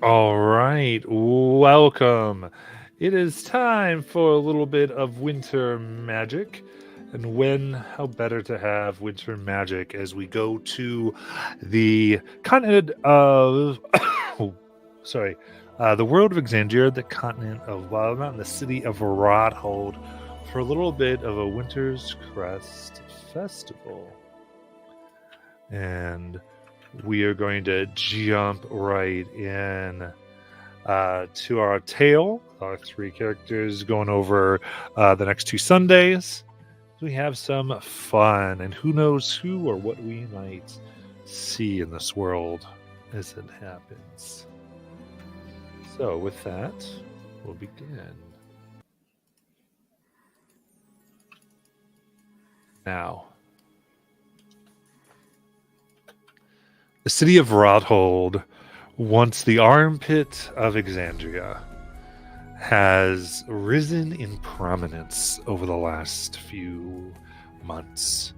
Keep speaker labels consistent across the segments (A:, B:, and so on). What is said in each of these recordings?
A: All right, welcome. It is time for a little bit of winter magic. And when, how better to have winter magic as we go to the continent of, oh, sorry, the world of Exandria, the continent of Wild Mountain, the city of Rodhold, for a little bit of a Winter's Crest festival. And we are going to jump right in to our tale. Our three characters going over the next two Sundays. We have some fun, and who knows who or what we might see in this world as it happens. So, with that, we'll begin. Now, the city of Rodhold, once the armpit of Exandria, has risen in prominence over the last few months.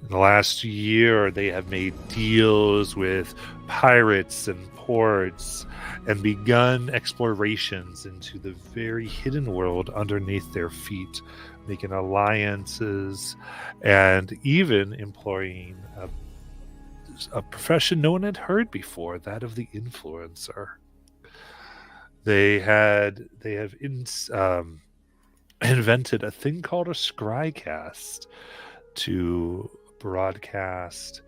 A: In the last year, they have made deals with pirates and ports and begun explorations into the very hidden world underneath their feet, making alliances and even employing a profession no one had heard before, that of the influencer. They have invented a thing called a scrycast to broadcast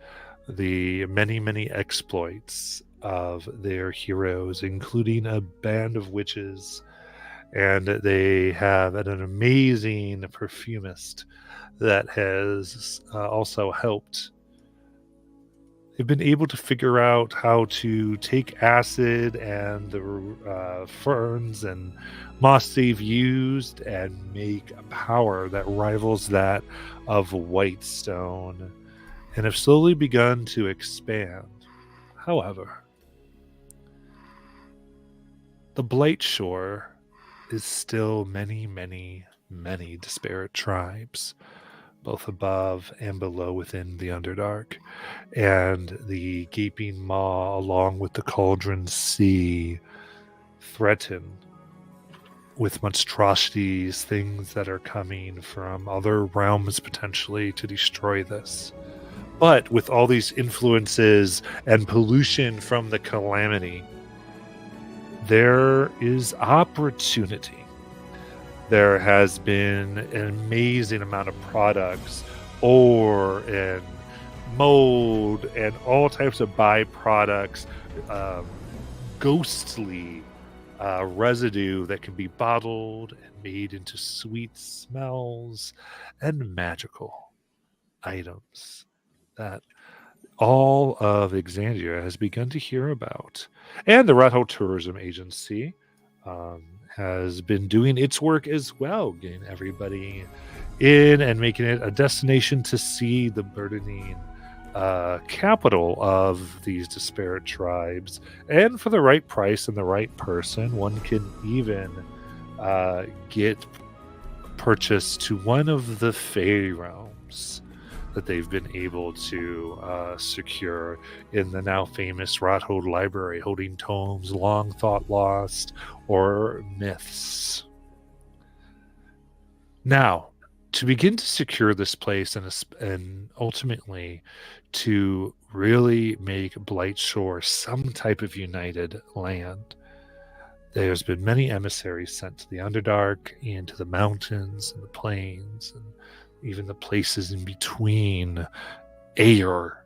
A: the many exploits of their heroes, including a band of witches, and they have an amazing perfumist that has also helped. They've been able to figure out how to take acid and the ferns and moss they've used and make a power that rivals that of Whitestone, and have slowly begun to expand. However, the Blight Shore is still many disparate tribes, both above and below within the Underdark, and the Gaping Maw, along with the Cauldron Sea, threaten with monstrosities, things that are coming from other realms potentially to destroy this. But with all these influences and pollution from the calamity, there is opportunity. There has been an amazing amount of products, ore and mold, and all types of byproducts, ghostly residue that can be bottled and made into sweet smells and magical items that all of Exandria has begun to hear about. And the Rat Hole Tourism Agency has been doing its work as well, getting everybody in and making it a destination to see the burgeoning capital of these disparate tribes. And for the right price and the right person, one can even get purchase to one of the fairy realms that they've been able to secure in the now famous Rothold Library, holding tomes long thought lost or myths. Now, to begin to secure this place and ultimately to really make Blightshore some type of united land, there's been many emissaries sent to the Underdark and to the mountains and the plains and even the places in between air,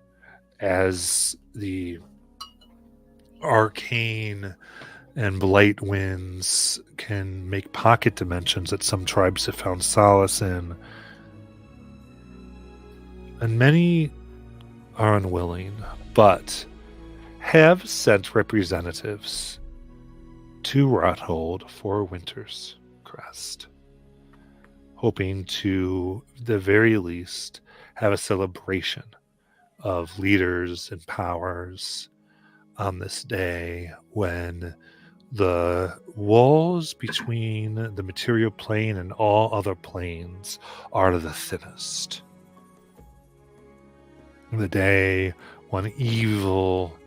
A: as the arcane and blight winds can make pocket dimensions that some tribes have found solace in. And many are unwilling, but have sent representatives to Rothold for Winter's Crest, hoping to, the very least, have a celebration of leaders and powers on this day when the walls between the material plane and all other planes are the thinnest. The day when evil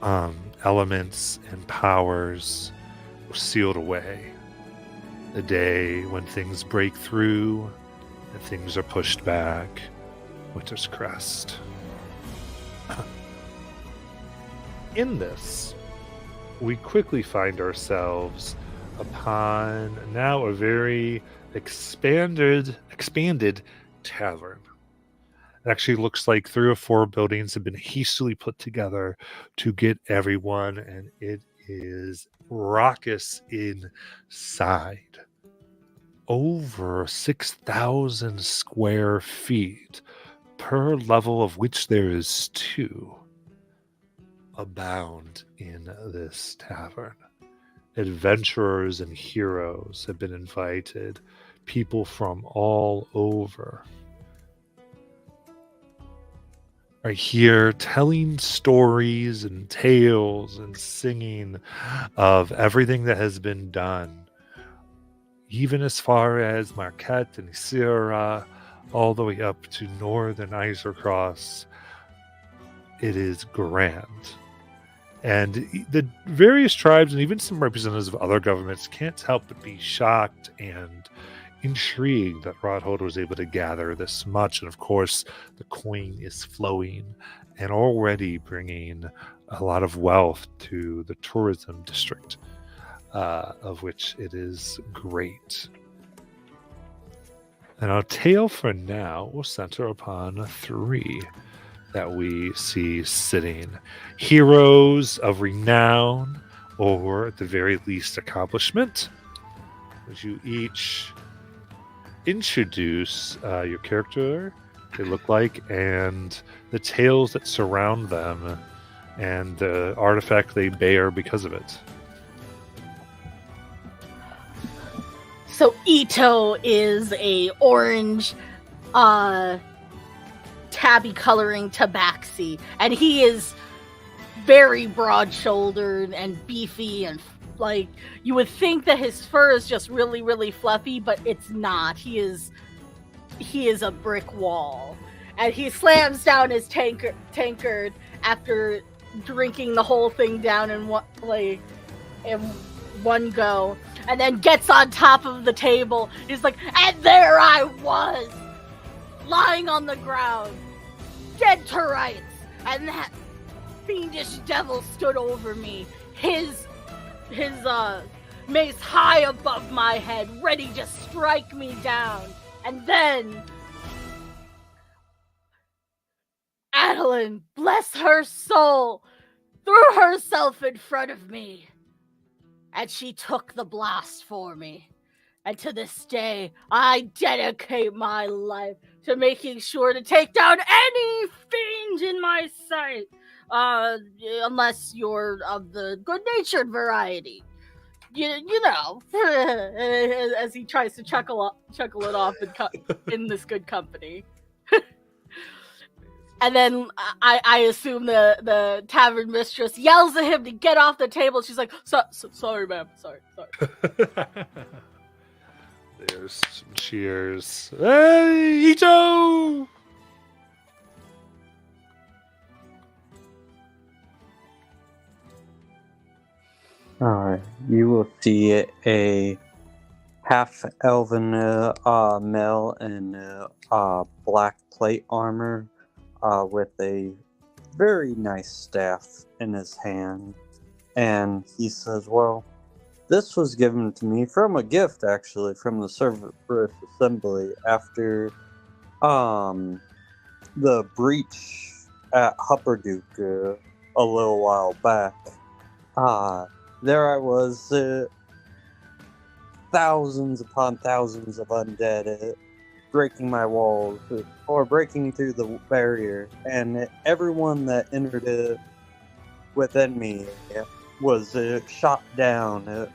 A: elements and powers were sealed away. The day when things break through and things are pushed back. Winterscrest. In this, we quickly find ourselves upon now a very expanded tavern. It actually looks like 3 or 4 buildings have been hastily put together to get everyone, and it is raucous inside. Over 6,000 square feet, per level of which there is 2, abound in this tavern. Adventurers and heroes have been invited, people from all over are here telling stories and tales and singing of everything that has been done, even as far as Marquette and Sierra, all the way up to northern Isercross. It is grand. And the various tribes and even some representatives of other governments can't help but be shocked and intrigued that Rodhold was able to gather this much. And of course, the coin is flowing and already bringing a lot of wealth to the tourism district, of which it is great. And our tale for now will center upon 3 that we see sitting. Heroes of renown, or at the very least accomplishment. Would you each introduce your character, they look like, and the tales that surround them, and the artifact they bear because of it?
B: So Ito is a orange tabby coloring tabaxi, and he is very broad-shouldered and beefy, and like you would think that his fur is just really, really fluffy, but it's not. He is a brick wall, and he slams down his tankard after drinking the whole thing down in one go, and then gets on top of the table. He's like, and there I was, lying on the ground, dead to rights, and that fiendish devil stood over me, his mace high above my head, ready to strike me down. And then Adeline, bless her soul, threw herself in front of me, and she took the blast for me. And to this day, I dedicate my life to making sure to take down any fiend in my sight, unless you're of the good-natured variety. You know, as he tries to chuckle it off in this good company. And then I assume the tavern mistress yells at him to get off the table. She's like, sorry, ma'am. Sorry.
A: There's some cheers. Hey, Ito!
C: You will see a half-elven male in black plate armor with a very nice staff in his hand. And he says, well, this was given to me from a gift, actually, from the Cerberus Assembly after the breach at Hupperduke a little while back. There I was, thousands upon thousands of undead breaking my walls, or breaking through the barrier, and everyone that entered it within me was shot down.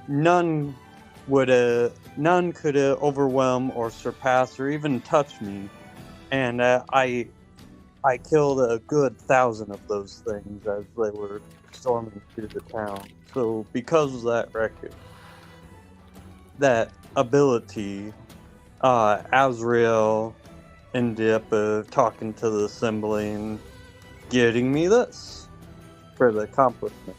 C: None could overwhelm or surpass or even touch me, and I killed a good 1,000 of those things as they were storming through the town. So because of that record, that ability, Azrael ended up talking to the assembly and getting me this for the accomplishment.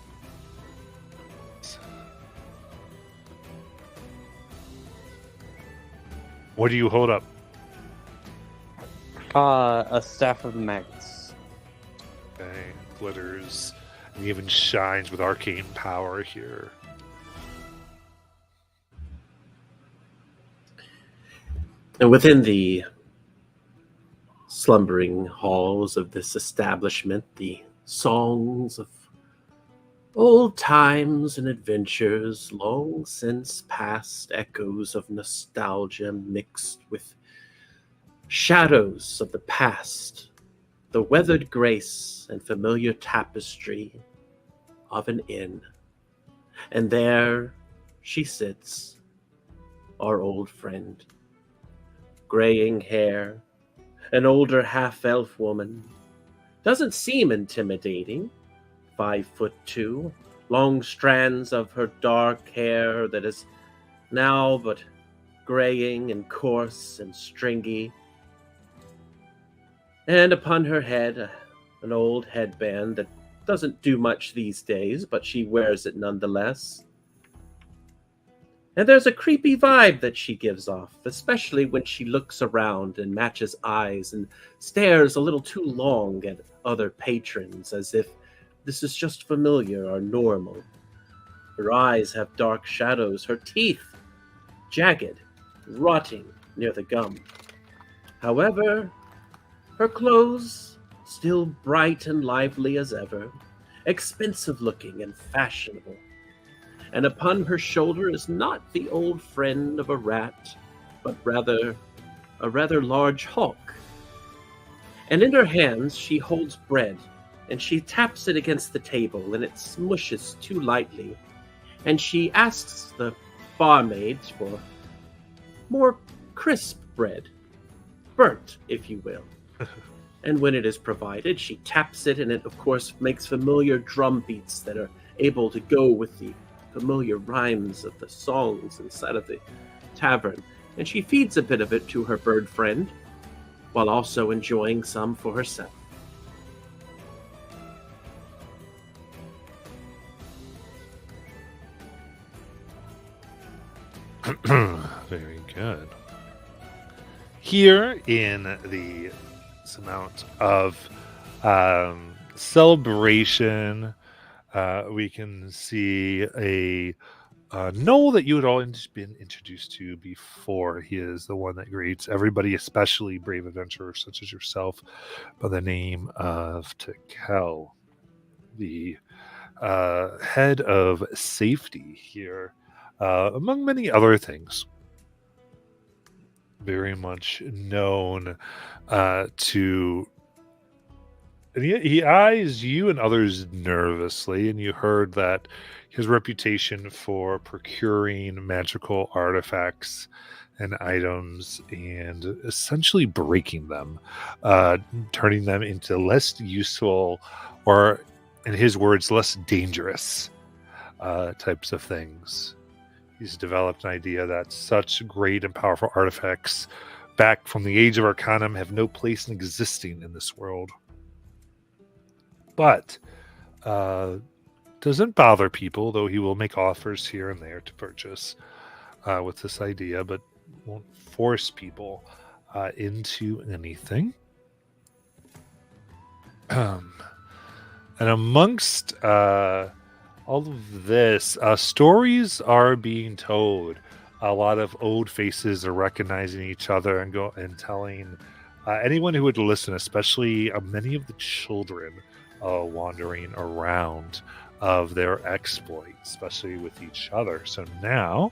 A: What do you hold up?
C: A staff of the maggots.
A: Okay, glitters and even shines with arcane power here.
D: And within the slumbering halls of this establishment, the songs of old times and adventures, long since past, echoes of nostalgia mixed with shadows of the past, the weathered grace and familiar tapestry of an inn. And there she sits, our old friend. Graying hair, an older half-elf woman. Doesn't seem intimidating. 5'2", long strands of her dark hair that is now but graying and coarse and stringy. And upon her head, an old headband that doesn't do much these days, but she wears it nonetheless. And there's a creepy vibe that she gives off, especially when she looks around and matches eyes and stares a little too long at other patrons as if this is just familiar or normal. Her eyes have dark shadows, her teeth jagged, rotting near the gum. However, her clothes still bright and lively as ever, expensive looking and fashionable. And upon her shoulder is not the old friend of a rat, but rather a rather large hawk. And in her hands she holds bread, and she taps it against the table, and it smushes too lightly. And she asks the barmaids for more crisp bread, burnt, if you will. And when it is provided, she taps it, and it, of course, makes familiar drum beats that are able to go with the familiar rhymes of the songs inside of the tavern. And she feeds a bit of it to her bird friend, while also enjoying some for herself.
A: Very good. Here in the amount of celebration, we can see a Noel that you had all been introduced to before. He is the one that greets everybody, especially brave adventurers such as yourself, by the name of Tekel, the head of safety here, among many other things. Very much known to. And he eyes you and others nervously, and you heard that his reputation for procuring magical artifacts and items and essentially breaking them, turning them into less useful, or in his words, less dangerous types of things. He's developed an idea that such great and powerful artifacts back from the Age of Arcanum have no place in existing in this world. But doesn't bother people, though he will make offers here and there to purchase with this idea, but won't force people into anything. And amongst all of this, stories are being told. A lot of old faces are recognizing each other and telling anyone who would listen, especially many of the children wandering around, of their exploits, especially with each other. So now,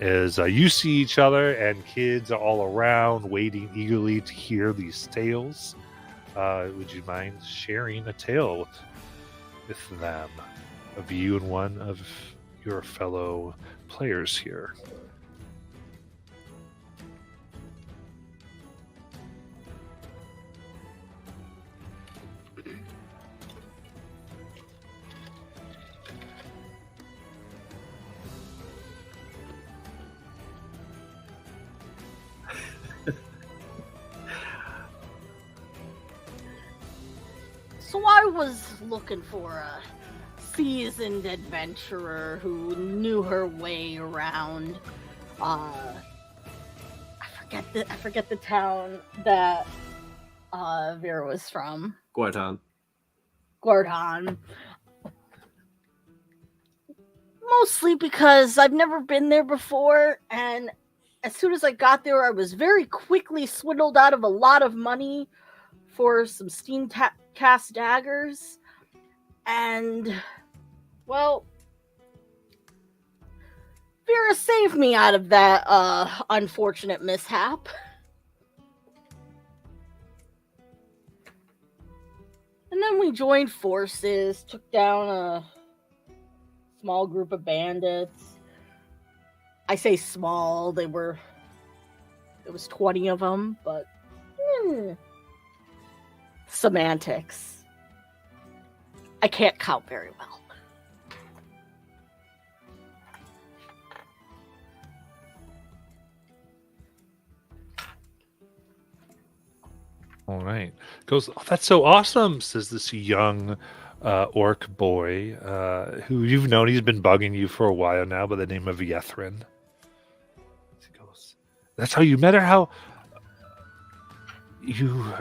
A: as you see each other and kids are all around waiting eagerly to hear these tales, would you mind sharing a tale with them, of you and one of your fellow players here?
B: So was looking for a seasoned adventurer who knew her way around. I forget the town that Vera was from.
D: Guardon.
B: Mostly because I've never been there before, and as soon as I got there, I was very quickly swindled out of a lot of money for some steam cast daggers, and, well, Vera saved me out of that unfortunate mishap. And then we joined forces, took down a small group of bandits. I say small, there was 20 of them, but semantics. I can't count very well.
A: All right. Goes, oh, that's so awesome, says this young orc boy who you've known. He's been bugging you for a while now by the name of Yethrin. He goes, that's how you met her? How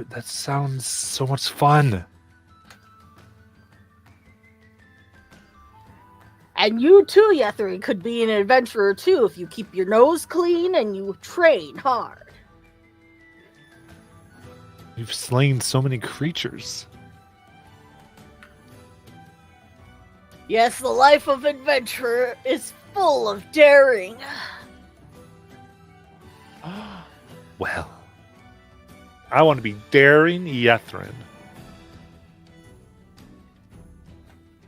A: that sounds so much fun.
B: And you too, Yethrin, could be an adventurer too if you keep your nose clean and you train hard.
A: You've slain so many creatures.
B: Yes, the life of adventurer is full of daring.
A: Well, I want to be daring Yethrin.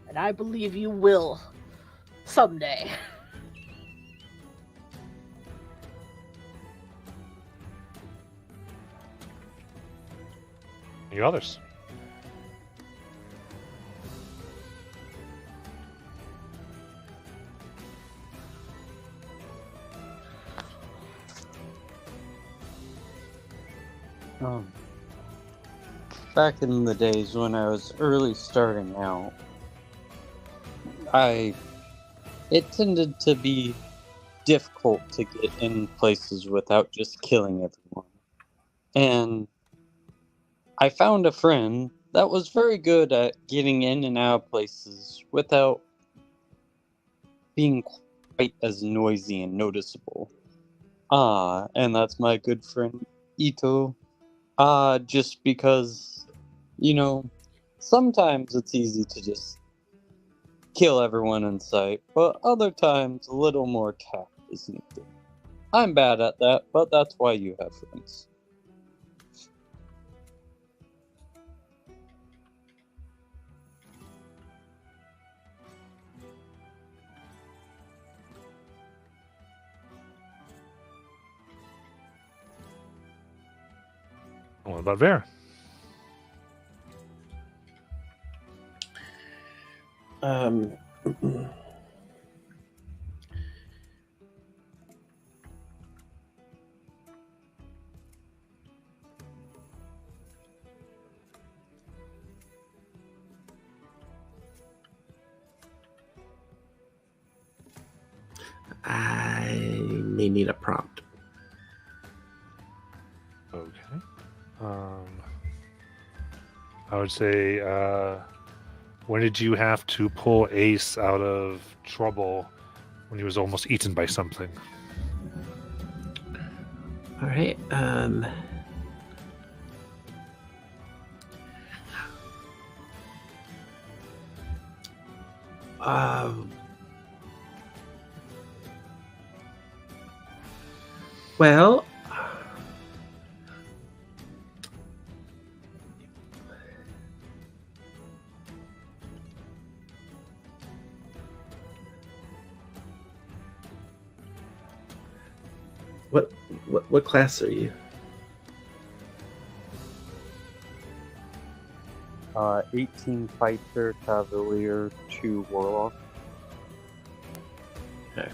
B: And I believe you will someday.
A: Any others?
C: Back in the days when I was early starting out, it tended to be difficult to get in places without just killing everyone. And I found a friend that was very good at getting in and out of places without being quite as noisy and noticeable. And that's my good friend Ito. Just because, sometimes it's easy to just kill everyone in sight, but other times a little more tact is needed. I'm bad at that, but that's why you have friends.
A: What about Vera?
D: I may need a prompt.
A: Okay. I would say, when did you have to pull Ace out of trouble when he was almost eaten by something?
D: All right. Well, what class are you?
C: 18 Fighter, Cavalier, 2 Warlock.
D: Okay.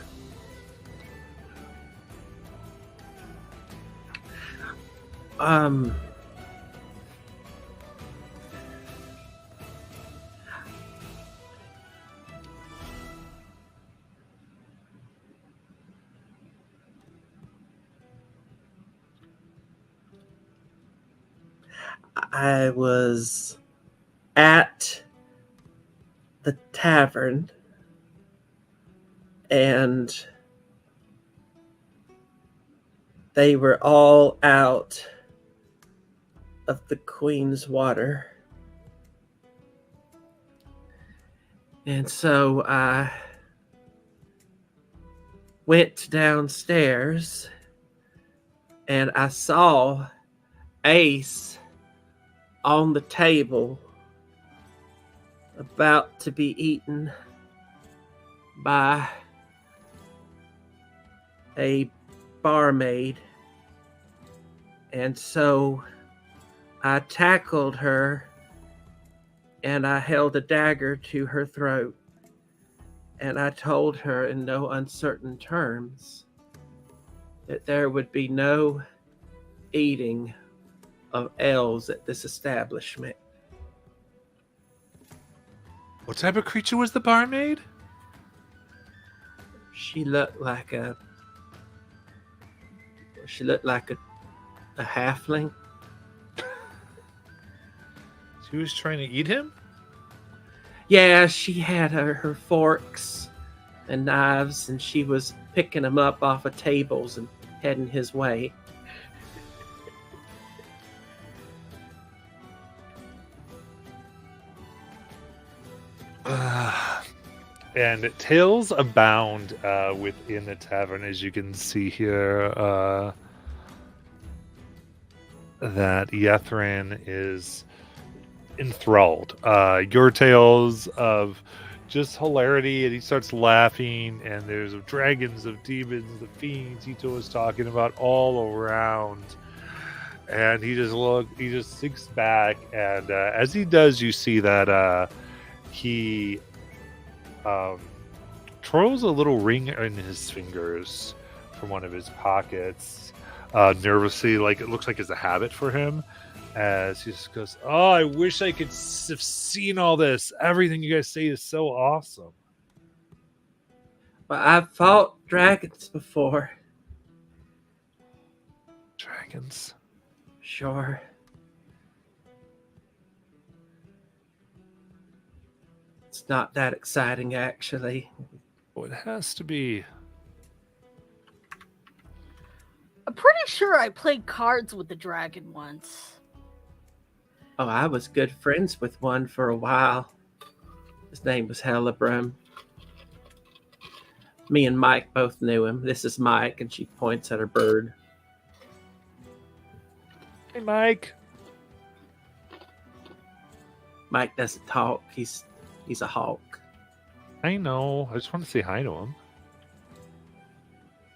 D: I was at the tavern and they were all out of the Queen's water. And so I went downstairs and I saw Ace on the table about to be eaten by a barmaid. And so I tackled her and I held a dagger to her throat. And I told her in no uncertain terms that there would be no eating of elves at this establishment.
A: What type of creature was the barmaid?
D: She looked like a halfling.
A: She was trying to eat him?
D: Yeah, she had her forks and knives, and she was picking them up off of tables and heading his way.
A: And tales abound within the tavern, as you can see here. That Yethrin is enthralled. Your tales of just hilarity, and he starts laughing, and there's dragons, of demons, the fiends Ito was talking about all around. And he just sinks back, and as he does, you see that he twirls a little ring in his fingers from one of his pockets, nervously, like it looks like it's a habit for him, as he just goes, "Oh, I wish I could have seen all this. Everything you guys say is so awesome."
D: But I've fought dragons before.
A: Dragons?
D: Sure. It's not that exciting, actually.
A: Oh, it has to be.
B: I'm pretty sure I played cards with the dragon once.
D: Oh, I was good friends with one for a while. His name was Hellebrem. Me and Mike both knew him. This is Mike, and she points at her bird.
A: Hey, Mike.
D: Mike doesn't talk. He's a hawk.
A: I know. I just want to say hi to him.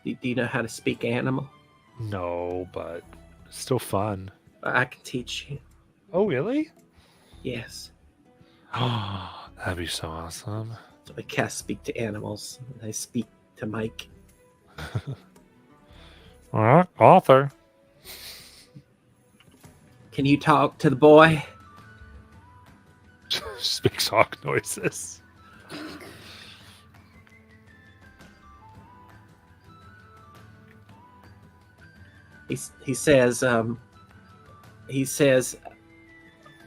D: Do you know how to speak animal?
A: No, but it's still fun.
D: I can teach you.
A: Oh, really?
D: Yes.
A: Oh, that'd be so awesome.
D: So I can't speak to animals. I speak to Mike.
A: All right, author.
D: Can you talk to the boy?
A: Speaks hawk noises.
D: He says,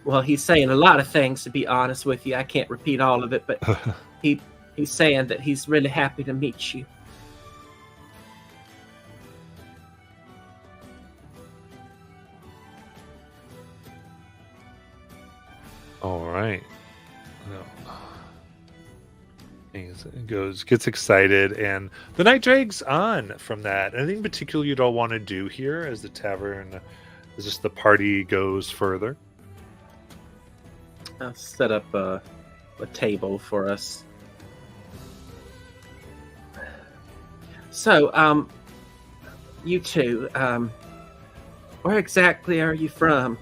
D: well, he's saying a lot of things, to be honest with you. I can't repeat all of it, but he's saying that he's really happy to meet you.
A: All right. He gets excited, and the night drags on from that. Anything particular you'd all want to do here as the tavern, as just the party goes further?
D: I'll set up a table for us. So, you two, where exactly are you from?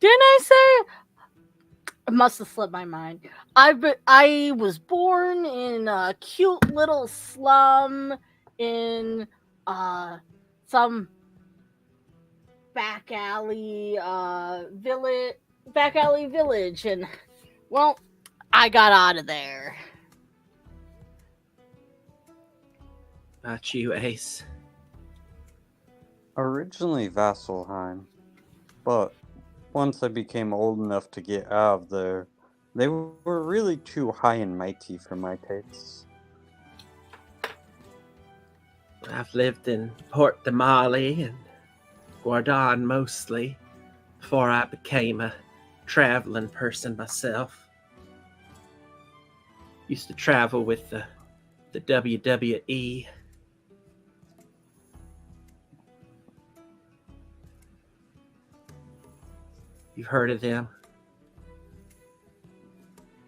B: Didn't I say? It must have slipped my mind. I was born in a cute little slum in some back alley village, and well, I got out of there.
D: Not you, Ace.
C: Originally Vasselheim, but once I became old enough to get out of there, they were really too high and mighty for my tastes.
D: I've lived in Port de Mali and Guardon mostly before I became a traveling person myself. Used to travel with the WWE. You've heard of them?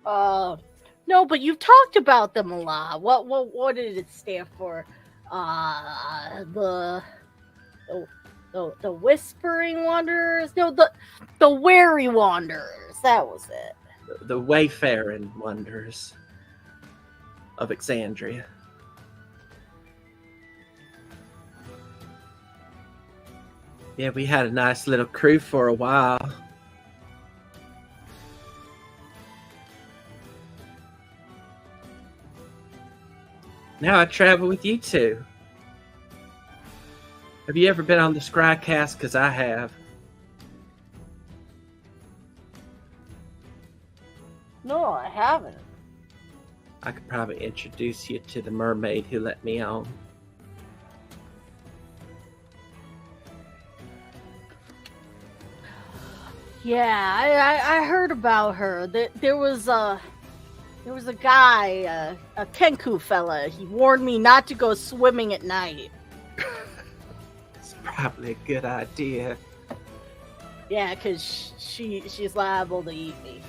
B: No, but you've talked about them a lot. What did it stand for? The Whispering Wanderers? No, the Wary Wanderers. That was it.
D: The Wayfaring Wonders of Exandria. Yeah, we had a nice little crew for a while. Now I travel with you two. Have you ever been on the Scrycast? Because I have.
B: No, I haven't.
D: I could probably introduce you to the mermaid who let me on.
B: Yeah, I heard about her. There was a guy, a Kenku fella. He warned me not to go swimming at night.
D: It's probably a good idea.
B: Yeah, because she's liable to eat me.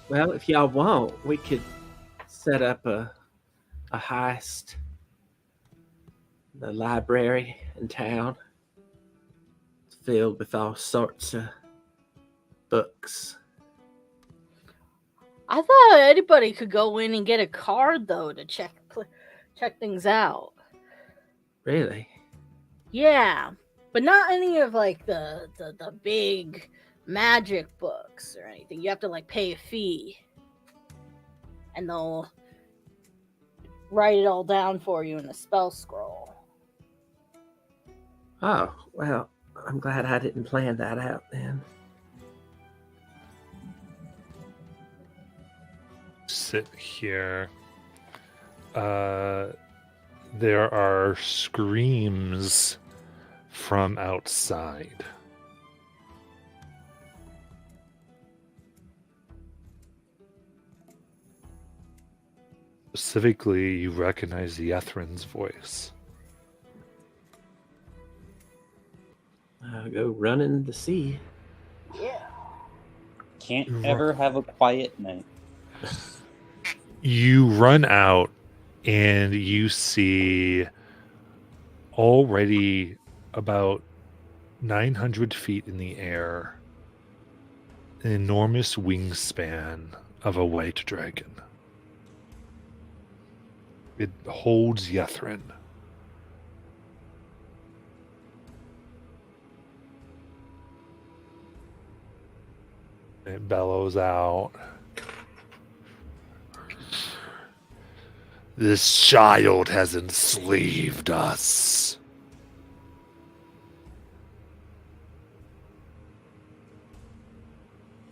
D: Well, if y'all want, we could set up a heist. The library in town. It's filled with all sorts of books.
B: I thought anybody could go in and get a card though to check things out.
D: Really?
B: Yeah, but not any of like the big magic books or anything. You have to like pay a fee, and they'll write it all down for you in a spell scroll.
D: Oh, well, I'm glad I didn't plan that out then.
A: Sit here. There are screams from outside. Specifically, you recognize the Ethrin's voice.
D: I'll go running to see.
B: Yeah.
C: Can't ever have a quiet night.
A: You run out and you see already about 900 feet in the air an enormous wingspan of a white dragon. It holds Yethrin. It bellows out. This child has enslaved us.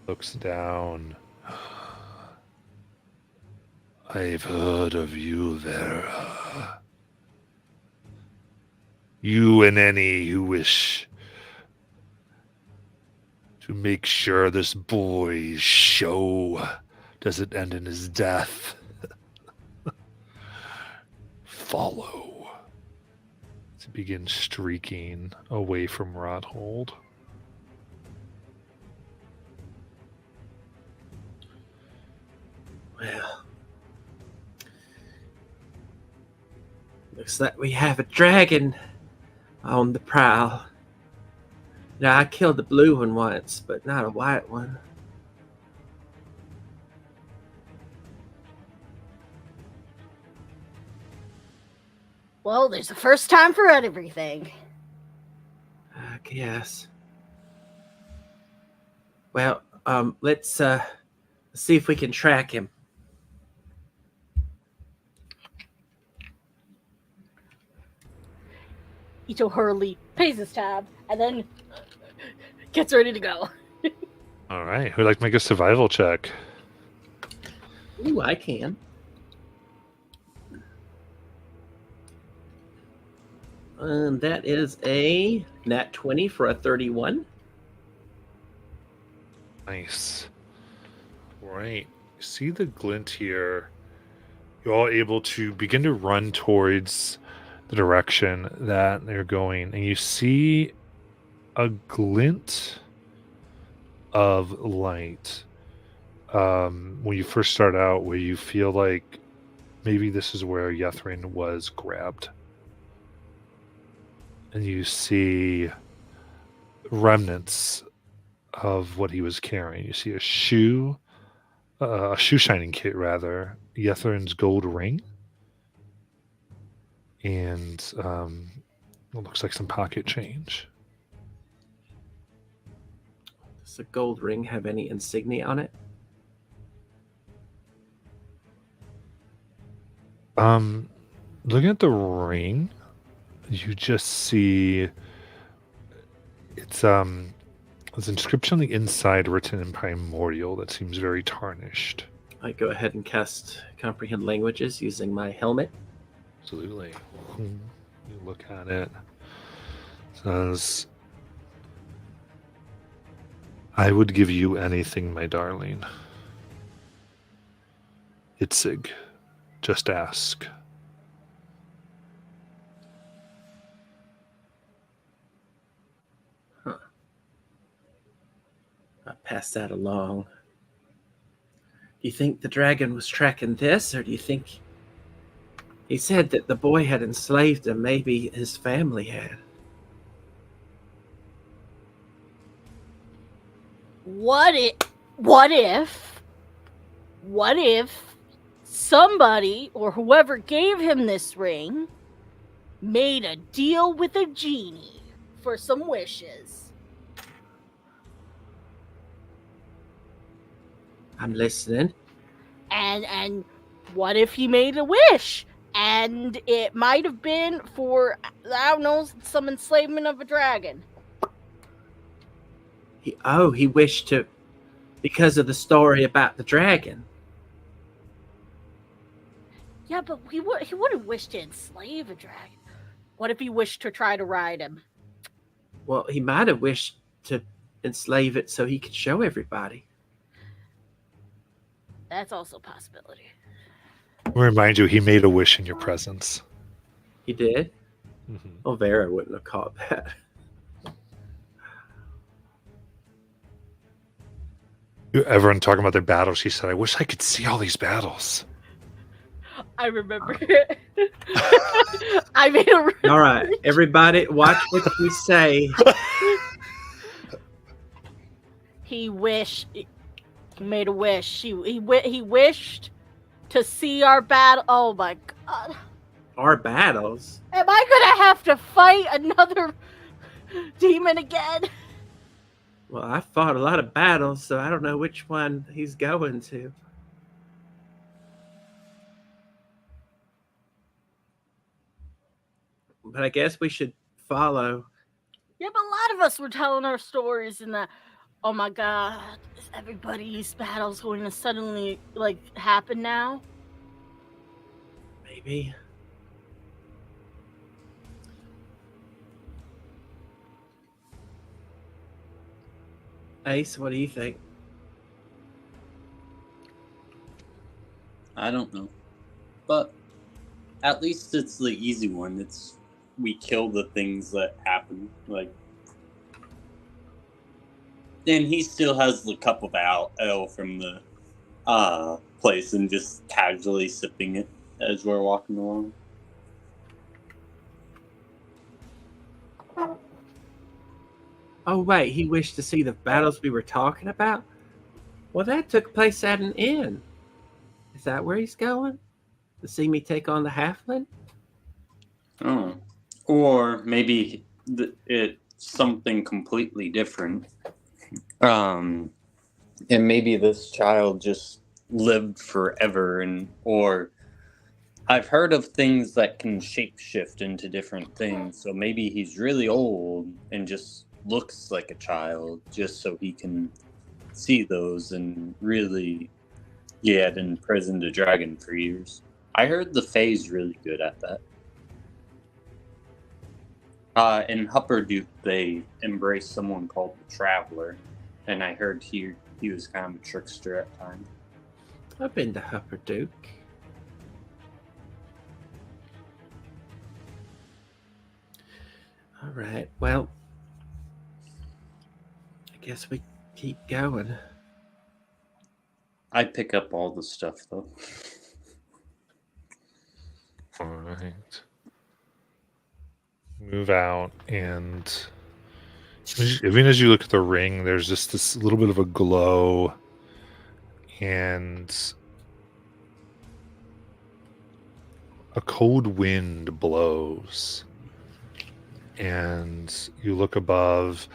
A: Looks down. I've heard of you, Vera. You and any who wish to make sure this boy's show doesn't end in his death. Follow. To begin streaking away from Rodhold.
D: Well, looks like we have a dragon on the prowl. Now, I killed the blue one once, but not a white one.
B: Well, there's a first time for everything.
D: guess. Well, let's see if we can track him.
B: Ito hurriedly pays his tab and then gets ready to go.
A: All right. Who'd like to make a survival check?
D: Ooh, I can. And that is a nat 20 for a 31.
A: Nice. Right. See the glint here. You're all able to begin to run towards the direction that they're going, and you see a glint of light when you first start out, where you feel like maybe this is where Yethrin was grabbed. And you see remnants of what he was carrying. You see a shoe shining kit, rather, Yethrin's gold ring, and it looks like some pocket change.
D: Does the gold ring have any insignia on it?
A: Looking at the ring, you just see it's there's an inscription on the inside written in primordial that seems very tarnished.
D: I go ahead and cast Comprehend Languages using my helmet.
A: Absolutely. You look at it. It says, I would give you anything, my darling. Itzig. Just ask.
D: I'll pass that along. Do you think the dragon was tracking this, or do you think he said that the boy had enslaved him? Maybe his family had.
B: What if somebody or whoever gave him this ring made a deal with a genie for some wishes?
D: I'm listening.
B: And what if he made a wish and it might have been for, I don't know, some enslavement of a dragon?
D: He wished to, because of the story about the dragon.
B: Yeah, but he wouldn't wish to enslave a dragon. What if he wished to try to ride him?
D: Well, he might have wished to enslave it so he could show everybody.
B: That's also a possibility.
A: I'll remind you, he made a wish in your presence.
D: He did?
A: Mm-hmm.
D: Oh, Vera wouldn't have caught that.
A: Everyone talking about their battles, she said, I wish I could see all these battles.
B: I remember it. I made a
D: All right, everybody, watch what you say.
B: He made a wish. He wished to see our battle. Oh my god.
D: Our battles?
B: Am I gonna have to fight another demon again?
D: Well, I fought a lot of battles, so I don't know which one he's going to. But I guess we should follow.
B: Yeah, but a lot of us were telling our stories in that, oh my god, is everybody's battles going to suddenly, happen now?
D: Maybe. Ace, what do you think?
C: I don't know. But at least it's the easy one. We kill the things that happen. And he still has the cup of ale from the place and just casually sipping it as we're walking along.
D: Oh, wait, he wished to see the battles we were talking about? Well, that took place at an inn. Is that where he's going? To see me take on the halfling?
C: Oh. Or maybe it something completely different. And maybe this child just lived forever, or I've heard of things that can shapeshift into different things. So maybe he's really old and just looks like a child just so he can see those and really had imprisoned a dragon for years. I heard the Fae's really good at that. In Hupperduke, they embrace someone called the Traveler, and I heard he was kind of a trickster at times.
D: I've been to Hupperduke. All right. Well, I guess we keep going.
C: I pick up all the stuff though.
A: All right. Move out, and even as you look at the ring, there's just this little bit of a glow, and a cold wind blows. And you look above,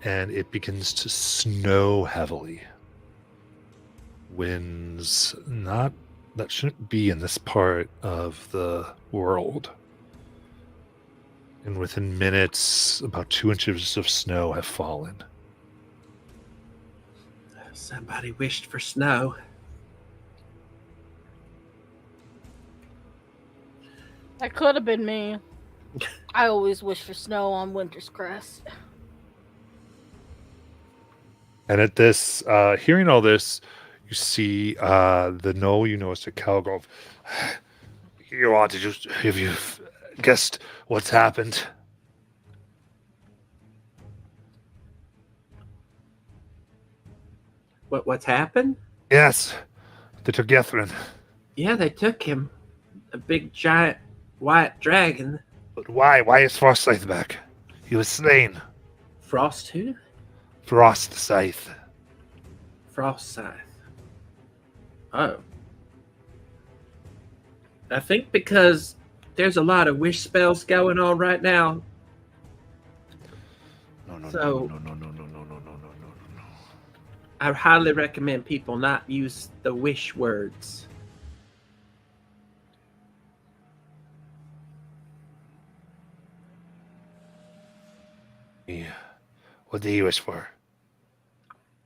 A: and it begins to snow heavily. Winds that shouldn't be in this part of the world. And within minutes, about 2 inches of snow have fallen.
D: Somebody wished for snow.
B: That could have been me. I always wish for snow on Winterscrest.
A: And at this, hearing all this, you see the gnoll you noticed at Calgrove. You want to just, have you guessed what's happened?
D: What's happened?
A: Yes, they took Yethrin.
D: Yeah, they took him. A big giant white dragon.
A: But why? Why is Frostscythe back? He was slain.
D: Frost who?
A: Frostscythe.
D: Frost Scythe. Oh. I think because there's a lot of wish spells going on right now.
A: No.
D: I highly recommend people not use the wish words.
A: Yeah. What do you wish for?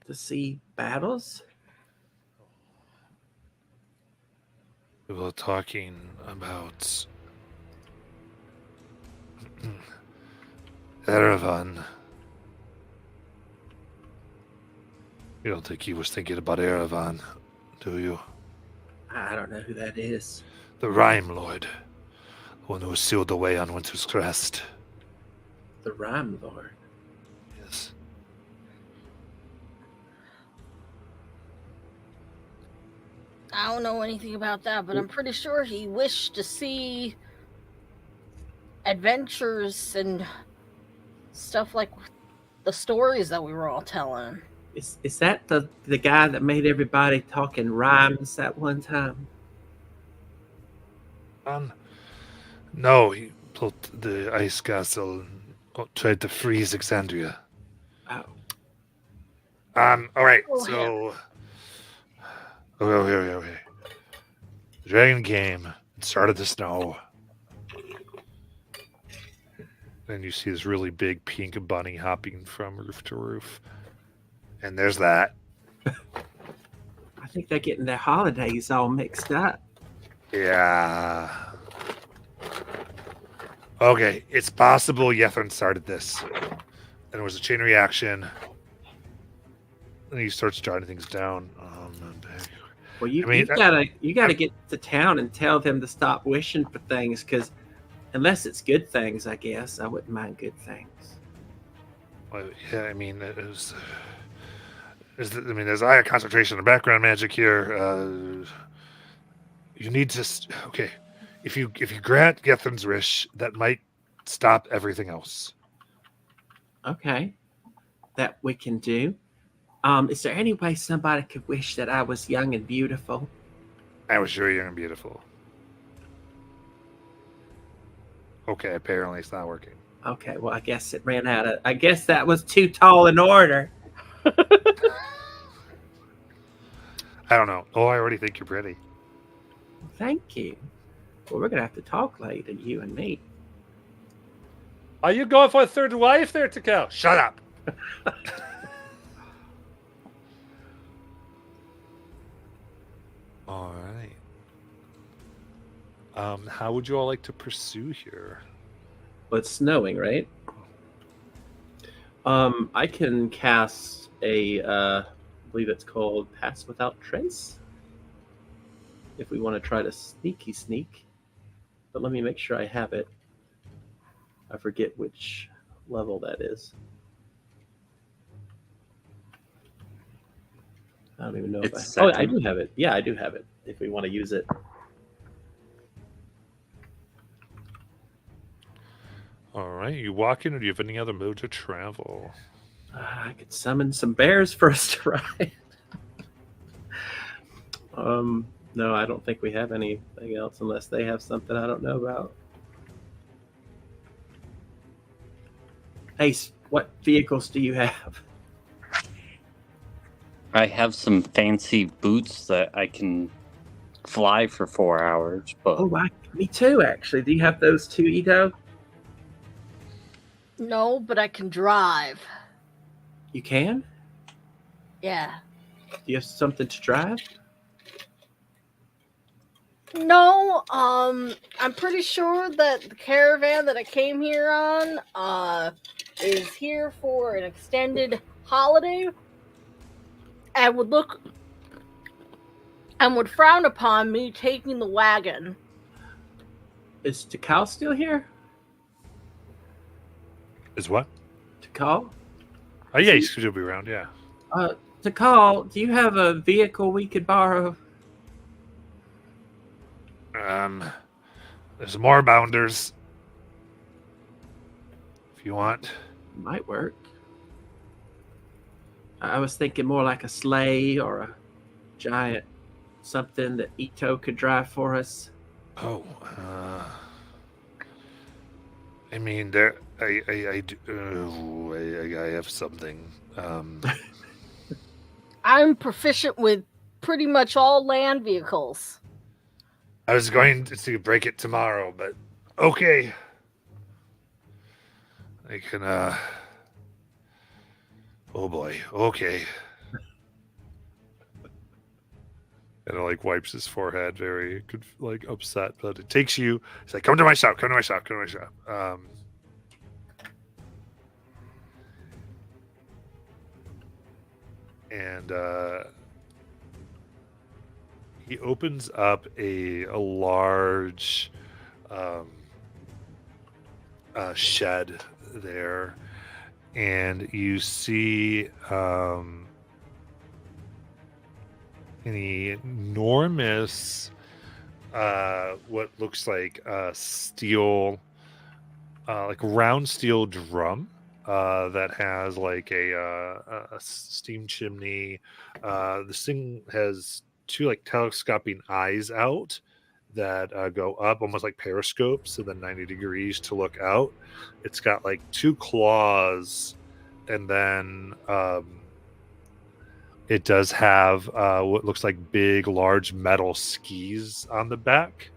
D: To see battles?
A: We were talking about Erevan. You don't think he was thinking about Erevan, do you?
D: I don't know who that is.
A: The Rhyme Lord. The one who was sealed away on Winter's Crest.
D: The Rhyme Lord.
A: Yes.
B: I don't know anything about that, but I'm pretty sure he wished to see adventures and stuff like the stories that we were all telling.
D: Is that the guy that made everybody talk in rhymes that one time?
A: No, he built the ice castle and tried to freeze Exandria.
D: Oh.
A: All right,
B: Oh,
A: so... Okay. The dragon came. It started to snow. Then you see this really big pink bunny hopping from roof to roof. And there's that.
D: I think they're getting their holidays all mixed up.
A: Yeah. Okay, it's possible Yethrin started this. And it was a chain reaction. And he starts jotting things down.
D: Well, you gotta get to town and tell them to stop wishing for things, because unless it's good things, I guess I wouldn't mind good things.
A: Well, yeah, I mean, there's eye concentration and background magic here. You need to, okay. If you grant Gethrin's wish, that might stop everything else.
D: Okay, that we can do. Is there any way somebody could wish that I was young and beautiful?
A: I was sure young and beautiful. Okay, apparently it's not working.
D: Okay, well, I guess it ran out of. I guess that was too tall an order.
A: I don't know. Oh, I already think you're pretty.
D: Thank you. Well, we're gonna have to talk later, you and me.
A: Are you going for a third wife there, Takel? Shut up. All right. How would you all like to pursue here?
D: Well, it's snowing, right? I can cast I believe it's called Pass Without Trace. If we want to try to sneaky sneak, but let me make sure I have it. I forget which level that is. I don't even know if
C: It's
D: I. Oh, I
C: second.
D: do have it. Yeah, I do have it. If we want to use it.
A: All right. You walk in, or do you have any other modes of travel?
D: I could summon some bears for us to ride. No, I don't think we have anything else unless they have something I don't know about. Hey, what vehicles do you have?
C: I have some fancy boots that I can fly for 4 hours, but
D: Oh, me too, actually. Do you have those too, Ito?
B: No, but I can drive.
D: You can?
B: Yeah.
D: Do you have something to drive?
B: No, I'm pretty sure that the caravan that I came here on, is here for an extended holiday and would frown upon me taking the wagon.
D: Is Takal still here?
A: Is what?
D: Takal?
A: Oh, yeah, he'll be around. Yeah.
D: Takal, do you have a vehicle we could borrow?
A: There's more bounders. If you want.
D: Might work. I was thinking more like a sleigh or a giant something that Ito could drive for us.
A: Oh, I mean, there. I do. I have something.
B: I'm proficient with pretty much all land vehicles.
A: I was going to break it tomorrow, but okay. I can. Oh boy. Okay. And it like wipes his forehead, very like upset. But it takes you. It's like, come to my shop. Come to my shop. Come to my shop. And he opens up a large shed there, and you see an enormous what looks like steel, like round steel drum that has like a steam chimney. This thing has two like telescoping eyes out that go up almost like periscopes, so then 90 degrees to look out. It's got like two claws, and then it does have what looks like big, large metal skis on the back,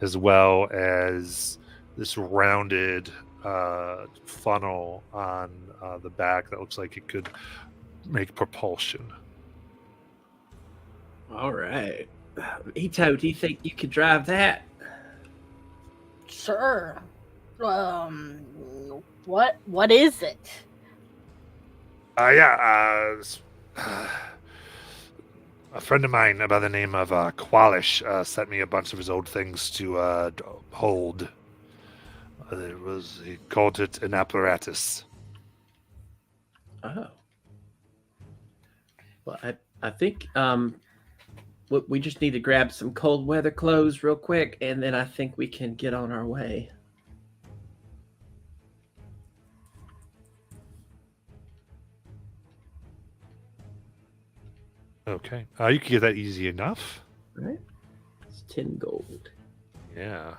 A: as well as this rounded funnel on the back that looks like it could make propulsion.
D: All right. Ito, do you think you could drive that?
B: Sure. What is it?
A: A friend of mine by the name of Qualish sent me a bunch of his old things to hold. He called it an apparatus.
D: Oh. Well, I think we just need to grab some cold weather clothes real quick, and then I think we can get on our way.
A: Okay. You can get that easy enough.
D: Right? It's 10 gold.
A: Yeah.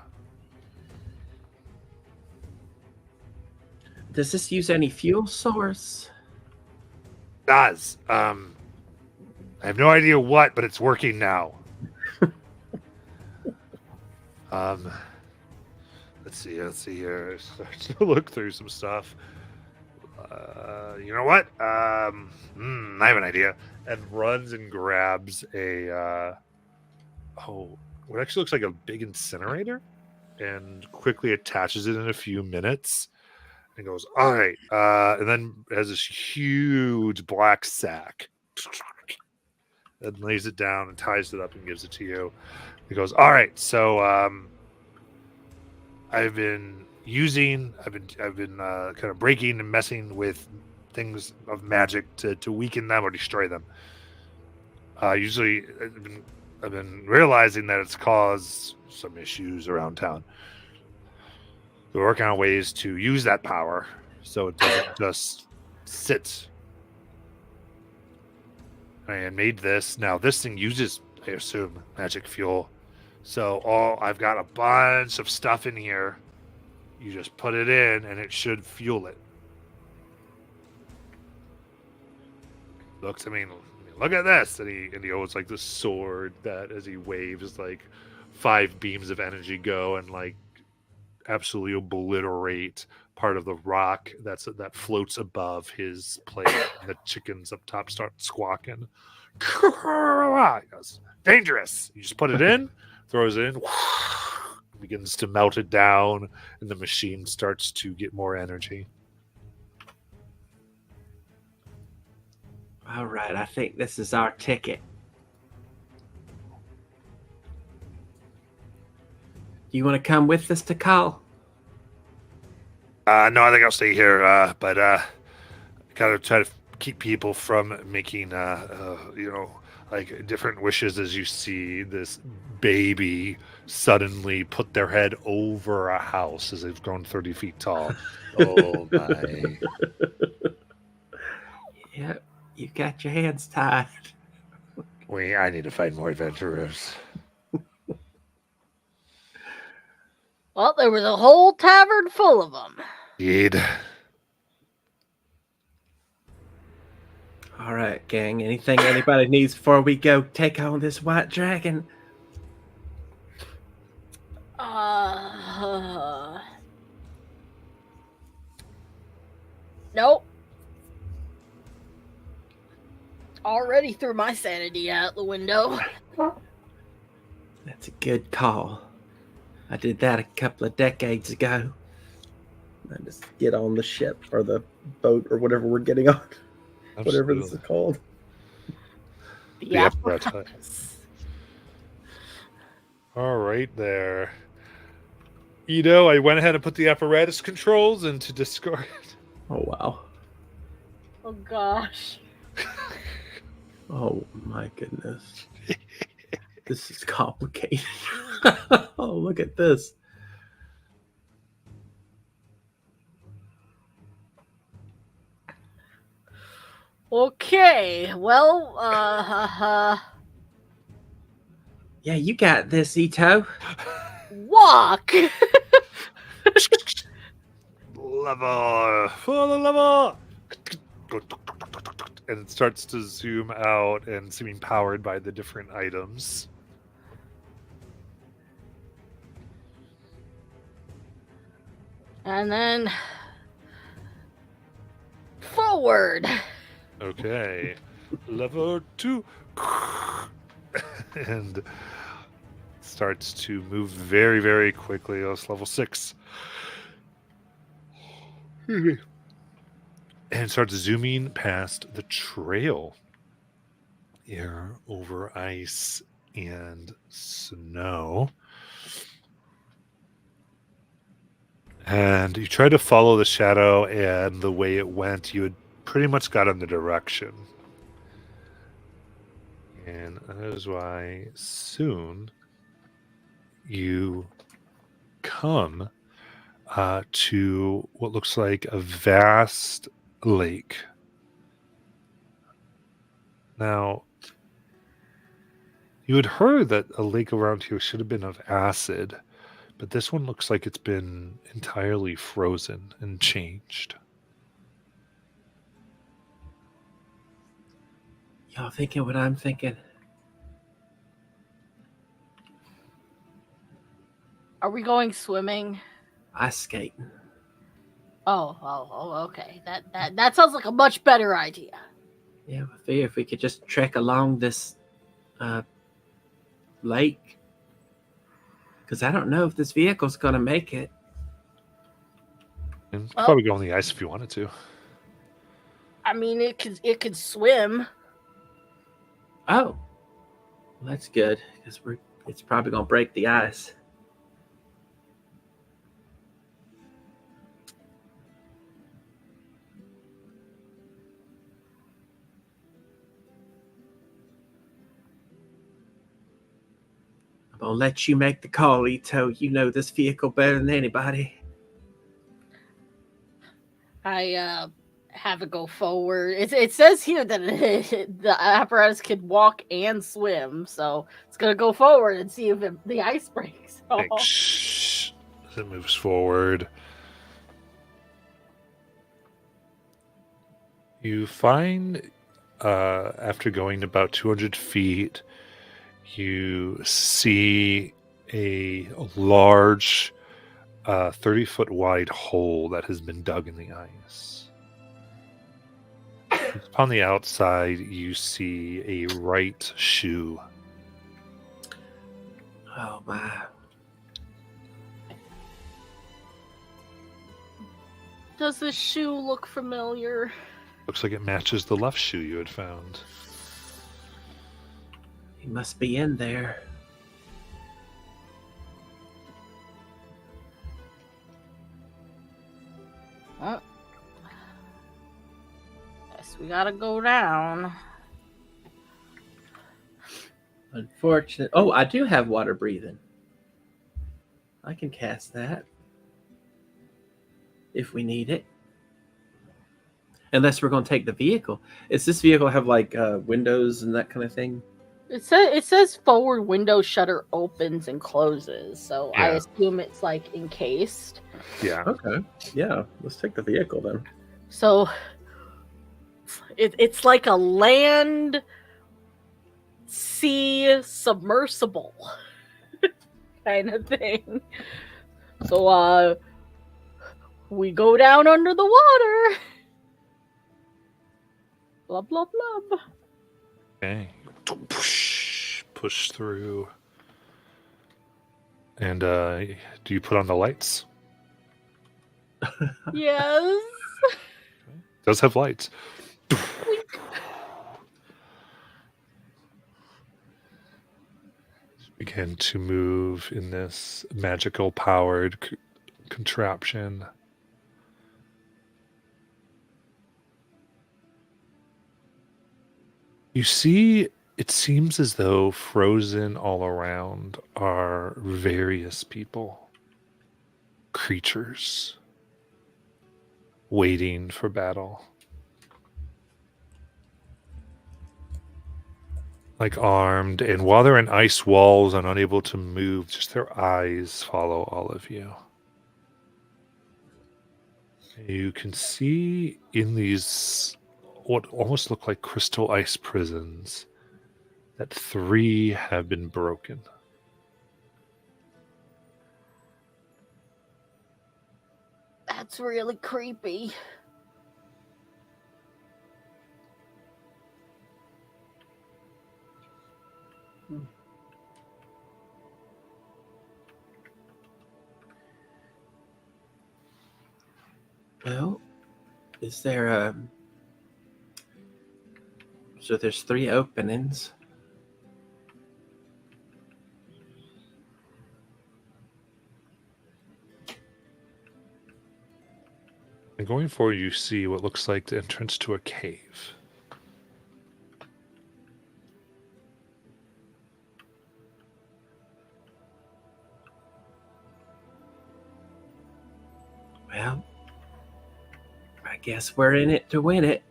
D: Does this use any fuel source?
A: Does. I have no idea what, but it's working now. Let's see here. Start to look through some stuff. You know what? I have an idea. And runs and grabs what actually looks like a big incinerator, and quickly attaches it in a few minutes. And goes, all right. And then has this huge black sack. And lays it down and ties it up and gives it to you. He goes, all right. So I've been kind of breaking and messing with things of magic to weaken them or destroy them. Usually, I've been realizing that it's caused some issues around town. We're working on ways to use that power so it doesn't just sit. And made this. Now, this thing uses, I assume, magic fuel. So I've got a bunch of stuff in here. You just put it in, and it should fuel it. Looks, look at this. And he holds like this sword that, as he waves, like 5 beams of energy go and like absolutely obliterate part of the rock that floats above his plate. And the chickens up top start squawking. He goes, dangerous. You just put it in, throws it in, begins to melt it down, and the machine starts to get more energy.
D: All right, I think this is our ticket. Do you want to come with us to Call?
A: No, I think I'll stay here. But gotta try to keep people from making, like different wishes. As you see this baby suddenly put their head over a house as they've grown 30 feet tall. Oh my!
D: Yep, you got your hands tied.
A: I need to find more adventurers.
B: Well, there was a whole tavern full of them.
A: Indeed.
D: All right, gang. Anything anybody needs before we go take on this white dragon?
B: Nope. Already threw my sanity out the window.
D: That's a good call. I did that a couple of decades ago. I just get on the ship or the boat or whatever we're getting on.
A: Absolutely.
D: Whatever this is called.
A: The apparatus. All right there. I went ahead and put the apparatus controls into Discord.
D: Oh, wow.
B: Oh, gosh.
D: Oh, my goodness. This is complicated. Oh, look at this.
B: Okay, well,
D: Yeah, you got this, Ito.
B: walk!
A: Lever! For the lever! And it starts to zoom out and seeming powered by the different items.
B: And then forward.
A: Okay. Lever 2. And starts to move very, very quickly. That's level 6. And starts zooming past the trail here over ice and snow. And you try to follow the shadow, and the way it went, you had pretty much gotten the direction. And that is why soon you come to what looks like a vast lake. Now, you had heard that a lake around here should have been of acid, but this one looks like it's been entirely frozen and changed.
D: Y'all thinking what I'm thinking?
B: Are we going swimming?
D: Ice skating.
B: Oh, okay. That sounds like a much better idea.
D: Yeah, I figure if we could just trek along this lake, because I don't know if this vehicle's gonna make it.
A: And
B: Well-
A: probably go on the ice if you wanted to.
B: I mean, it could swim.
D: Oh, well, that's good because it's probably gonna break the ice. I'm gonna let you make the call, Ito. You know this vehicle better than anybody.
B: I have it go forward. It says here that the apparatus could walk and swim, so it's gonna go forward and see if the ice breaks.
A: Shh, as it moves forward. You find, after going about 200 feet, you see a large 30-foot wide hole that has been dug in the ice. Upon the outside, you see a right shoe.
D: Oh my!
B: Does this shoe look familiar?
A: Looks like it matches the left shoe you had found.
D: He must be in there.
B: Oh. Guess we gotta go down.
D: Unfortunate. Oh, I do have water breathing. I can cast that if we need it. Unless we're going to take the vehicle. Does this vehicle have like windows and that kind of thing?
B: It says forward window shutter opens and closes, so I
A: Yeah.
B: assume it's like encased.
A: Yeah.
D: Okay. Yeah. Let's take the vehicle then.
B: So it's like a land sea submersible kind of thing. So we go down under the water. Blah blah blah.
A: Okay. Push through. And do you put on the lights?
B: Yes.
A: It does have lights. Begin to move in this magical powered contraption. You see, it seems as though frozen all around are various people, creatures, waiting for battle. Like armed, and while they're in ice walls and unable to move, just their eyes follow all of you. You can see in these what almost look like crystal ice prisons that 3 have been broken.
B: That's really creepy.
D: Well, is there a... So there's 3 openings.
A: And going forward, you see what looks like the entrance to a cave.
D: Well, I guess we're in it to win it.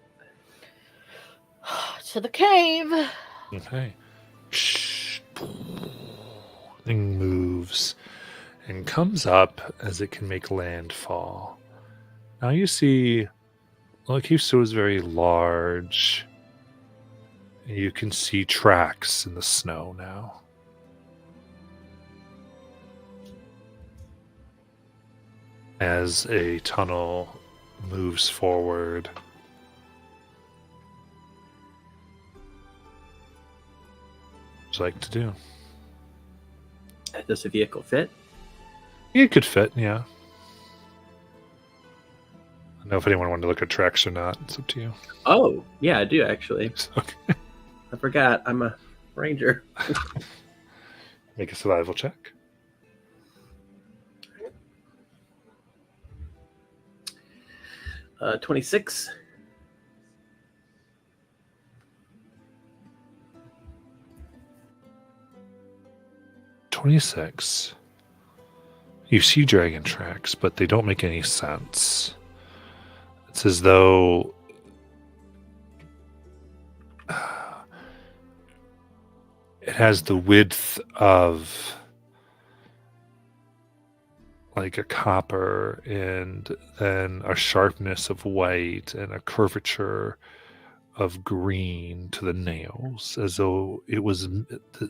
B: To the cave.
A: Okay. Thing moves and comes up as it can make landfall. Now you see, well, the cave is very large. You can see tracks in the snow now. As a tunnel moves forward. What would you like to do?
D: Does the vehicle fit?
A: It could fit, yeah. I don't know if anyone wanted to look at tracks or not. It's up to you.
D: Oh, yeah, I do actually.
A: Okay.
D: I forgot. I'm a ranger.
A: Make a survival check.
D: 26.
A: $26. You see dragon tracks, but they don't make any sense. It's as though it has the width of like a copper, and then a sharpness of white, and a curvature of green to the nails, as though it was the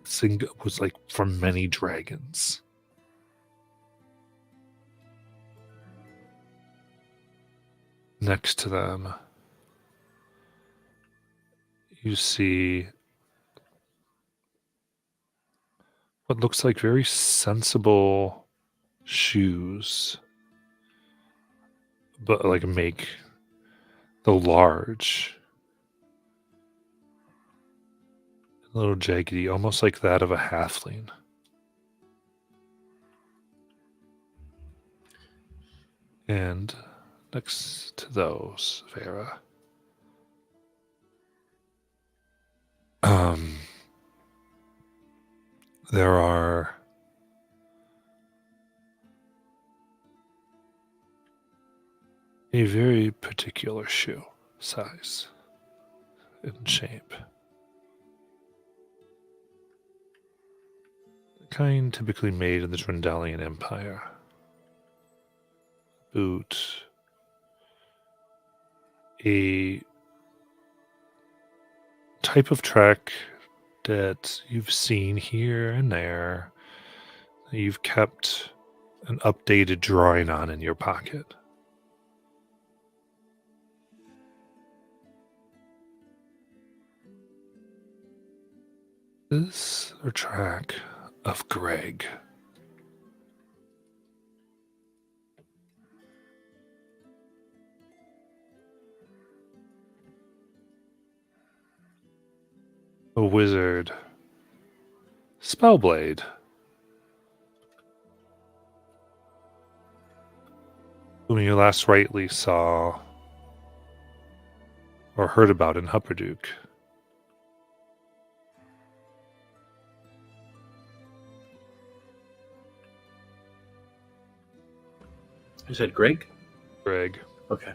A: thing was like from many dragons. Next to them, you see what looks like very sensible shoes, but like make though large, a little jaggedy, almost like that of a halfling. And next to those, Vera, there are a very particular shoe size and shape. The kind typically made in the Drendalian Empire. Boot. A type of track that you've seen here and there, that you've kept an updated drawing on in your pocket. This is a track of Greg. A wizard. Spellblade. Whom you last rightly saw or heard about in Hupperduke.
D: You said Greg?
A: Greg.
D: Okay.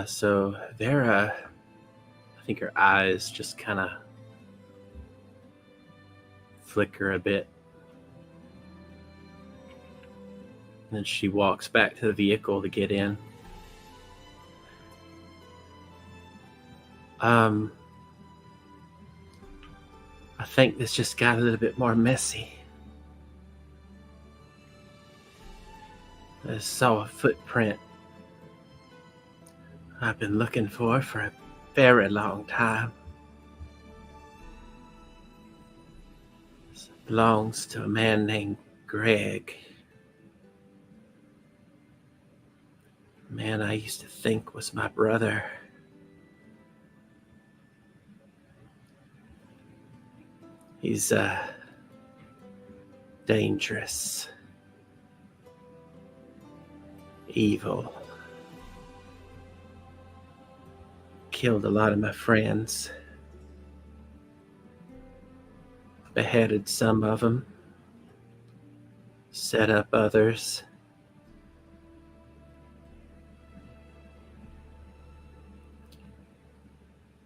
D: So Vera, I think her eyes just kind of flicker a bit. And then she walks back to the vehicle to get in. I think this just got a little bit more messy. I saw a footprint I've been looking for a very long time. It belongs to a man named Greg. A man I used to think was my brother. He's dangerous, evil. Killed a lot of my friends. Beheaded some of them. Set up others.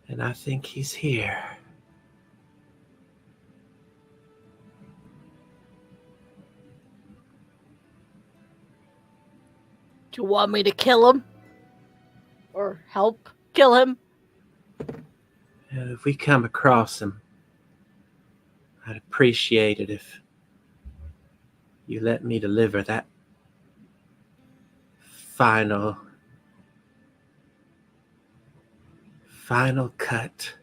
D: And I think he's here.
B: Do you want me to kill him? Or help kill him?
D: And if we come across him, I'd appreciate it if you let me deliver that final cut.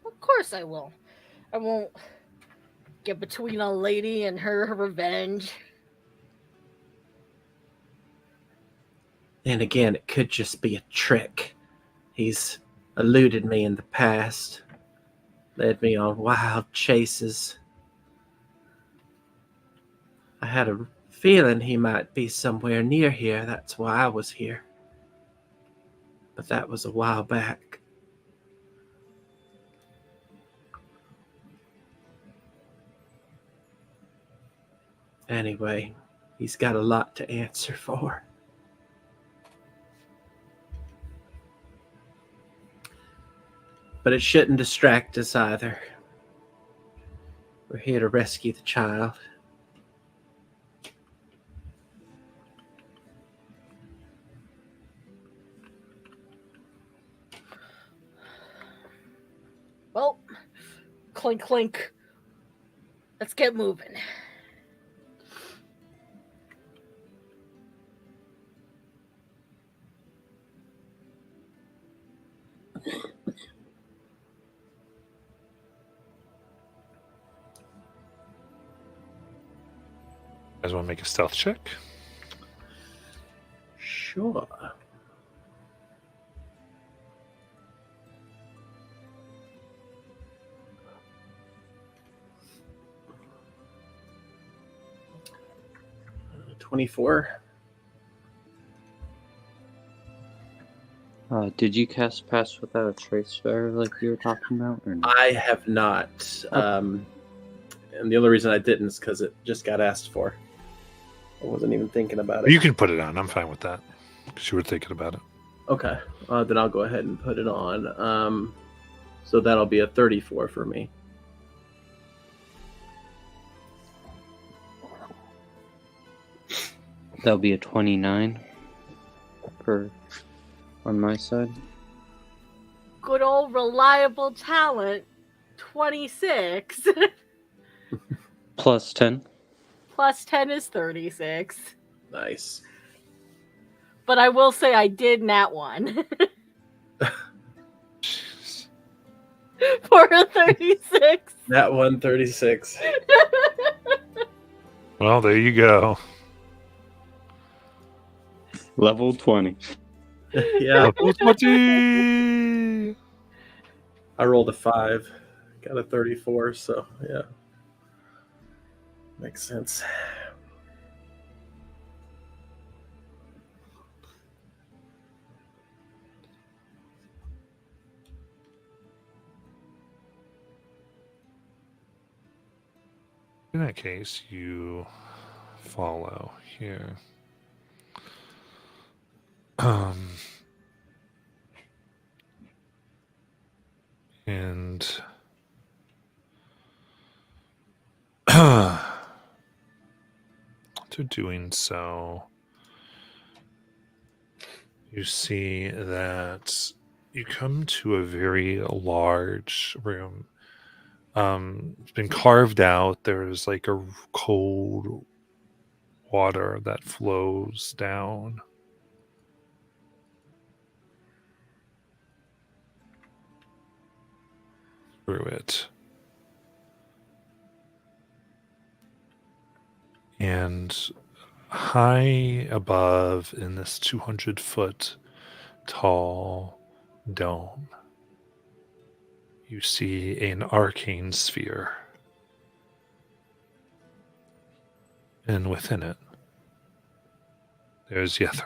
B: Of course I will. I won't get between a lady and her revenge.
D: And again, it could just be a trick. He's eluded me in the past, led me on wild chases. I had a feeling he might be somewhere near here. That's why I was here. But that was a while back. Anyway, he's got a lot to answer for. But it shouldn't distract us either. We're here to rescue the child.
B: Well, clink, clink. Let's get moving.
A: You guys want to make a stealth check?
D: Sure. Uh, 24.
C: Did you cast Pass Without a Trace there like you were talking about? Or no?
D: I have not. And the only reason I didn't is because it just got asked for. I wasn't even thinking about it.
A: You can put it on. I'm fine with that. Because you were thinking about it.
D: Okay. Then I'll go ahead and put it on. So that'll be a 34 for me.
C: That'll be a 29 on my side.
B: Good old reliable talent, 26.
C: Plus 10.
B: Plus 10 is 36.
D: Nice.
B: But I will say I did nat one. For a 36.
D: That 136.
A: Well, there you go.
C: Level 20.
D: Yeah.
A: Level 20!
D: I rolled a 5. Got a 34, so yeah. Makes sense.
A: In that case, you follow here. And to doing so, you see that you come to a very large room. It's been carved out. There's like a cold water that flows down. Through it. And high above in this 200-foot tall dome, you see an arcane sphere. And within it, there's Yethrin.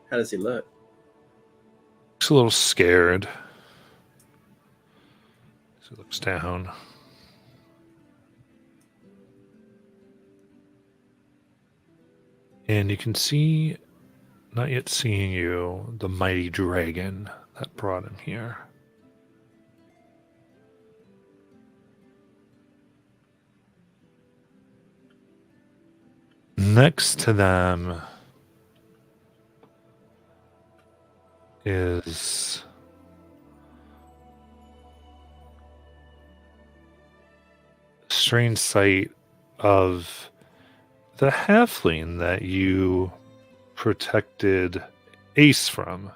D: How does he look?
A: Looks a little scared. So he looks down. And you can see, not yet seeing you, the mighty dragon that brought him here. Next to them is a strange sight of the halfling that you protected Ace from,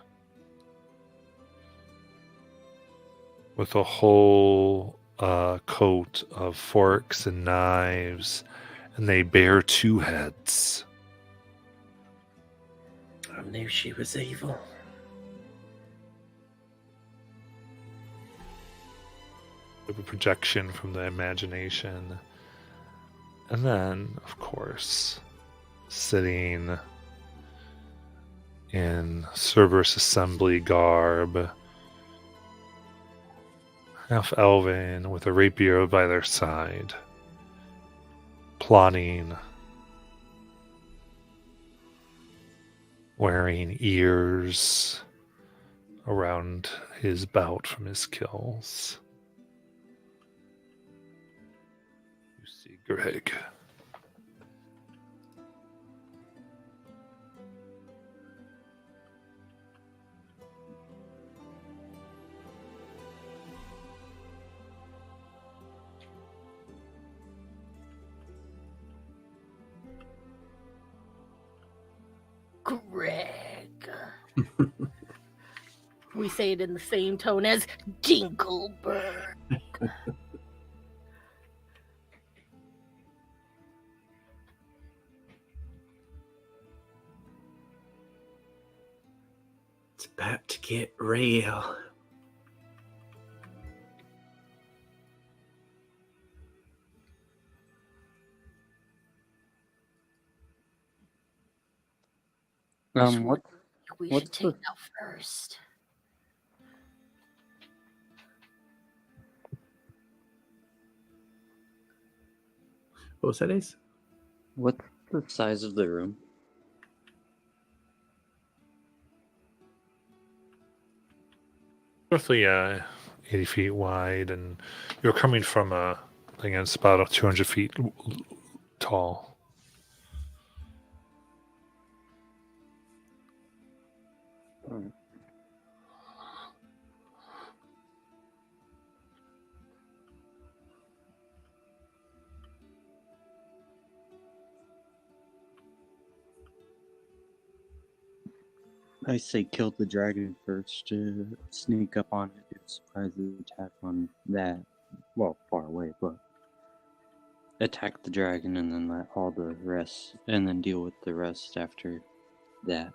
A: with a whole coat of forks and knives, and they bear 2 heads.
D: I knew she was evil.
A: Of a projection from the imagination. And then, of course, sitting in Cerberus assembly garb, half elven with a rapier by their side, plotting, wearing ears around his belt from his kills. You see Greg.
B: Greg. We say it in the same tone as Dinkelberg.
D: It's about to get real.
C: What?
B: We
C: What's
B: should take
C: the-
B: that first.
D: What was that, Ace?
C: What's the size of the room?
A: Roughly 80 feet wide, and you're coming from I think it's about 200 feet tall.
C: I say kill the dragon first, sneak up on it, do a surprise attack on that. Well, far away, but attack the dragon and then let all the rest, and then deal with the rest after that.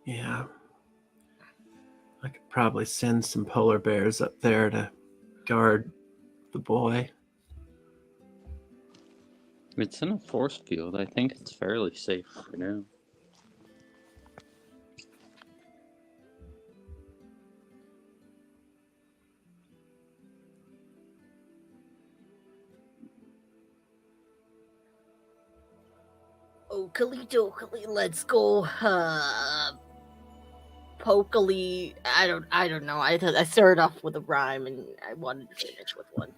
D: Yeah. I could probably send some polar bears up there to guard the boy.
C: It's in a force field. I think it's fairly safe for now.
B: Okily dokily, let's go. Pokaly. I don't know. I started off with a rhyme and I wanted to finish with one.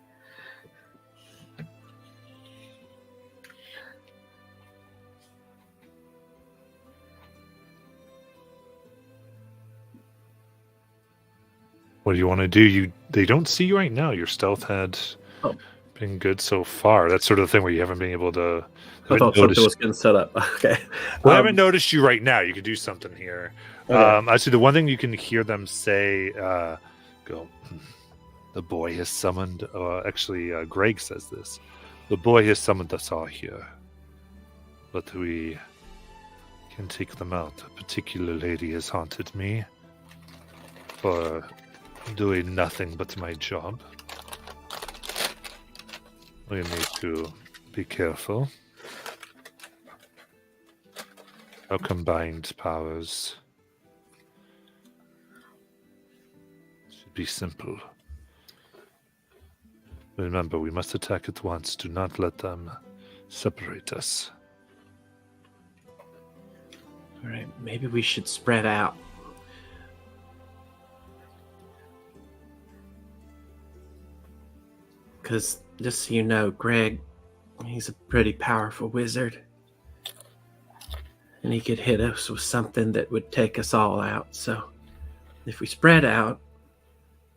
A: What do you want to do? They don't see you right now. Your stealth had been good so far. That's sort of the thing where you haven't been able to.
D: I thought something was getting set up. Okay.
A: Well, I haven't noticed you right now. You could do something here.
D: Okay.
A: Actually, the one thing you can hear them say, go, the boy has summoned, Greg says this. The boy has summoned us all here. But we can take them out. A particular lady has haunted me for doing nothing but my job. We need to be careful. Our combined powers should be simple. Remember, we must attack at once. Do not let them separate us.
D: All right. Maybe we should spread out. because just so you know, Greg, he's a pretty powerful wizard. And he could hit us with something that would take us all out. So if we spread out,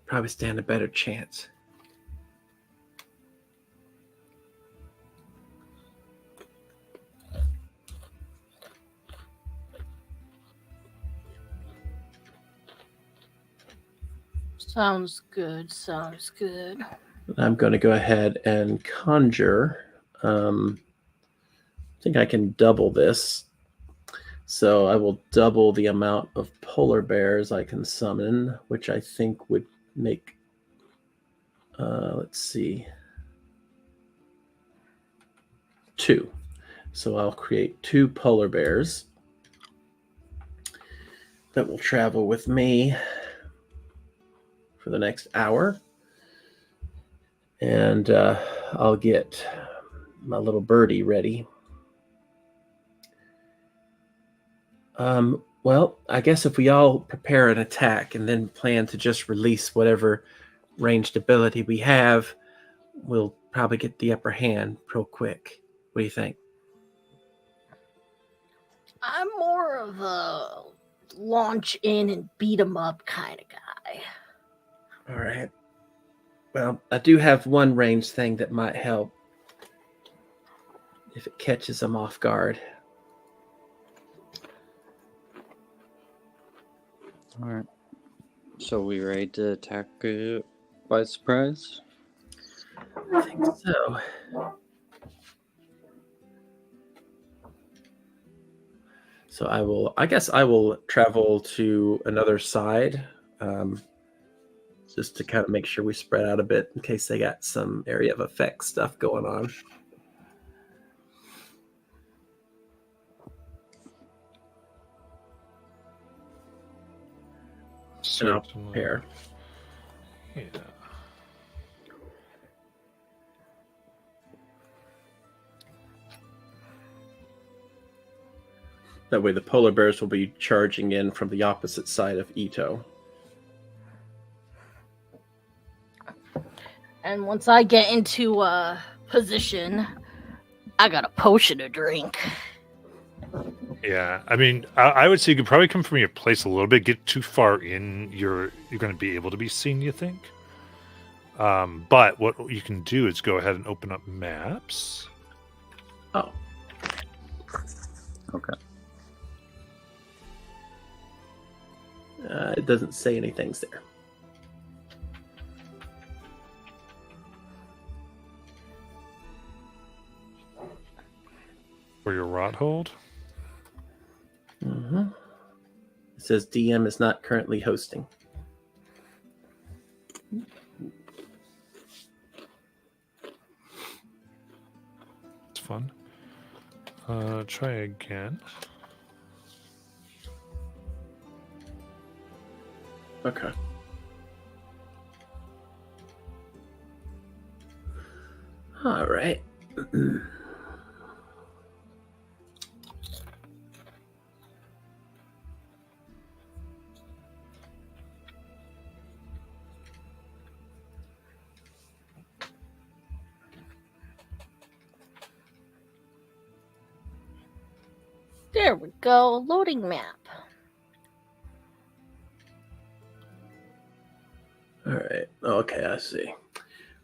D: probably stand a better chance.
B: Sounds good. Sounds good.
D: I'm going to go ahead and conjure. I think I can double this. So I will double the amount of polar bears I can summon, which I think would make, let's see, 2. So I'll create 2 polar bears that will travel with me for the next hour. And I'll get my little birdie ready. Well, I guess if we all prepare an attack and then plan to just release whatever ranged ability we have, we'll probably get the upper hand real quick. What do you think?
B: I'm more of a launch in and beat 'em up kind of guy.
D: All right. Well, I do have one ranged thing that might help if it catches them off guard.
C: All right. So we ready to attack by surprise?
D: I think so. So I guess I will travel to another side, just to kind of make sure we spread out a bit in case they got some area of effect stuff going on. And I'll prepare.
A: Yeah.
D: That way the polar bears will be charging in from the opposite side of Ito.
B: And once I get into position, I got a potion to drink.
A: Yeah, I mean, I would say you could probably come from your place a little bit. Get too far in, you're going to be able to be seen. You think? But what you can do is go ahead and open up maps.
D: Oh,
C: Okay.
D: It doesn't say anything's there.
A: For your rot hold.
D: Mm-hmm. It says DM is not currently hosting.
A: It's fun. Try again.
D: Okay. All right.
B: There we go. Loading map.
D: All right. Okay, I see.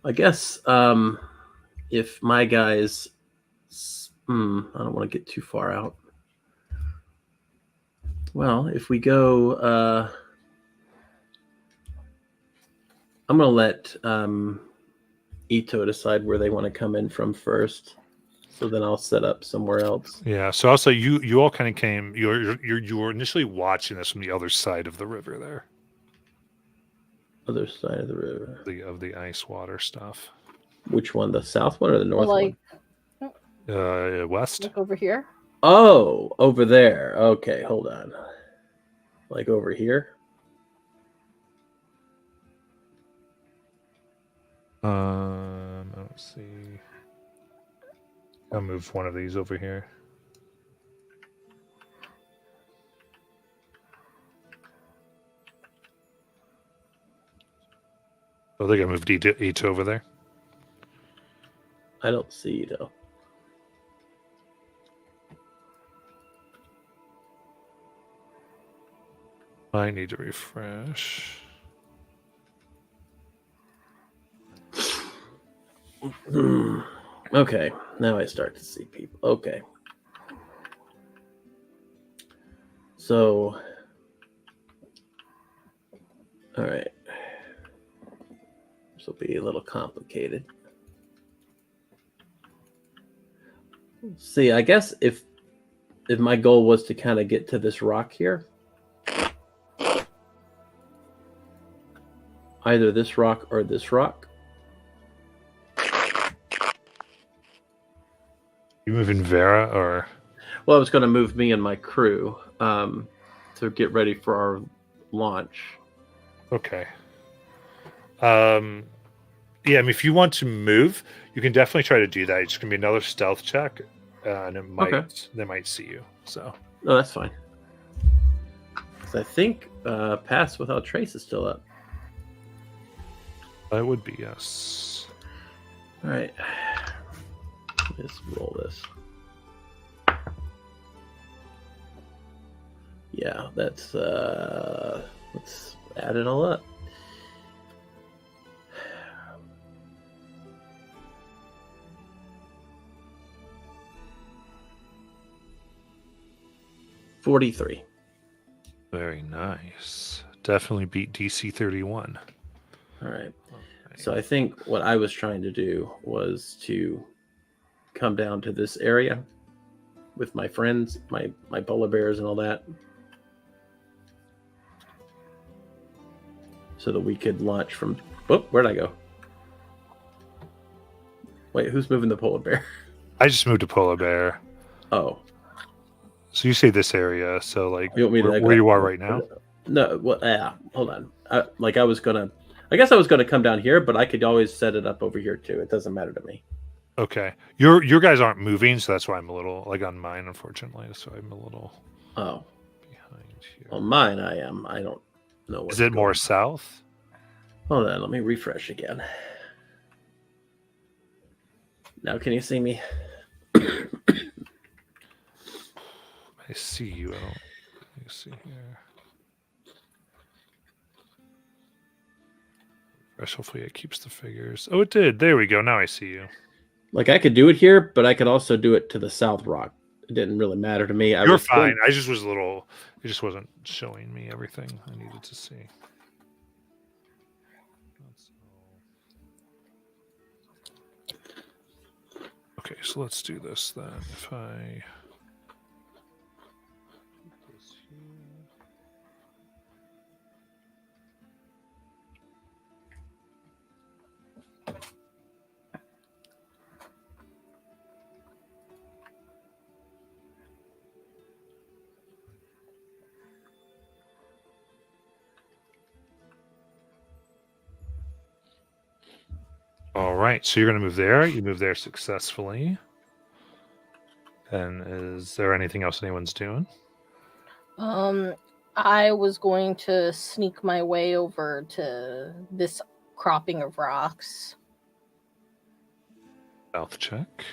D: I guess if my guys, I don't want to get too far out. Well, if we go, I'm going to let Ito decide where they want to come in from first. So then I'll set up somewhere else.
A: Yeah. So also, you all kind of came. You were initially watching this from the other side of the river there.
D: Other side of the river.
A: Of the ice water stuff.
D: Which one? The south one or the north
B: like,
D: one?
A: West.
B: Like over here.
D: Oh, over there. Okay, hold on. Like over here?
A: Let's see. I'll move one of these over here. I think I moved Ito over there.
D: I don't see you though.
A: I need to refresh.
D: Okay, now I start to see people. Okay. So, all right. This will be a little complicated. See, I guess if my goal was to kind of get to this rock here, either this rock or this rock.
A: You moving Vera or?
D: Well, I was going to move me and my crew to get ready for our launch.
A: Okay. Yeah, I mean, if you want to move, you can definitely try to do that. It's gonna be another stealth check, and they might see you. So
D: No, that's fine. I think Pass Without Trace is still up.
A: that would be yes.
D: All right. Let's roll this. Yeah, that's let's add it all up. $43.
A: Very nice. Definitely beat DC 31.
D: All right. So I think what I was trying to do was to come down to this area with my friends, my polar bears and all that, so that we could launch from... Oh, where'd I go? Wait, who's moving the polar bear?
A: I just moved to Polar Bear.
D: Oh.
A: So you say this area, so like
D: You want me to
A: where you are right now?
D: No, well, yeah, hold on. I guess I was gonna come down here, but I could always set it up over here too. It doesn't matter to me.
A: Okay. Your guys aren't moving, so that's why I'm a little like on mine, unfortunately. So I'm a little
D: behind
A: here.
D: On mine, I am. I don't know.
A: Is it more south?
D: Hold on, let me refresh again. Now, can you see me?
A: I see you. Let me see here. Hopefully it keeps the figures. Oh, it did. There we go. Now I see you.
D: Like I could do it here, but I could also do it to the south rock. It didn't really matter to me.
A: You're fine. I just was a little. It just wasn't showing me everything I needed to see. Okay, so let's do this then. If I put this here. All right, so you're going to move there. You move there successfully. And is there anything else anyone's doing?
B: I was going to sneak my way over to this cropping of rocks.
A: Stealth check.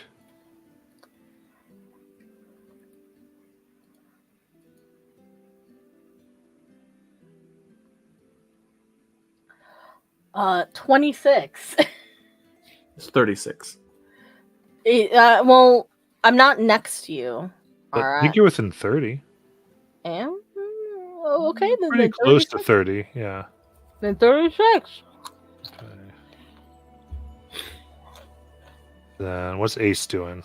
B: Uh, 26.
D: It's 36.
B: Well, I'm not next to you.
A: But
B: All
A: I
B: right.
A: think you're within 30.
B: And okay, then
A: Pretty close to 30, yeah.
B: Then 36.
A: Okay. Then what's Ace doing?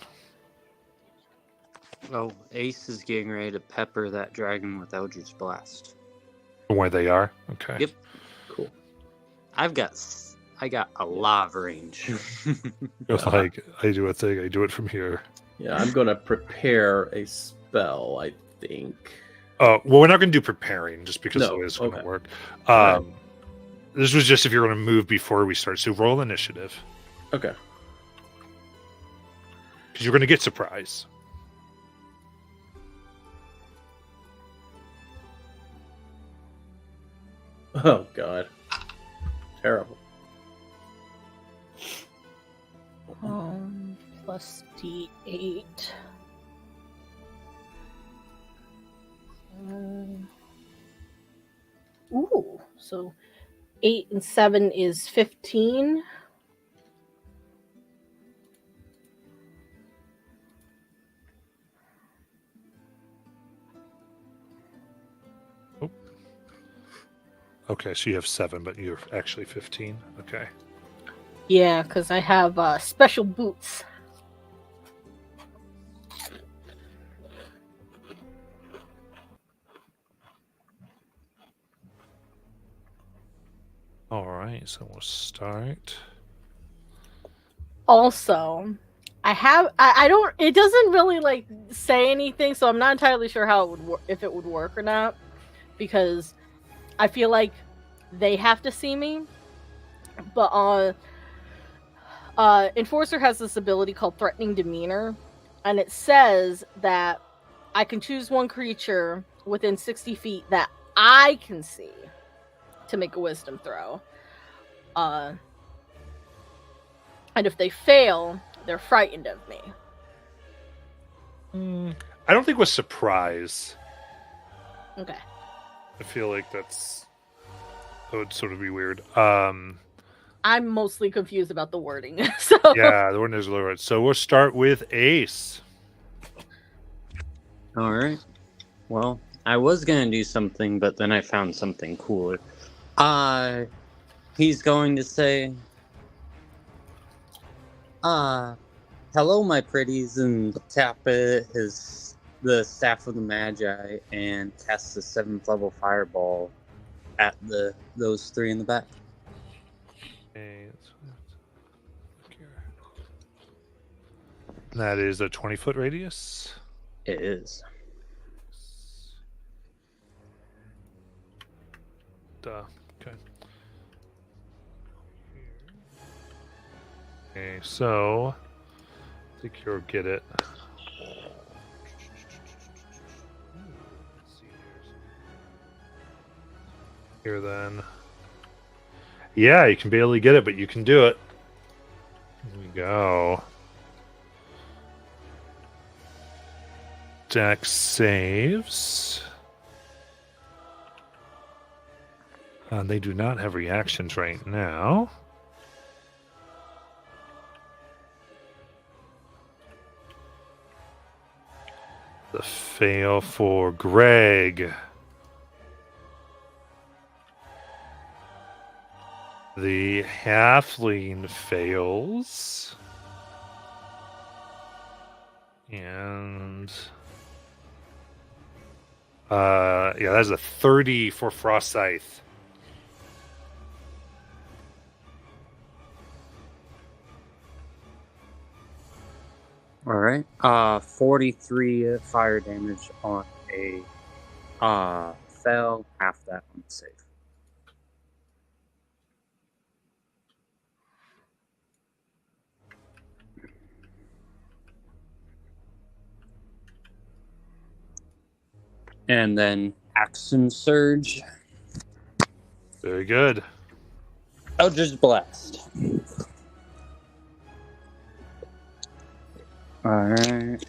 C: Oh, Ace is getting ready to pepper that dragon with Eldritch Blast.
A: From where they are? Okay.
C: Yep.
D: Cool.
C: I got a lot of range.
A: It's like, I do a thing, I do it from here.
D: Yeah, I'm going to prepare a spell, I think.
A: Well, we're not going to do preparing just because
D: No,
A: the way it's going to
D: okay.
A: work.
D: Right.
A: This was just if you're going to move before we start. So roll initiative.
D: Okay.
A: Because you're going to get surprise.
D: Oh, God. Terrible.
B: plus D8. Ooh, so 8 and 7 is 15.
A: Okay, so you have 7, but you're actually 15. Okay.
B: Yeah, because I have special boots.
A: All right, so we'll start.
B: Also, I don't, it doesn't really like say anything, so I'm not entirely sure how it would work, if it would work or not, because I feel like they have to see me. But Enforcer has this ability called Threatening Demeanor, and it says that I can choose one creature within 60 feet that I can see to make a wisdom throw. And if they fail, they're frightened of me.
A: I don't think with surprise.
B: Okay.
A: I feel like that would sort of be weird.
B: I'm mostly confused about the wording. So
A: Yeah, the word is lower. So we'll start with Ace.
C: All right. Well, I was gonna do something, but then I found something cooler. He's going to say, hello, my pretties, and tap the staff of the Magi and cast the 7th level fireball at those 3 in the back.
A: Okay, look here. That is a 20-foot radius.
C: It is.
A: Duh. Okay. Okay, so I think you'll get it. Here then. Yeah, you can barely get it, but you can do it. Here we go. Dex saves. They do not have reactions right now. The fail for Greg. The halfling fails. And yeah, that's a 30 for Frost Scythe.
C: All right. 43 fire damage on a fail, half that on the save. And then Action Surge.
A: Very good.
C: Eldritch Blast. Alright.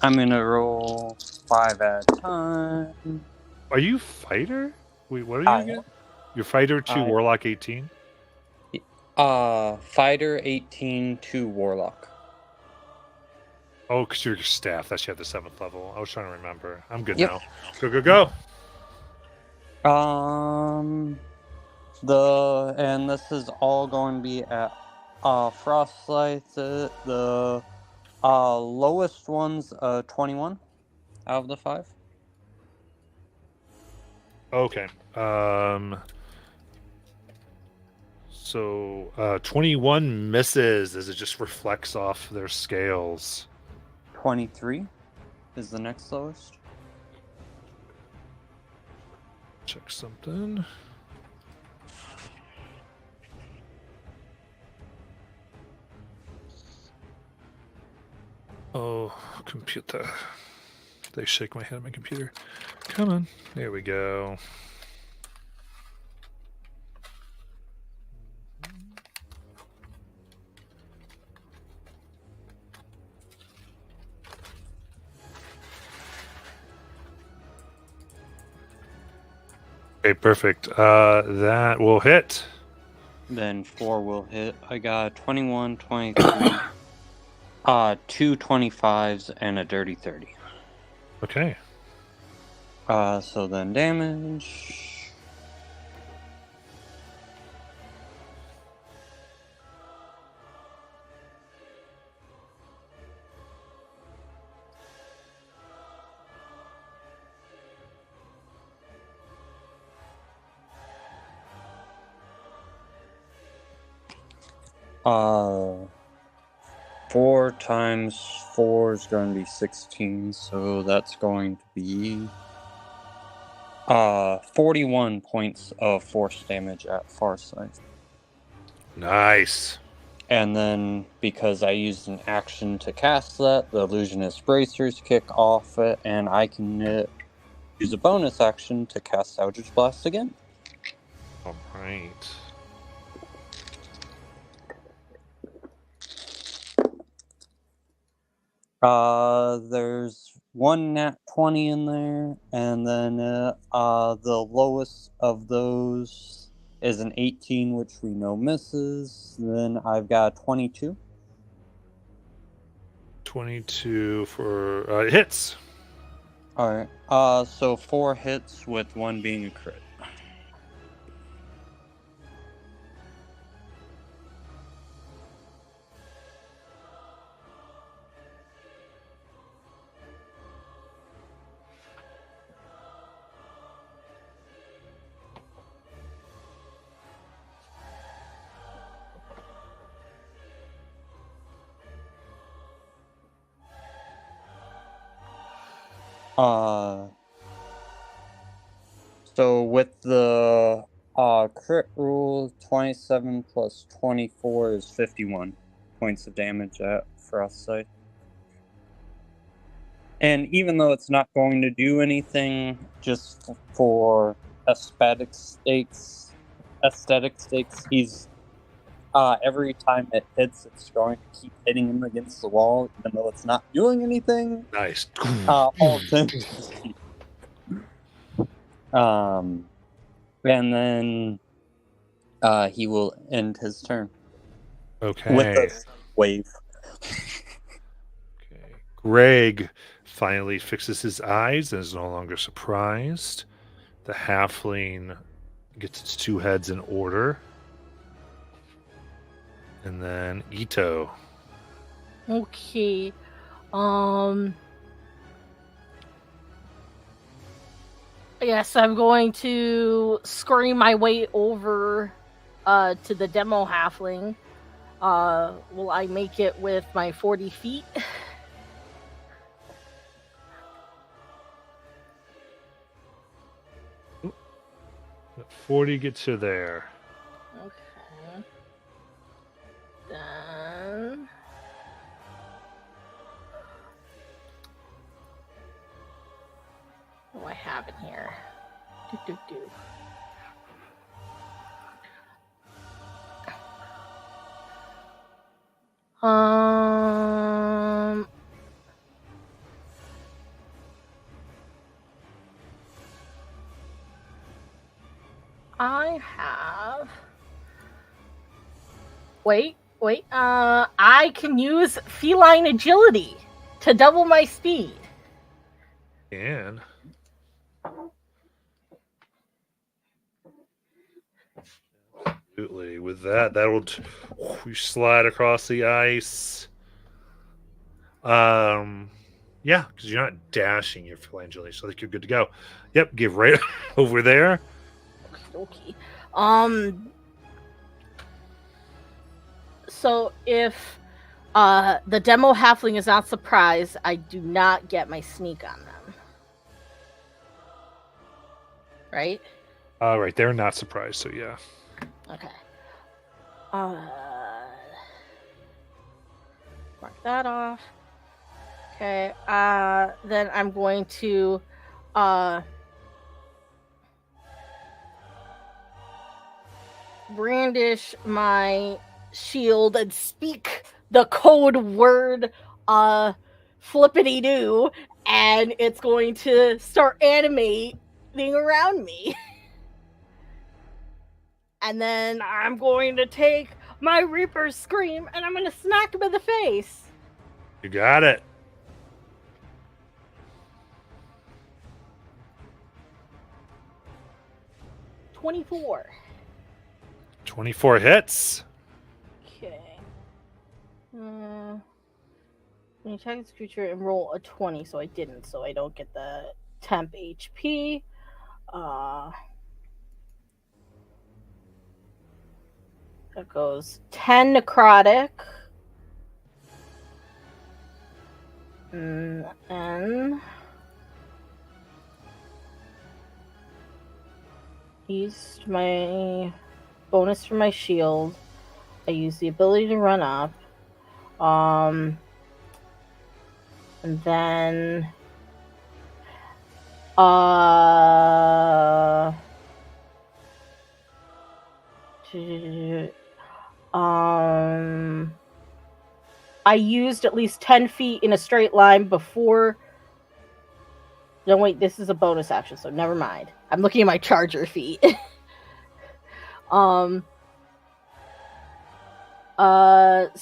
C: I'm gonna roll 5 at a time.
A: Are you fighter? Wait, what are you again? You're fighter 2, Warlock 18?
C: Fighter 18 to Warlock.
A: Oh, because you're staff. That's you have the 7th level. I was trying to remember. I'm good
C: Yep.
A: now. Go, go, go.
C: And this is all going to be at Frostlight. The lowest one's 21 out of the 5.
A: Okay. So 21 misses as it just reflects off their scales.
C: 23 is the next lowest.
A: Check something. Oh, computer. They shake my head at my computer. Come on. There we go. Okay, perfect. That will hit.
C: Then 4 will hit. I got 21, 23, 2 25s, and a dirty 30.
A: Okay.
C: So then damage. Uh, 4 times 4 is going to be 16, so that's going to be 41 points of force damage at far side.
A: Nice.
C: And then, because I used an action to cast that, the Illusionist Bracers kick off it, and I can use a bonus action to cast Eldritch Blast again.
A: All right.
C: There's one nat 20 in there, and then the lowest of those is an 18, which we know misses. Then I've got 22.
A: 22 for hits.
C: Alright, so 4 hits with 1 being a crit. So with the crit rule, 27 plus 24 is 51 points of damage at Frostbite. And even though it's not going to do anything, just for aesthetic stakes, he's every time it hits, it's going to keep hitting him against the wall, even though it's not doing anything.
A: Nice.
C: All things. And then he will end his turn
A: Okay.
C: with a wave.
A: Okay. Greg finally fixes his eyes and is no longer surprised. The halfling gets its 2 heads in order. And then Ito.
B: Okay. Yes, I'm going to scurry my way over to the demo halfling. Will I make it with my 40 feet?
A: 40 gets you there.
B: Okay. Then what do I have in here? I have. Wait. I can use feline agility to double my speed.
A: And absolutely, with that, that'll you slide across the ice. Yeah, because you're not dashing your phalange, so I think you're good to go. Yep, give right over there.
B: Okay. So if the demo halfling is not surprised, I do not get my sneak on them. Right?
A: Right, they're not surprised, so yeah.
B: Okay. Mark that off. Okay. Then I'm going to brandish my shield and speak the code word flippity doo, and it's going to start animating around me. And then I'm going to take my Reaper's Scream and I'm going to smack him in the face.
A: You got it.
B: 24.
A: 24 hits.
B: Okay. When you attack this creature and roll a 20, so I didn't, so I don't get the temp HP. That goes 10 necrotic. And used my bonus for my shield. I used the ability to run up. And then I used at least 10 feet in a straight line before. No, wait, this is a bonus action, so never mind. I'm looking at my charger feet. So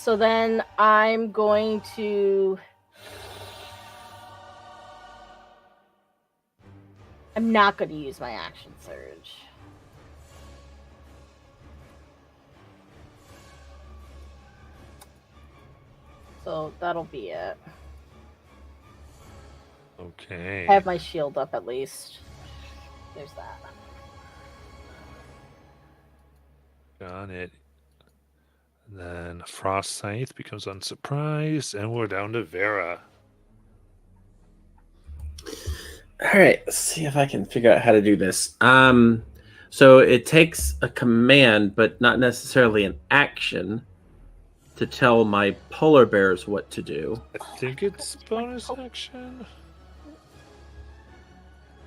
B: then I'm going to. I'm not going to use my action surge. So that'll be it.
A: Okay.
B: I have my shield up at least. There's that.
A: Got it. And then Frost Scythe becomes unsurprised, and we're down to Vera.
D: All right, let's see if I can figure out how to do this. So it takes a command, but not necessarily an action, to tell my polar bears what to do.
A: I think it's bonus action.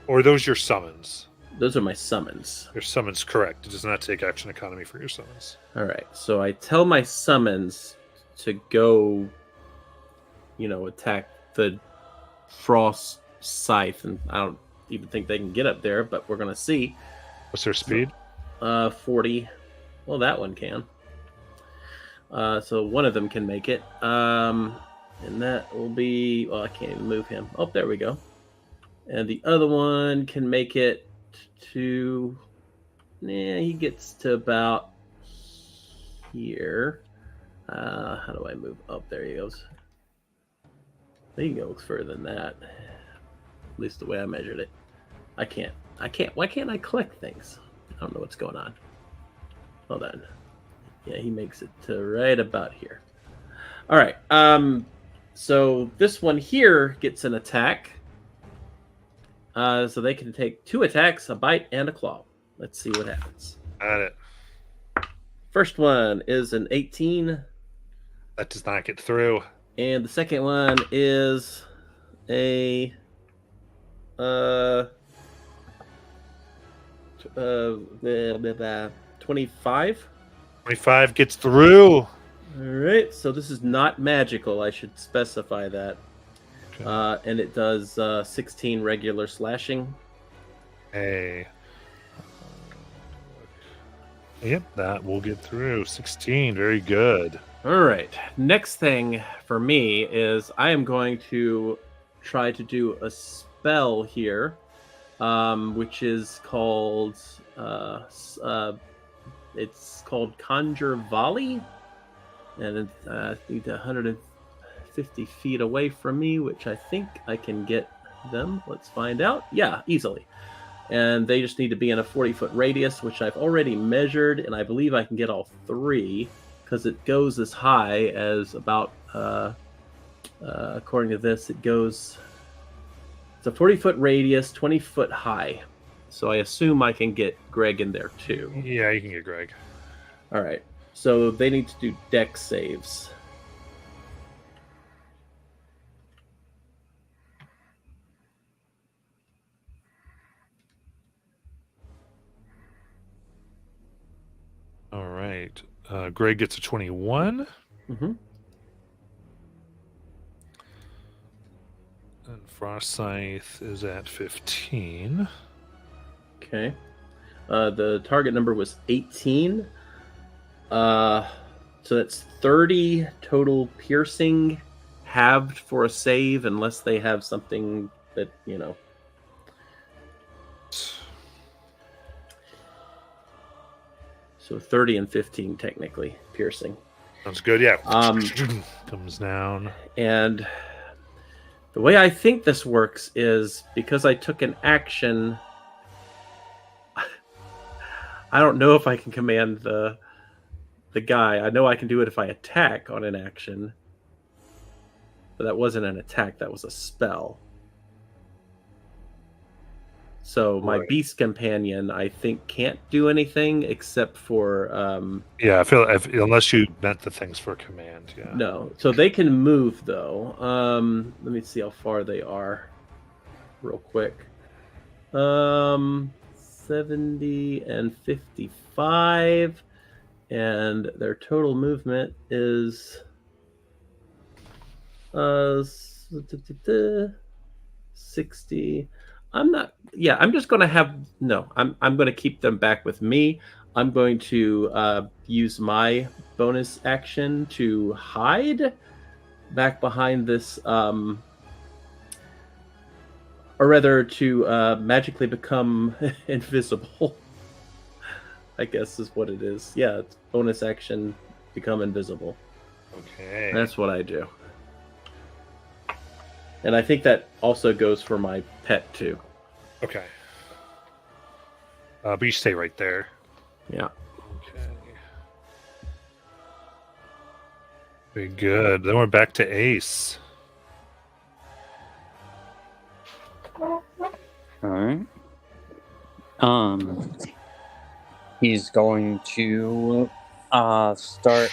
A: Or are those your summons?
D: Those are my summons.
A: Your summons, correct. It does not take action economy for your summons.
D: All right, so I tell my summons to go, attack the Frost Scythe, and I don't even think they can get up there, but we're gonna see.
A: What's their speed?
D: 40. Well, that one can. So one of them can make it. And that will be. Well, I can't even move him. Oh, there we go. And the other one can make it to. He gets to about here. How do I move up? There he goes. He goes further than that. At least the way I measured it. I can't. Why can't I collect things? I don't know what's going on. Hold on. Yeah, he makes it to right about here. All right. So this one here gets an attack. So they can take 2 attacks, a bite, and a claw. Let's see what happens.
A: Got it.
D: First one is an 18.
A: That does not get through.
D: And the second one is a 25.
A: 25 gets through.
D: All right, so this is not magical. I should specify that.
A: Okay.
D: And it does 16 regular slashing.
A: Hey. Yep, that will get through. 16, very good.
D: All right, next thing for me is I am going to try to do a spell here, which is called it's called Conjure Volley, and it's 150 feet away from me, which I think I can get them. Let's find out. Yeah, easily. And they just need to be in a 40-foot radius, which I've already measured, and I believe I can get all 3 because it goes as high as about. According to this, it goes. It's a 40-foot radius, 20-foot high. So I assume I can get Greg in there too.
A: Yeah, you can get Greg.
D: All right. So they need to do dex saves.
A: All right. Greg gets a 21.
D: Mm-hmm.
A: And Frost Scythe is at 15.
D: Okay. The target number was 18. So that's 30 total piercing, halved for a save, unless they have something that, So 30 and 15 technically piercing.
A: Sounds good. Yeah. Comes down.
D: And the way I think this works is because I took an action. I don't know if I can command the guy. I know I can do it if I attack on an action. But that wasn't an attack, that was a spell. So my beast companion, I think, can't do anything except for
A: yeah, I feel unless you meant the things for command. Yeah.
D: No. So they can move though. Let me see how far they are real quick. 70 and 55, and their total movement is 60. I'm just going to I'm going to keep them back with me. I'm going to use my bonus action to hide back behind this, or rather to magically become invisible. I guess is what it is. Yeah, it's bonus action, become invisible.
A: Okay.
D: That's what I do. And I think that also goes for my pet, too.
A: Okay. But you stay right there.
D: Yeah.
A: Okay. Very good. Then we're back to Ace.
C: Alright. He's going to start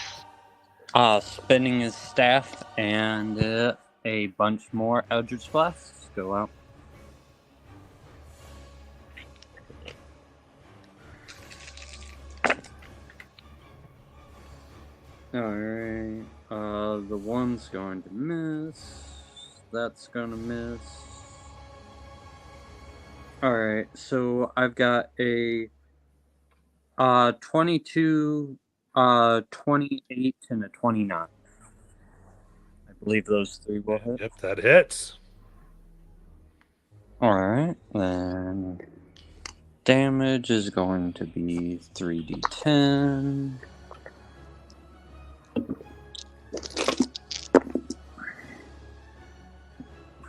C: spinning his staff, and a bunch more Eldritch Blasts go out. Alright. The one's going to miss. That's going to miss. Alright, so I've got a 22, 28, and a 29. I believe those three will hit.
A: Yep, that hits.
C: Alright, then damage is going to be 3d10.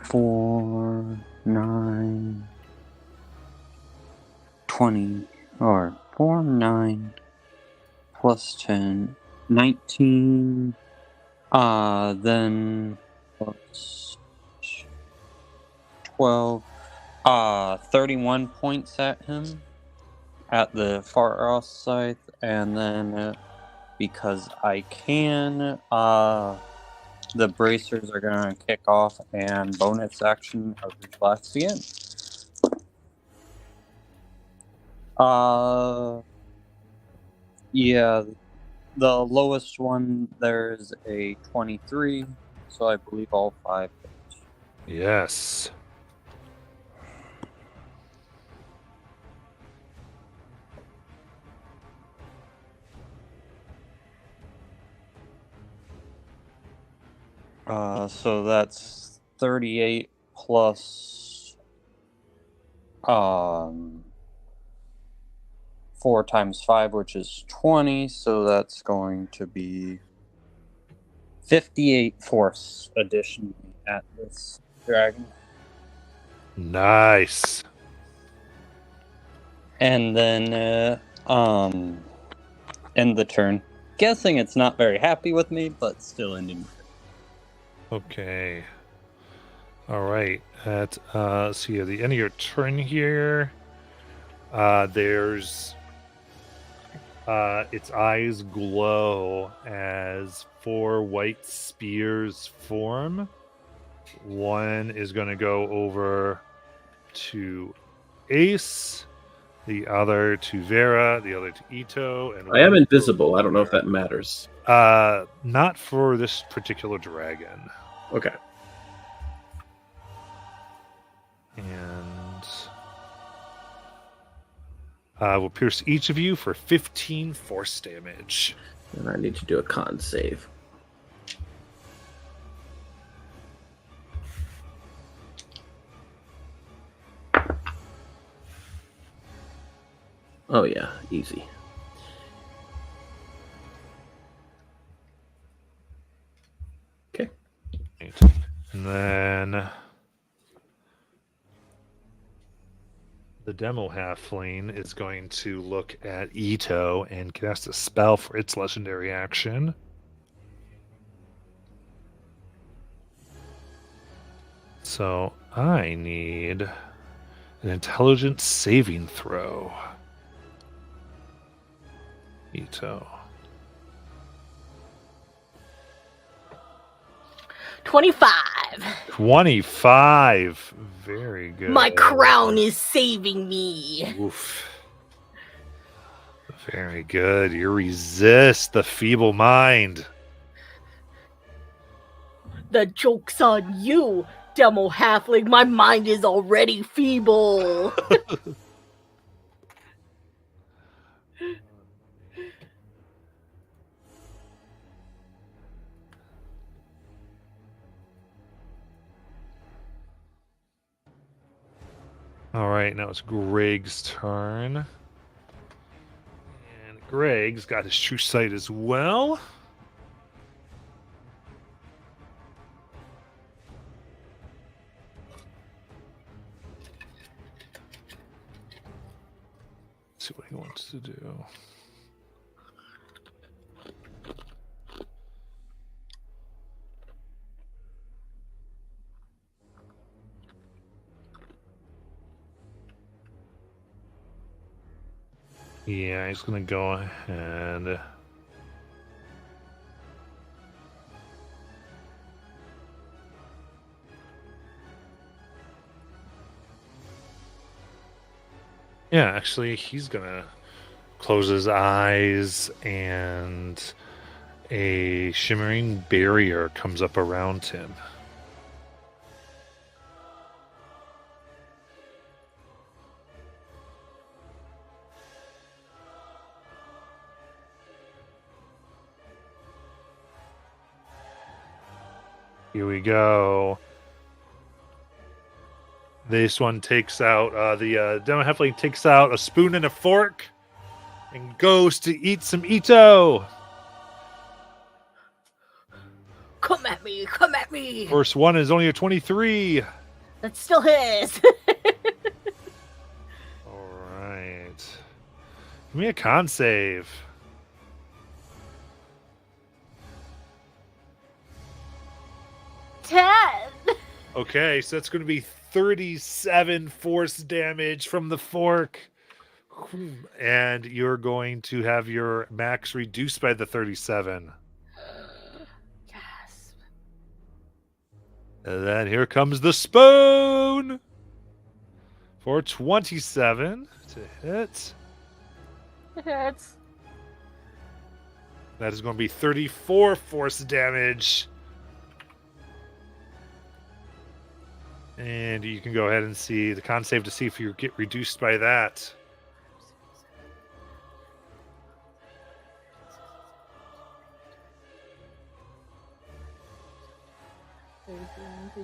C: 4, 9, 20, or 4, 9, plus 10, 19, then plus 12, 31 points at him at the far off side, and then because I can, the bracers are gonna kick off and bonus action of the blast again. Yeah, the lowest one there's a 23, so I believe all 5 hit.
A: Yes.
C: So that's 38 plus 4 times 5, which is 20, so that's going to be 58 force additionally at this dragon.
A: Nice.
C: And then end the turn. Guessing it's not very happy with me, but still ending.
A: Okay. All right. At so yeah, the end of your turn here. There's its eyes glow as 4 white spears form. One is going to go over to Ace, the other to Vera, the other to Ito, and
D: I am invisible. I don't know if that matters.
A: Not for this particular dragon.
D: Okay.
A: And will pierce each of you for 15 force damage.
D: And I need to do a con save. Oh yeah, easy. Okay.
A: And then the demo halfling is going to look at Ito and cast a spell for its legendary action. So I need an intelligence saving throw. Ito.
B: 25.
A: 25. Very good.
B: My crown is saving me.
A: Oof. Very good. You resist the feeble mind.
B: The joke's on you, demo halfling. My mind is already feeble.
A: All right, now it's Greg's turn. And Greg's got his true sight as well. Let's see what he wants to do. Yeah, he's gonna go ahead. Yeah, actually, he's gonna close his eyes, and a shimmering barrier comes up around him. Here we go. This one takes out, the demo halfling takes out a spoon and a fork and goes to eat some Ito.
B: Come at me, come at me.
A: First one is only a 23.
B: That's still his.
A: All right. Give me a con save. Okay, so that's going to be 37 force damage from the fork. And you're going to have your max reduced by the 37.
B: Yes.
A: And then here comes the spoon for 27 to hit.
B: It hurts.
A: That is going to be 34 force damage. And you can go ahead and see the con save to see if you get reduced by that.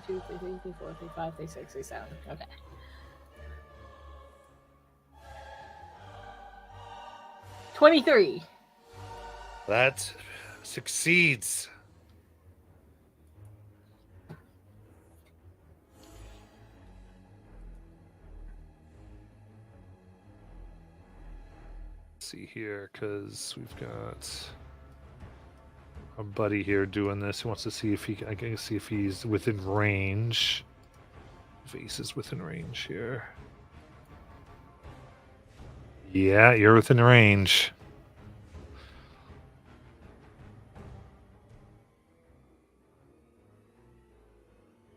B: Two, 3, 4, 3, 5, 3, 6, 3, 7. Okay. $23.
A: That succeeds. Let's see here, because we've got a buddy here doing this. He wants to see if I can see if he's within range. If Ace is within range here. Yeah, you're within range.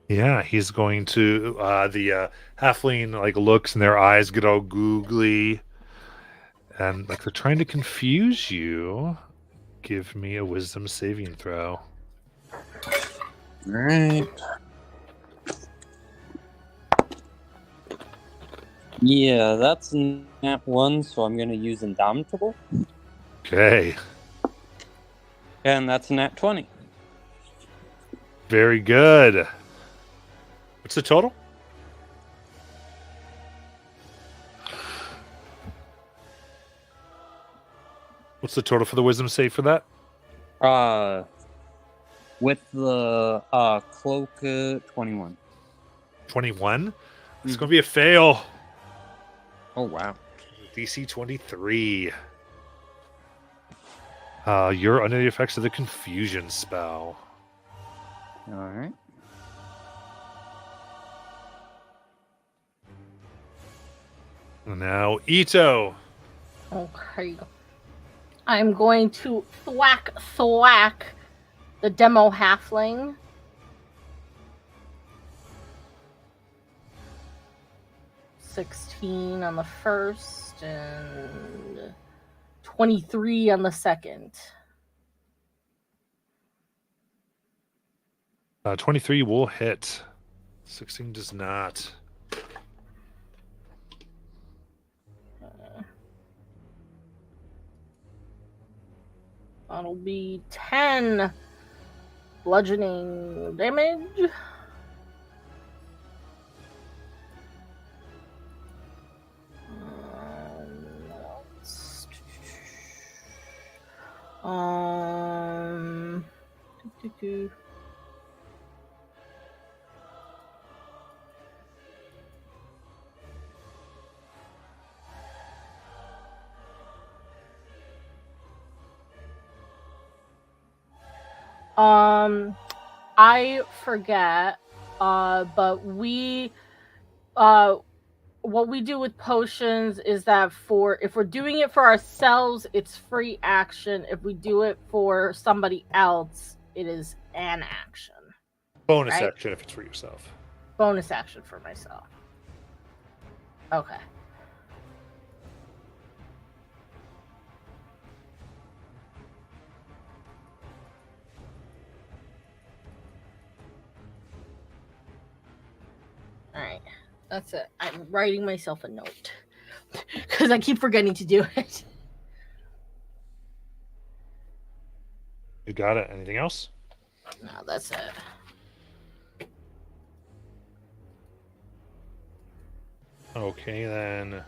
A: Yeah, he's going to the halfling like looks and their eyes get all googly, and like they're trying to confuse you. Give me a wisdom saving throw.
C: All right. Yeah, that's nat 1, so I'm going to use Indomitable.
A: Okay.
C: And that's nat 20.
A: Very good. What's the total? What's the total for the wisdom save for that?
C: With the cloak, 21.
A: 21? It's going to be a fail.
C: Oh, wow.
A: DC 23. You're under the effects of the confusion spell.
C: All right.
A: And now, Ito.
B: Okay. I'm going to thwack the demo halfling. $16 on the first and 23 on the second.
A: 23 will hit. 16 does not.
B: That'll be 10 bludgeoning damage. Doo, doo, doo. I forget, but we, what we do with potions is that if we're doing it for ourselves, it's free action. If we do it for somebody else, it is an action.
A: Bonus
B: Right.
A: action if it's for yourself.
B: Bonus action for myself. Okay. All right. That's it. I'm writing myself a note because I keep forgetting to do it.
A: You got it. Anything else?
B: No, that's it.
A: Okay, then.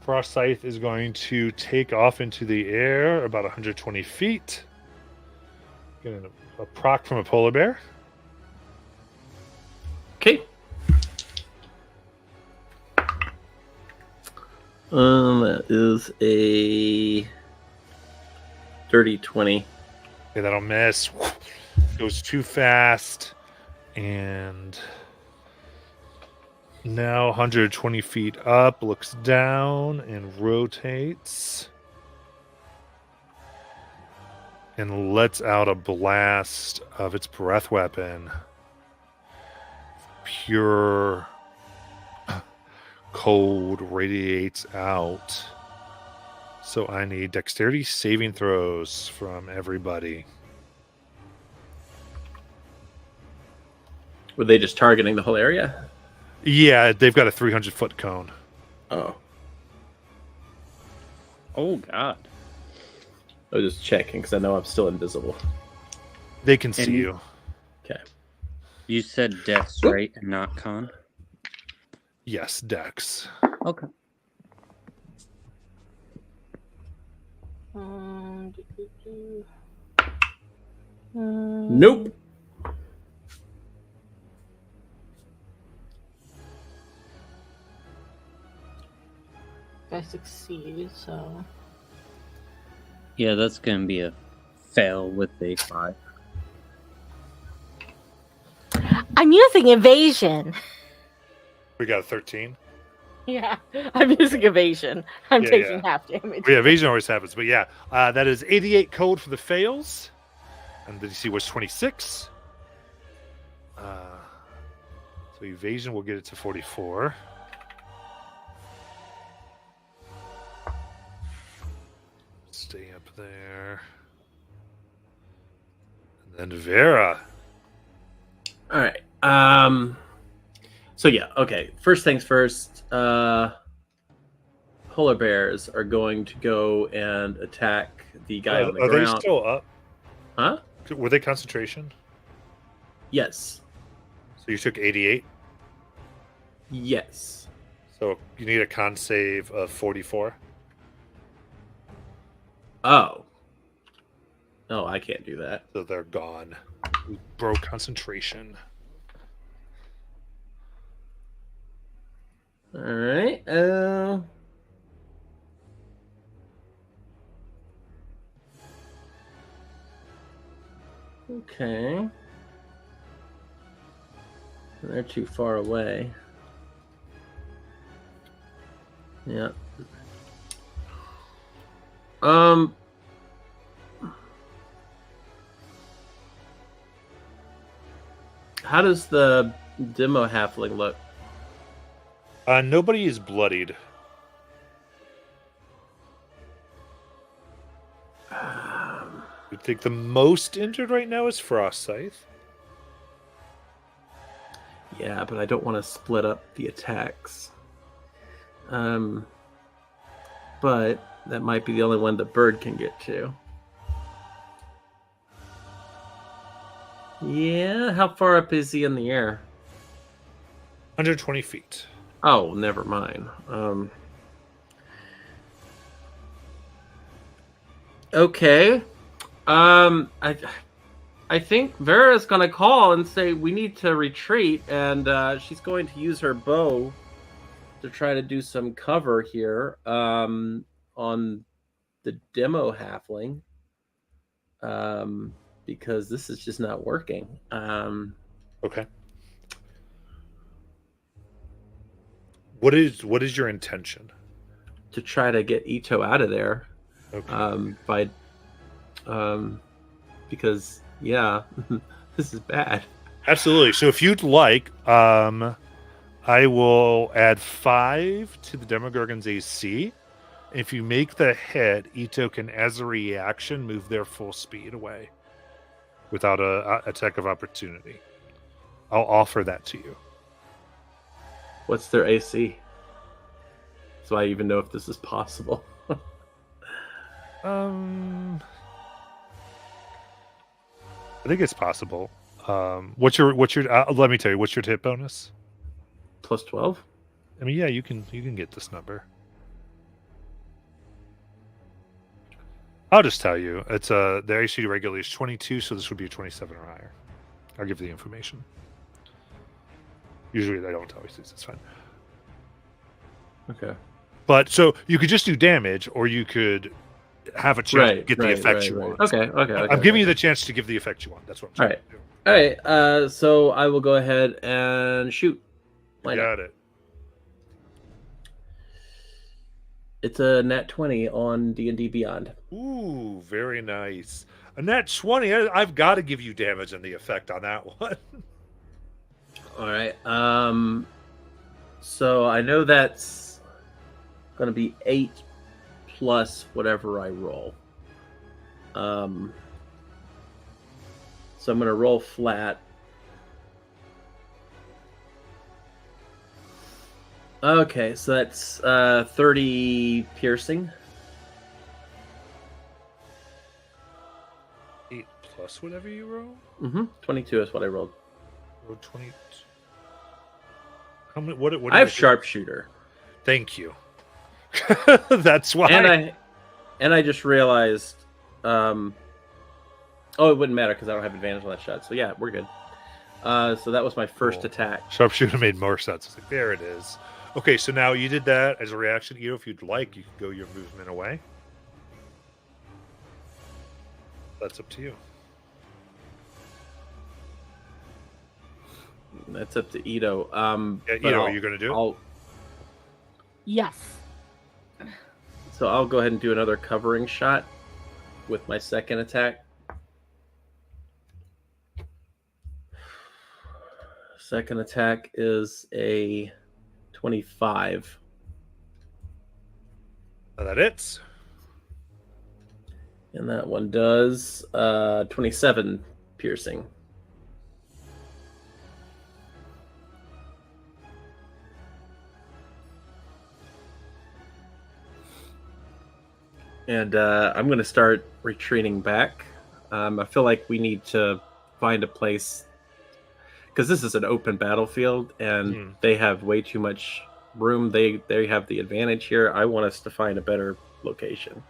A: Frost Scythe is going to take off into the air about 120 feet. Getting a proc from a polar bear.
D: Okay. That is a dirty 20.
A: Okay, that'll miss. Goes too fast. And now 120 feet up, looks down and rotates. And lets out a blast of its breath weapon. Pure cold radiates out. So I need dexterity saving throws from everybody.
D: Were they just targeting the whole area?
A: Yeah, they've got a 300-foot cone.
D: Oh.
C: Oh, God.
D: I was just checking because I know I'm still invisible.
A: They can see
C: And-
A: you.
D: Okay.
C: You said dex, right, and not con?
A: Yes, dex.
C: Okay.
D: Nope.
B: I succeed, so.
C: Yeah, that's going to be a fail with a 5.
B: I'm using evasion.
A: We got a 13.
B: Yeah, I'm using evasion. I'm
A: Yeah,
B: taking
A: yeah.
B: half damage.
A: Yeah, evasion always happens. But yeah, that is 88 code for the fails. And the DC was 26. So evasion will get it to 44. Stay up there. And then Vera.
D: All right. So yeah, okay. First things first. Polar bears are going to go and attack the guy on the
A: Are they
D: ground.
A: still up?
D: Huh?
A: Were they concentration?
D: Yes.
A: So you took 88.
D: Yes.
A: So you need a con save of 44.
D: Oh. No, I can't do that.
A: So they're gone. We broke concentration.
D: All right. Okay. They're too far away. Yeah. How does the demo halfling look?
A: Nobody is bloodied. I think the most injured right now is Frost Scythe.
D: Yeah, but I don't want to split up the attacks. But that might be the only one the bird can get to. Yeah, how far up is he in the air?
A: 120 feet.
D: Oh, never mind. Okay. I think Vera's gonna call and say we need to retreat, and she's going to use her bow to try to do some cover here on the demo halfling, because this is just not working.
A: Okay. What is your intention?
D: To try to get Ito out of there,
A: Okay.
D: because yeah, this is bad.
A: Absolutely. So if you'd like, I will add 5 to the Demogorgon's AC. If you make the hit, Ito can, as a reaction, move their full speed away without a attack of opportunity. I'll offer that to you.
D: What's their AC? So I even know if this is possible.
A: I think it's possible. What's your let me tell you, what's your hit bonus?
D: Plus 12?
A: I mean, yeah, you can get this number. I'll just tell you, it's the AC regularly is 22, so this would be a 27 or higher. I'll give you the information. Usually they don't tell me, it's fine.
D: Okay.
A: But so you could just do damage, or you could have a chance to get the effect you want.
D: Okay.
A: I'm giving you the chance to give the effect you want. That's what I'm trying to do.
D: All right. So I will go ahead and shoot. Why not?
A: Got it.
D: It's a nat 20 on D&D Beyond.
A: Ooh, very nice. A nat 20. I've got to give you damage on the effect on that one.
D: All right. So I know that's going to be 8 plus whatever I roll. So I'm going to roll flat. Okay, so that's 30 piercing.
A: 8 plus whatever you roll?
D: 22 is what I rolled.
A: Roll 20. How many? What
D: I have sharpshooter.
A: Thank you. That's why.
D: And I just realized, it wouldn't matter because I don't have advantage on that shot. So yeah, we're good. So that was my first attack.
A: Sharpshooter made more sense. It's like, there it is. Okay, so now you did that as a reaction. If you'd like, you can go your movement away. That's up to you.
D: That's up to Ito.
A: Ito, are you going to do it?
B: Yes.
D: So I'll go ahead and do another covering shot with my second attack. Second attack is a 25.
A: That hits.
D: And that one does 27 piercing. And I'm going to start retreating back. I feel like we need to find a place because this is an open battlefield and they have way too much room. They have the advantage here. I want us to find a better location.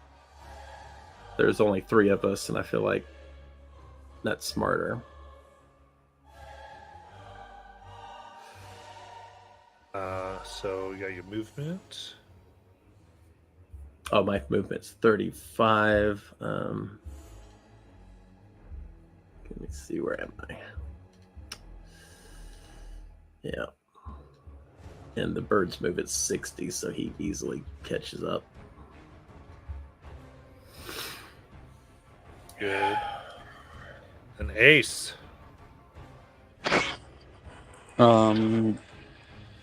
D: There's only 3 of us, and I feel like that's smarter.
A: So you got your movement.
D: Oh, my movement's 35. Let me see, where am I? Yeah. And the bird's move at 60, so he easily catches up.
A: Good. An ace.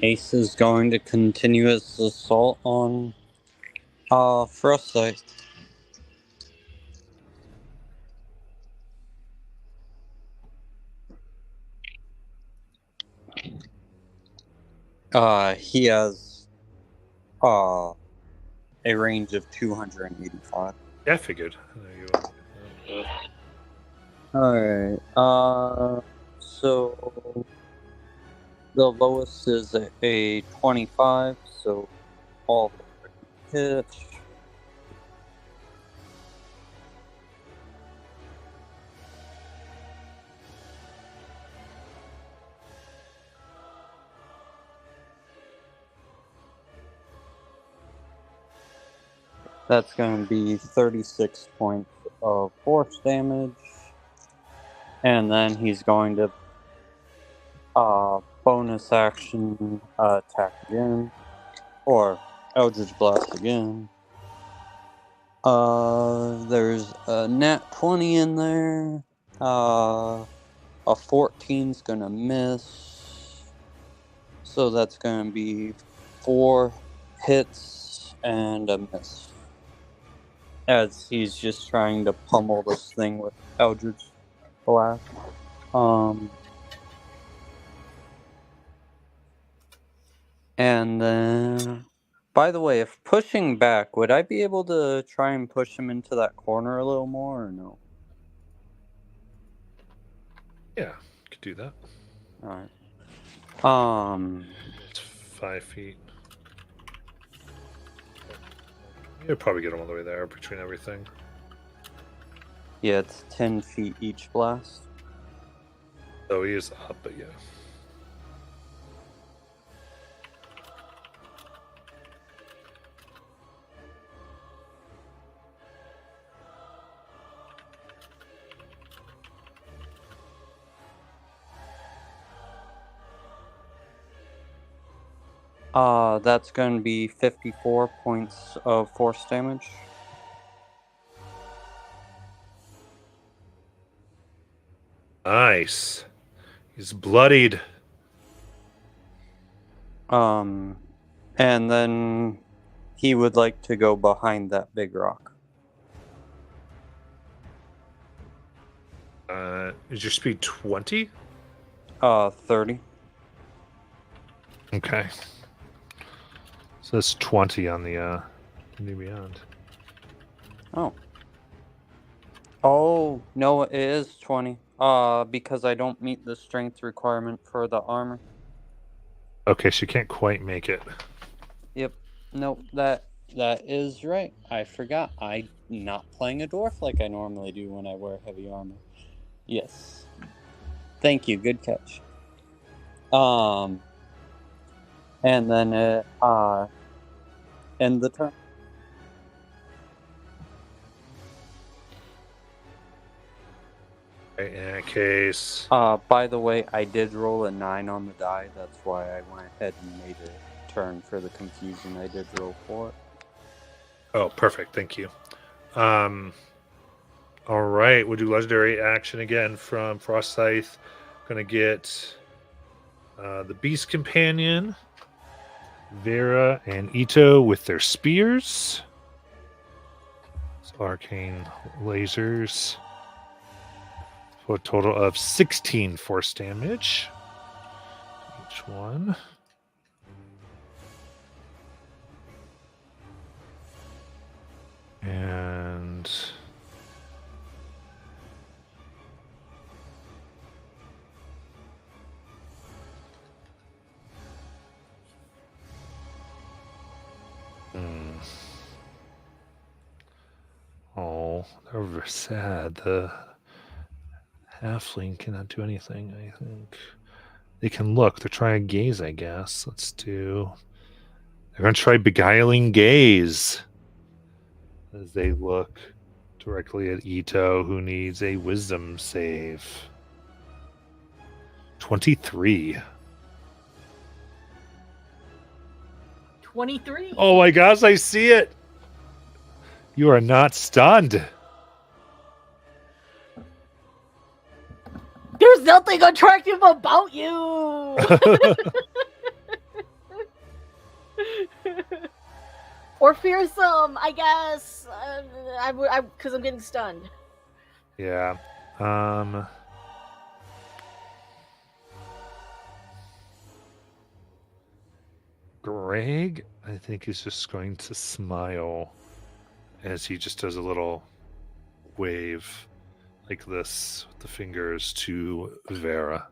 C: Ace is going to continue his assault on Frostlight. He has a range of 285.
A: Yeah, I figured.
C: Alright, so the lowest is a 25, so all hit. That's going to be 36 points of force damage. And then he's going to bonus action attack again. Or Eldritch Blast again. There's a nat 20 in there. A 14's going to miss. So that's going to be 4 hits and a miss. As he's just trying to pummel this thing with Eldritch Blast. And then, by the way, if pushing back, would I be able to try and push him into that corner a little more, or no?
A: Yeah, could do that.
C: Alright.
A: It's 5 feet. You'll probably get him all the way there between everything.
C: Yeah, it's 10 feet each blast.
A: Oh, he is up, but yeah.
C: That's going to be 54 points of force damage.
A: Nice. He's bloodied.
C: And then he would like to go behind that big rock.
A: Is your speed 20?
C: 30.
A: Okay. So that's 20 on the New Beyond.
C: Oh, no, it is 20. Because I don't meet the strength requirement for the armor.
A: Okay, so you can't quite make it.
C: Yep. Nope, that is right. I forgot. I'm not playing a dwarf like I normally do when I wear heavy armor. Yes. Thank you. Good catch. And then end the turn.
A: Okay, in that case,
C: By the way, I did roll a 9 on the die. That's why I went ahead and made a turn for the confusion. I did roll 4.
A: oh, perfect. Thank you. All right, we'll do legendary action again from Frost Scythe. Gonna get the Beast Companion, Vera and Ito with their spears. It's arcane lasers. For a total of 16 force damage. Each one. And oh, they're sad. The halfling cannot do anything, I think. They can look. They're trying to gaze, I guess. Let's do... They're going to try Beguiling Gaze. As they look directly at Ito, who needs a wisdom save. 23.
B: 23.
A: Oh my gosh, I see it. You are not stunned.
B: There's nothing attractive about you. Or fearsome, I guess. Because I'm getting stunned.
A: Yeah. Greg, I think, is just going to smile as he just does a little wave like this with the fingers to Vera.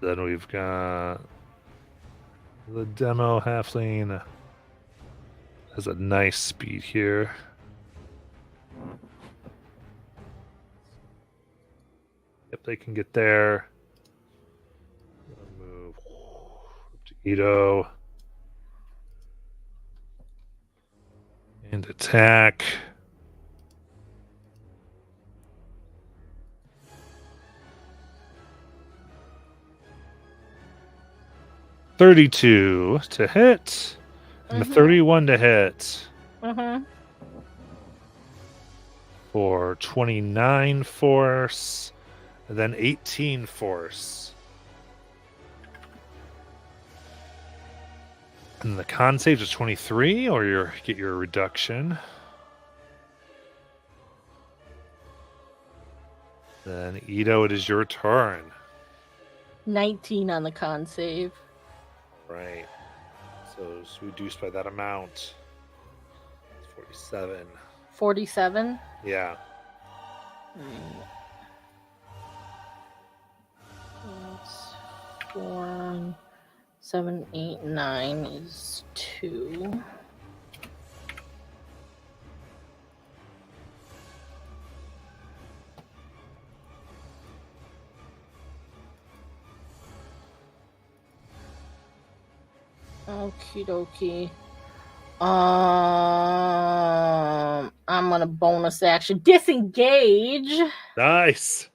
A: Then we've got the demo halfling has a nice speed here. Yep, they can get there. Move up to Ito. And attack. $32 to hit. And a 31 to hit. For 29 force. And then 18 force. And the con save is 23, or you get your reduction. Then Ito, it is your turn.
B: 19 on the con save.
A: Right. So it's reduced by that amount. It's 47.
B: 47?
A: Yeah.
B: That's 4, 7, 8, 9 is 2. Okie dokie. I'm gonna bonus action disengage.
A: Nice.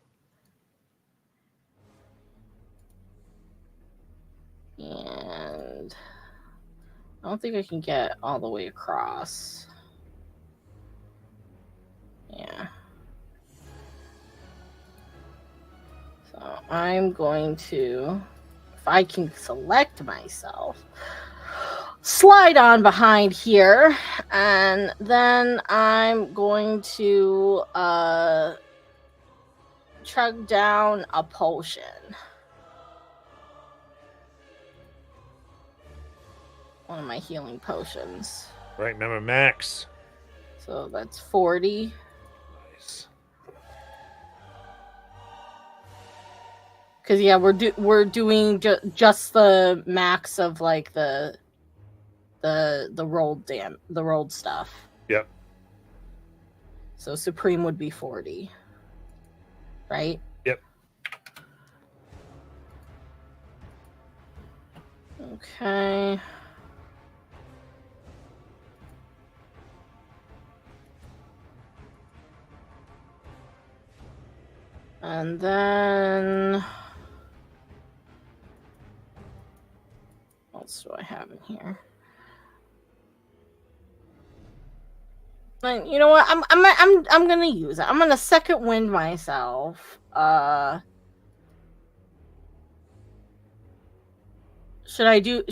B: And I don't think I can get all the way across. Yeah. So I'm going to, if I can select myself, slide on behind here, and then I'm going to chug down a potion. One of my healing potions.
A: Right, remember max.
B: So that's 40.
A: Nice.
B: Because yeah, we're doing just the max of like the rolled stuff.
A: Yep.
B: So supreme would be 40, right?
A: Yep.
B: Okay. And then what else do I have in here? But you know what? I'm gonna use it. I'm gonna second wind myself. Should I do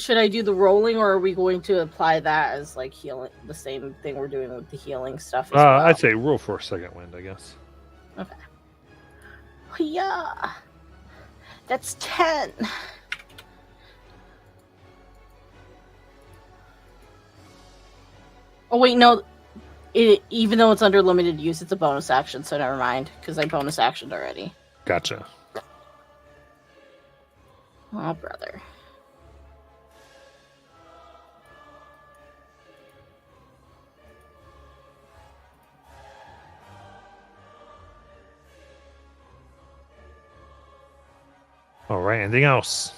B: the rolling, or are we going to apply that as like healing, the same thing we're doing with the healing stuff as well?
A: I'd say roll for a second wind, I guess.
B: Okay. Yeah. That's 10. Oh wait, no. Even though it's under limited use, it's a bonus action, so never mind, because I bonus actioned already.
A: Gotcha.
B: Oh, brother.
A: All right. Anything else?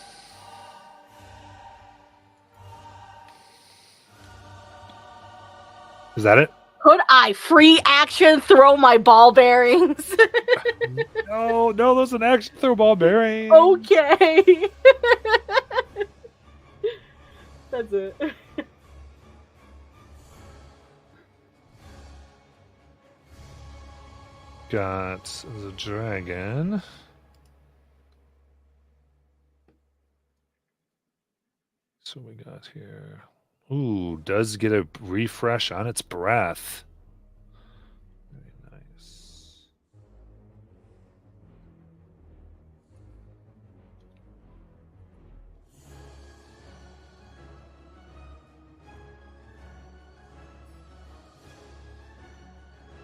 A: Is that it?
B: Could I free action throw my ball bearings?
A: No, those an action throw ball bearing.
B: Okay. That's it.
A: Got the dragon. So we got here. Ooh, does get a refresh on its breath. Very nice.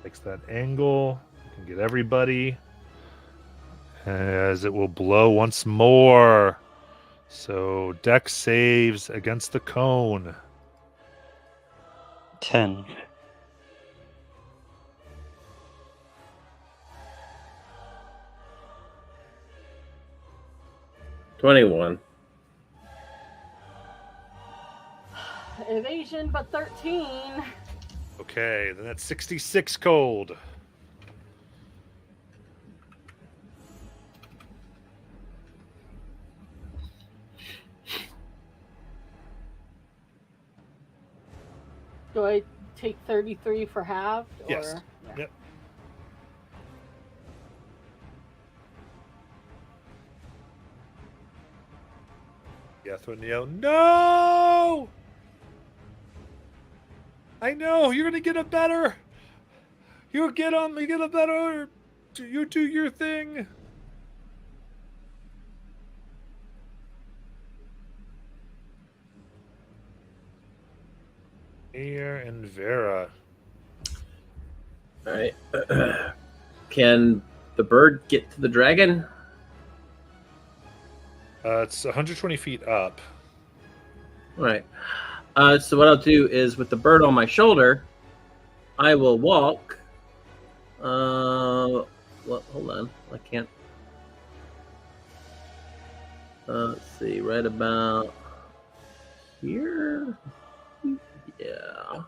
A: Takes that angle. You can get everybody. As it will blow once more. So Dex saves against the cone.
C: 10.
D: $21.
B: Evasion, but 13.
A: Okay, then that's 66 cold.
B: Do I take 33 for halved?
A: Yes.
B: Or...
A: Yep. Yeah, throwing the out. No! I know, you're gonna get a better. You get a better. You do your thing. Air and Vera.
D: All right. Can the bird get to the dragon?
A: It's 120 feet up.
D: All right. So what I'll do is, with the bird on my shoulder, I will walk. Well, hold on. I can't. Let's see. Right about here. Yeah.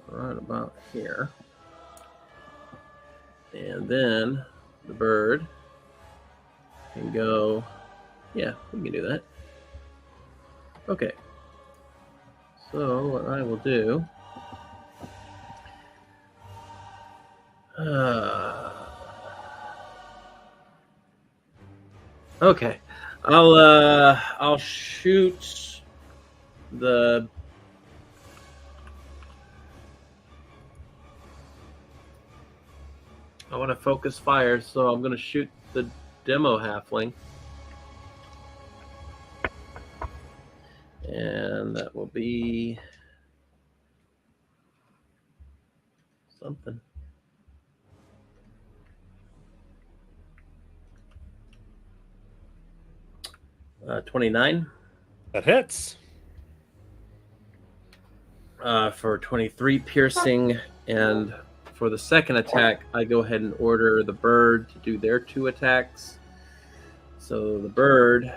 D: Right about here. And then the bird can go. Yeah, we can do that. Okay. So what I will do. Okay. I'll shoot the. I want to focus fire, so I'm going to shoot the demo halfling. And that will be something. Uh, 29.
A: That hits.
D: For 23 piercing, and for the second attack, I go ahead and order the bird to do their 2 attacks. So the bird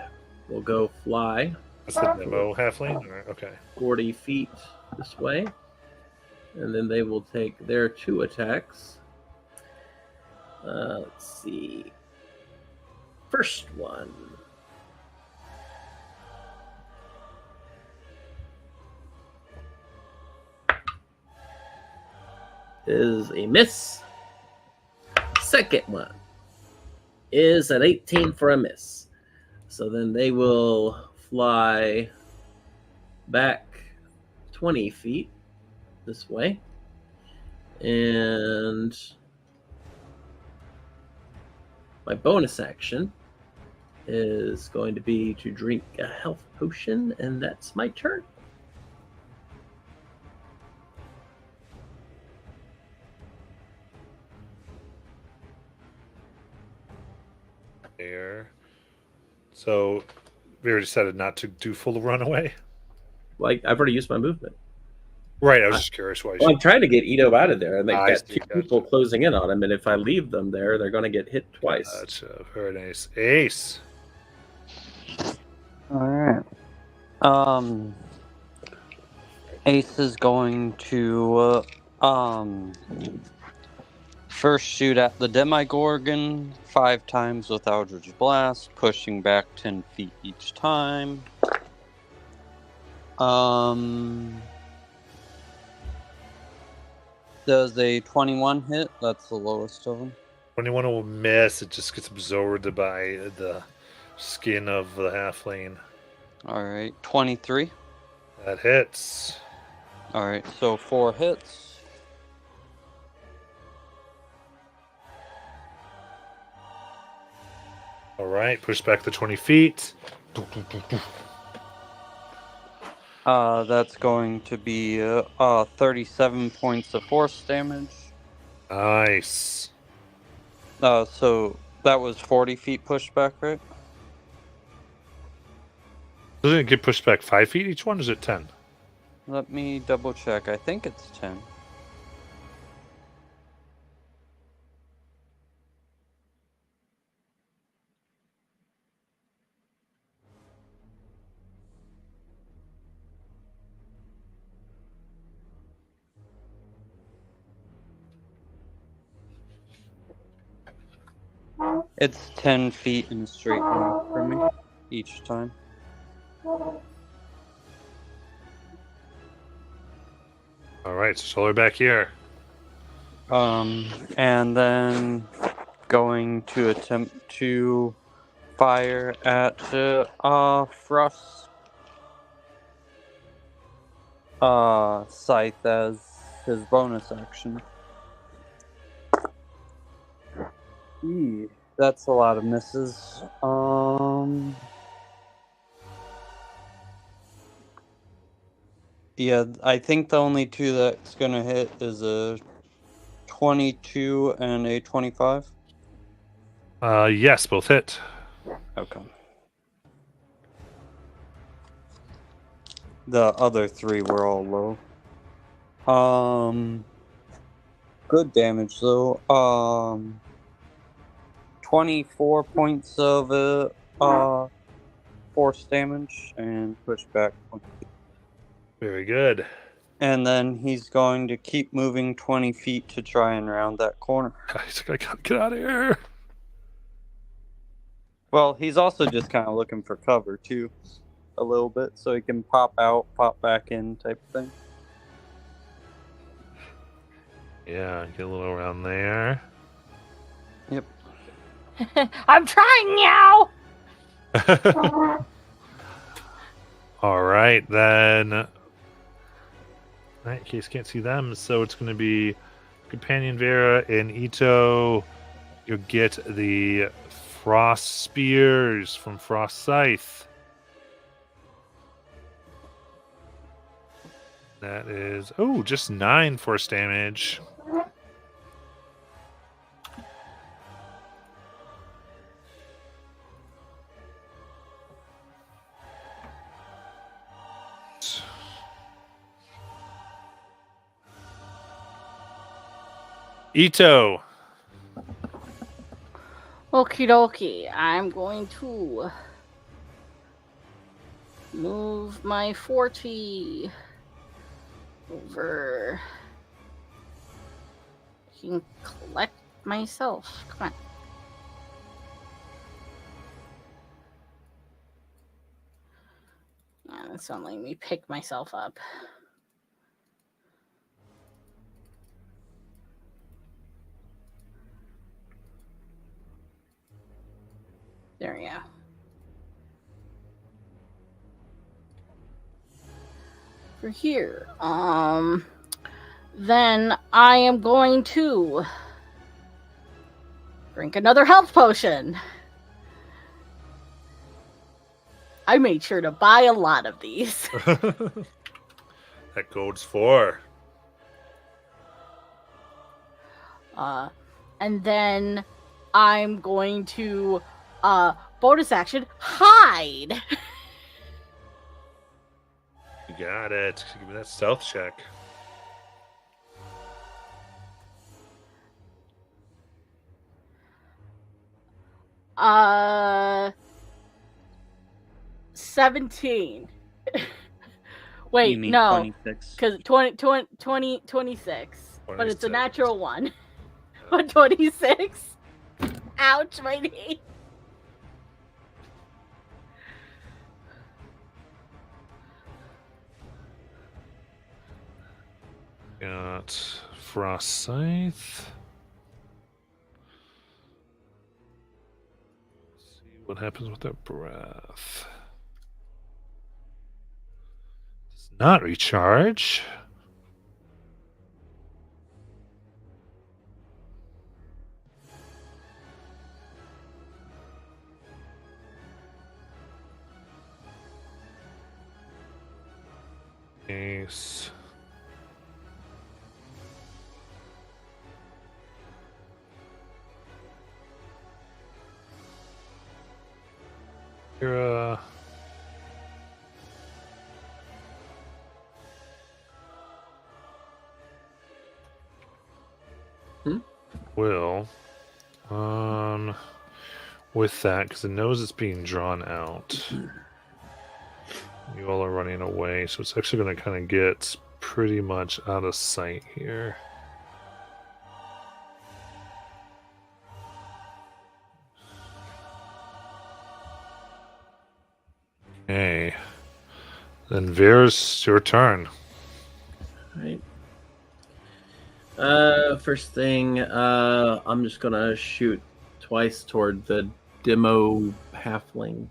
D: will go fly.
A: That's the demo halfling? Okay.
D: 40 feet this way. And then they will take their 2 attacks. Let's see. First one. Is a miss. Second one is an 18 for a miss. So then they will fly back 20 feet this way. And my bonus action is going to be to drink a health potion, and that's my turn.
A: There. So we already decided not to do full runaway.
D: Like, I've already used my movement.
A: Right. I was just curious why.
D: Well, I'm trying to get Ito out of there, and they've
A: I
D: got
A: see,
D: two people
A: gotcha.
D: closing in on him. And if I leave them there, they're going to get hit twice.
A: Gotcha. Very nice. Ace.
C: Alright. Ace is going to first shoot at the Demigorgon 5 times with Eldritch Blast, pushing back 10 feet each time. Does a 21 hit? That's the lowest of them.
A: 21 will miss. It just gets absorbed by the skin of the halfling.
C: Alright, 23.
A: That hits.
C: Alright, so 4 hits.
A: All right. Push back the 20 feet.
C: That's going to be 37 points of force damage.
A: Nice.
C: So that was 40 feet pushback, right?
A: Doesn't it get pushed back 5 feet each one? Or is it 10?
C: Let me double check. I think it's 10. It's 10 feet in a straight line for me each time.
A: All right. So we're back here.
C: And then going to attempt to fire at Frost Scythe as his bonus action. That's a lot of misses. Yeah, I think the only two that's gonna hit is a 22 and a 25.
A: Yes, both hit.
C: Okay. The other 3 were all low. Good damage though. 24 points of force damage and push back.
A: Very good.
C: And then he's going to keep moving 20 feet to try and round that corner.
A: He's like, I gotta get out of here.
C: Well, he's also just kind of looking for cover too, a little bit, so he can pop out, pop back in type thing.
A: Yeah, get a little around there.
C: Yep.
B: I'm trying now.
A: All right, then. In case can't see them, so it's going to be Companion Vera and Ito. You'll get the Frost Spears from Frost Scythe. That is, just 9 force damage. Ito.
B: Okie dokie. I'm going to move my 40 over. I can collect myself. Come on. That's not letting me pick myself up. There we go. For here. Then I am going to drink another health potion. I made sure to buy a lot of these.
A: That goes 4.
B: And then I'm going to Bonus action, hide.
A: You got it. Give me that stealth check.
B: Uh, 17. Wait,
C: You mean
B: no,
C: 26?
B: because 26. But it's a
A: 26.
B: natural one. But 26. Ouch, my knee.
A: Got Frost Scythe. See what happens with that breath. Does not recharge. Ace. Kira. Will, with that, because it knows it's being drawn out. You all are running away, so it's actually going to kind of get pretty much out of sight here. Okay. Then Veer's your turn.
D: Right. First thing, I'm just gonna shoot twice toward the demo halfling.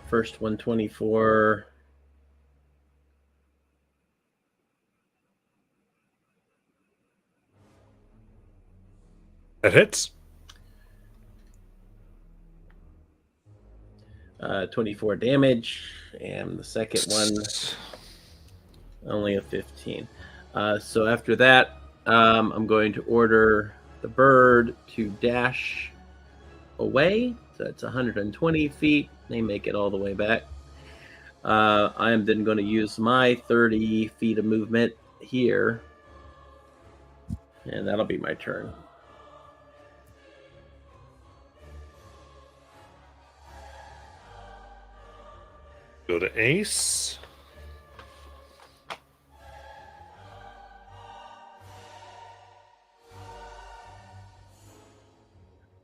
D: First 124.
A: That hits.
D: 24 damage, and the second one only a 15. So after that, I'm going to order the bird to dash away. So that's 120 feet. They make it all the way back. I am then going to use my 30 feet of movement here, and that'll be my turn.
A: Go to Ace.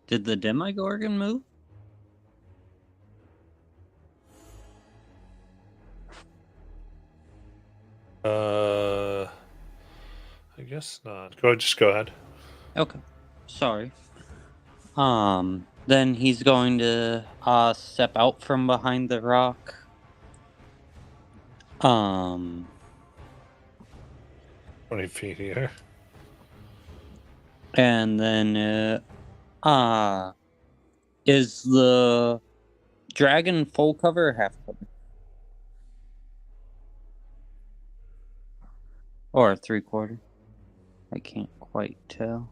C: Did the Demogorgon move?
A: I guess not. Just go ahead.
C: Okay. Sorry. Then he's going to step out from behind the rock.
A: 20 feet here.
C: And then is the dragon full cover or half cover? Or 3/4? I can't quite tell.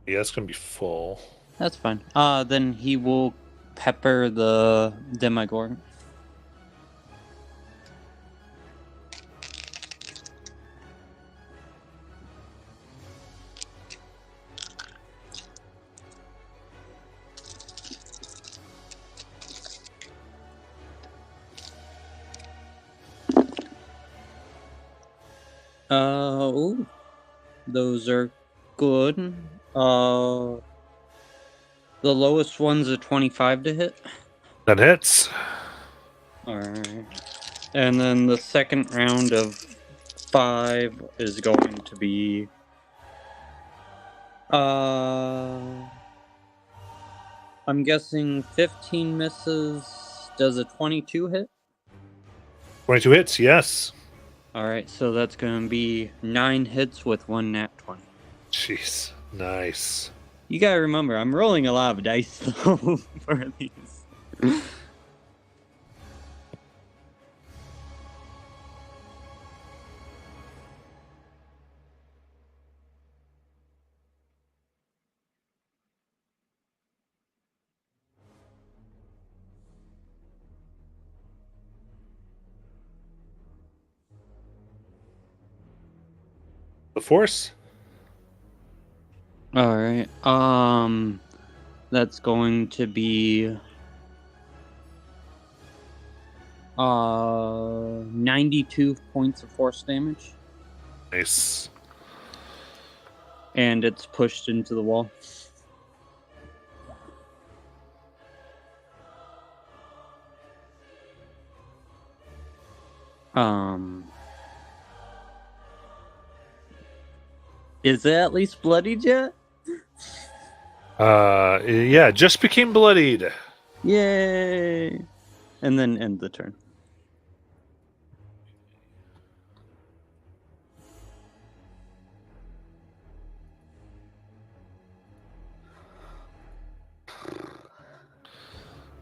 A: Yeah, it's gonna be full.
C: That's fine. Then he will pepper the Demogorgon. Ooh, those are good. The lowest one's a 25 to hit.
A: That hits.
C: Alright. And then the second round of 5 is going to be I'm guessing 15 misses. Does a 22 hit?
A: 22 hits, yes.
C: Alright, so that's going to be 9 hits with 1 nat 20.
A: Jeez. Nice.
C: You gotta remember, I'm rolling a lot of dice though for these.
A: The Force.
C: All right. That's going to be 92 points of force damage,
A: Nice.
C: and it's pushed into the wall. Is it at least bloodied yet?
A: Yeah, it just became bloodied.
C: Yay! And then end the turn.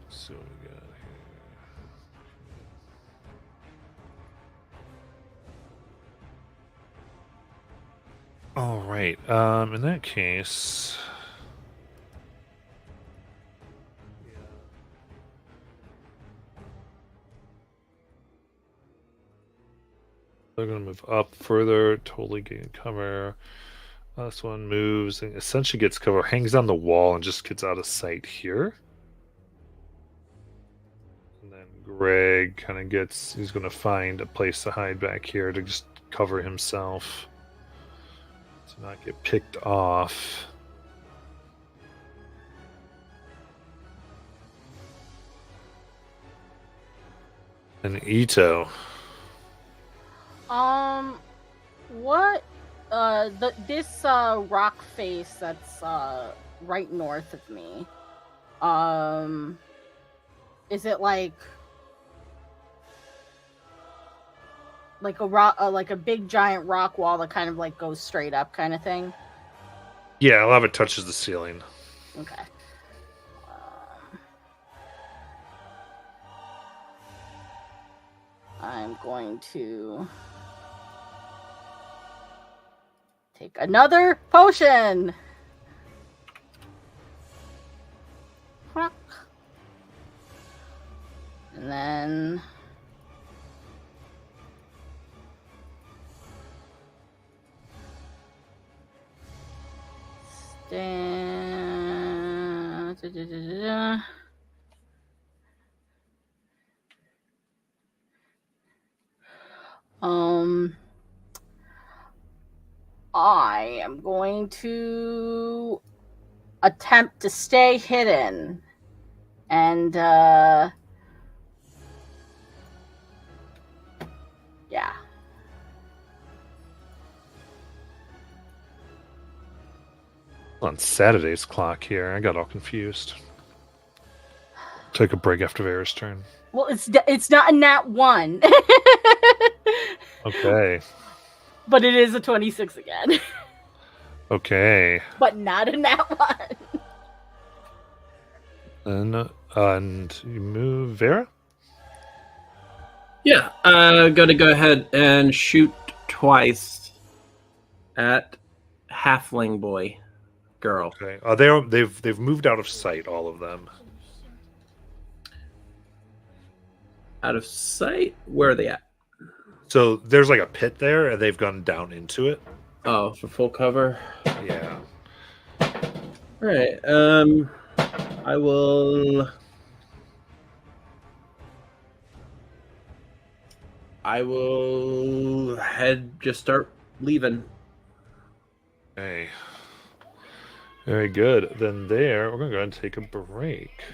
A: So we got here. All right. In that case, they're gonna move up further. Totally gain cover. Last one moves and essentially gets cover, hangs on the wall, and just gets out of sight here. And then Greg kind of gets. He's gonna find a place to hide back here to just cover himself, to not get picked off. And Ito.
B: What? This rock face that's right north of me. Is it like a rock, like a big giant rock wall that kind of like goes straight up, kind of thing?
A: Yeah, a lot of it touches the ceiling.
B: Okay. I'm going to take another potion. And then stand. I am going to attempt to stay hidden. And yeah.
A: On Saturday's clock here, I got all confused. Take a break after Vera's turn.
B: Well, it's not a nat 1.
A: Okay.
B: But it is a 26 again.
A: Okay.
B: But not a nat 1.
A: And you move Vera?
D: Yeah, gonna go ahead and shoot twice at halfling boy girl.
A: Okay. They've moved out of sight, all of them.
D: Out of sight? Where are they at?
A: So there's like a pit there, and they've gone down into it.
D: Oh, for full cover.
A: Yeah.
D: All right. I will just start leaving.
A: Okay. Very good. Then we're gonna go ahead and take a break.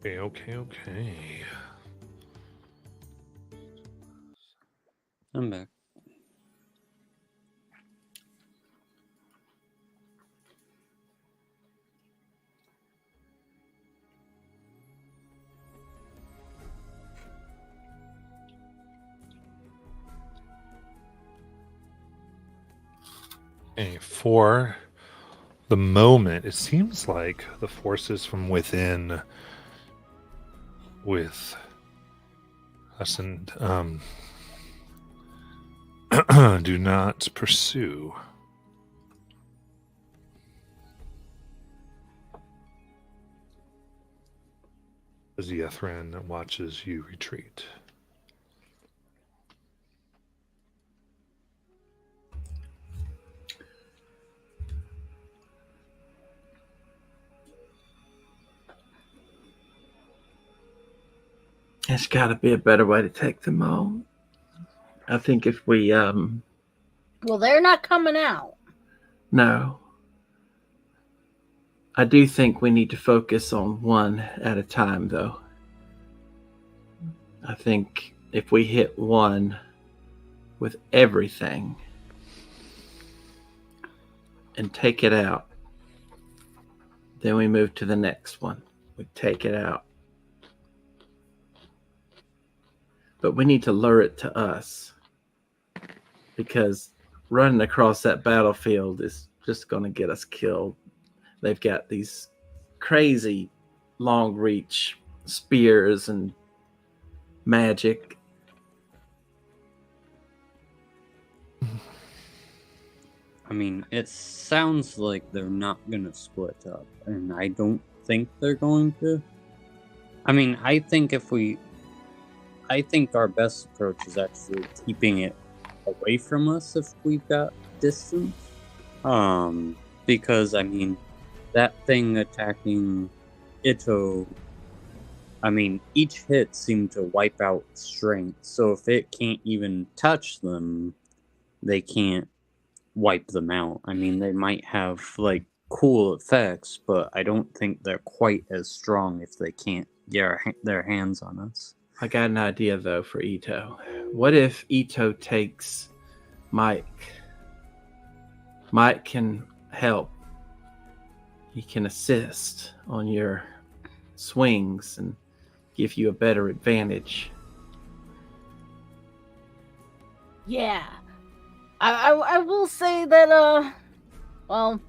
A: Okay.
C: I'm back.
A: Okay, for the moment, it seems like the forces from within with us and do not pursue. As Yethrin watches you retreat.
D: There's got to be a better way to take them on. I think if we,
B: Well, they're not coming out.
D: no. I do think we need to focus on one at a time, though. I think if we hit one with everything and take it out, then we move to the next one. We take it out. But we need to lure it to us, because running across that battlefield is just going to get us killed. They've got these crazy long reach spears and magic.
C: I mean, it sounds like they're not gonna split up, and I don't think they're going to. I mean, I think our best approach is actually keeping it away from us if we've got distance. Because I mean, that thing attacking Ito, I mean, each hit seemed to wipe out strength. So if it can't even touch them, they can't wipe them out. I mean, they might have like cool effects, but I don't think they're quite as strong if they can't get their hands on us.
D: I got an idea, though, for Ito. What if Ito takes Mike? Mike can help. He can assist on your swings and give you a better advantage.
B: Yeah. I will say that, well,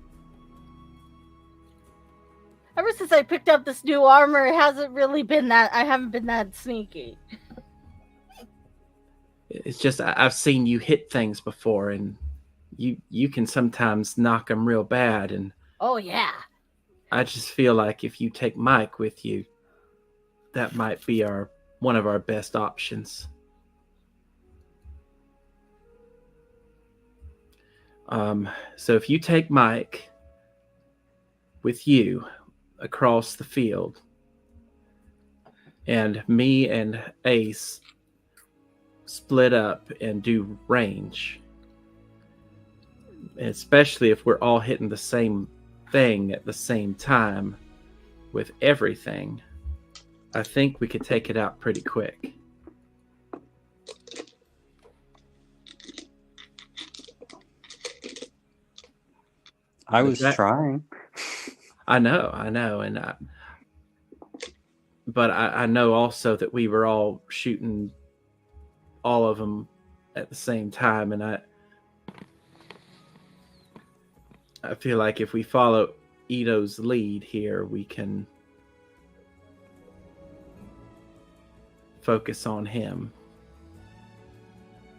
B: ever since I picked up this new armor, it hasn't really been that, I haven't been that sneaky.
D: It's just I've seen you hit things before, and you can sometimes knock them real bad, and
B: Oh, yeah.
D: I just feel like if you take Mike with you, that might be one of our best options. So if you take Mike with you across the field, and me and Ace split up and do range, especially if we're all hitting the same thing at the same time with everything, I think we could take it out pretty quick.
C: I was trying.
D: I know, but I know also that we were all shooting all of them at the same time, and I feel like if we follow Ito's lead here, we can focus on him.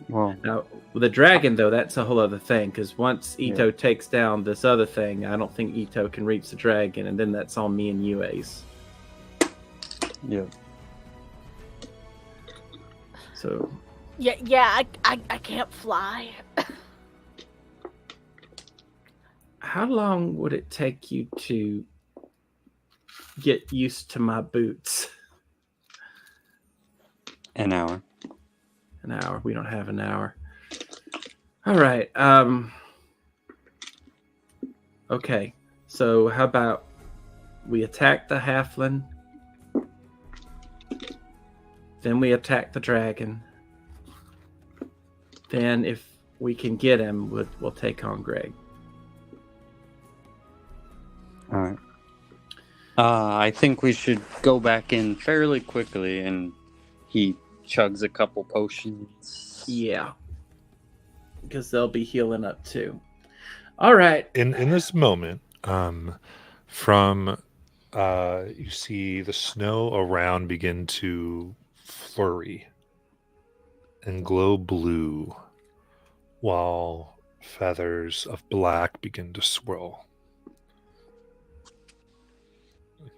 C: Well,
D: Now, with the dragon, though, that's a whole other thing, because once Ito takes down this other thing, I don't think Ito can reach the dragon, and then that's on me and you, Ace.
C: yeah.
D: So,
B: Yeah, I can't fly.
D: how long would it take you to get used to my boots?
C: An hour.
D: An hour. We don't have an hour. All right. Okay. So how about we attack the halfling Then we attack the dragon. Then, if we can get him, we'll take on Greg.
C: All right. I think we should go back in fairly quickly, and he chugs a couple potions.
D: Yeah. Because they'll be healing up too. All right.
A: In this moment, from you see the snow around begin to flurry and glow blue, while feathers of black begin to swirl.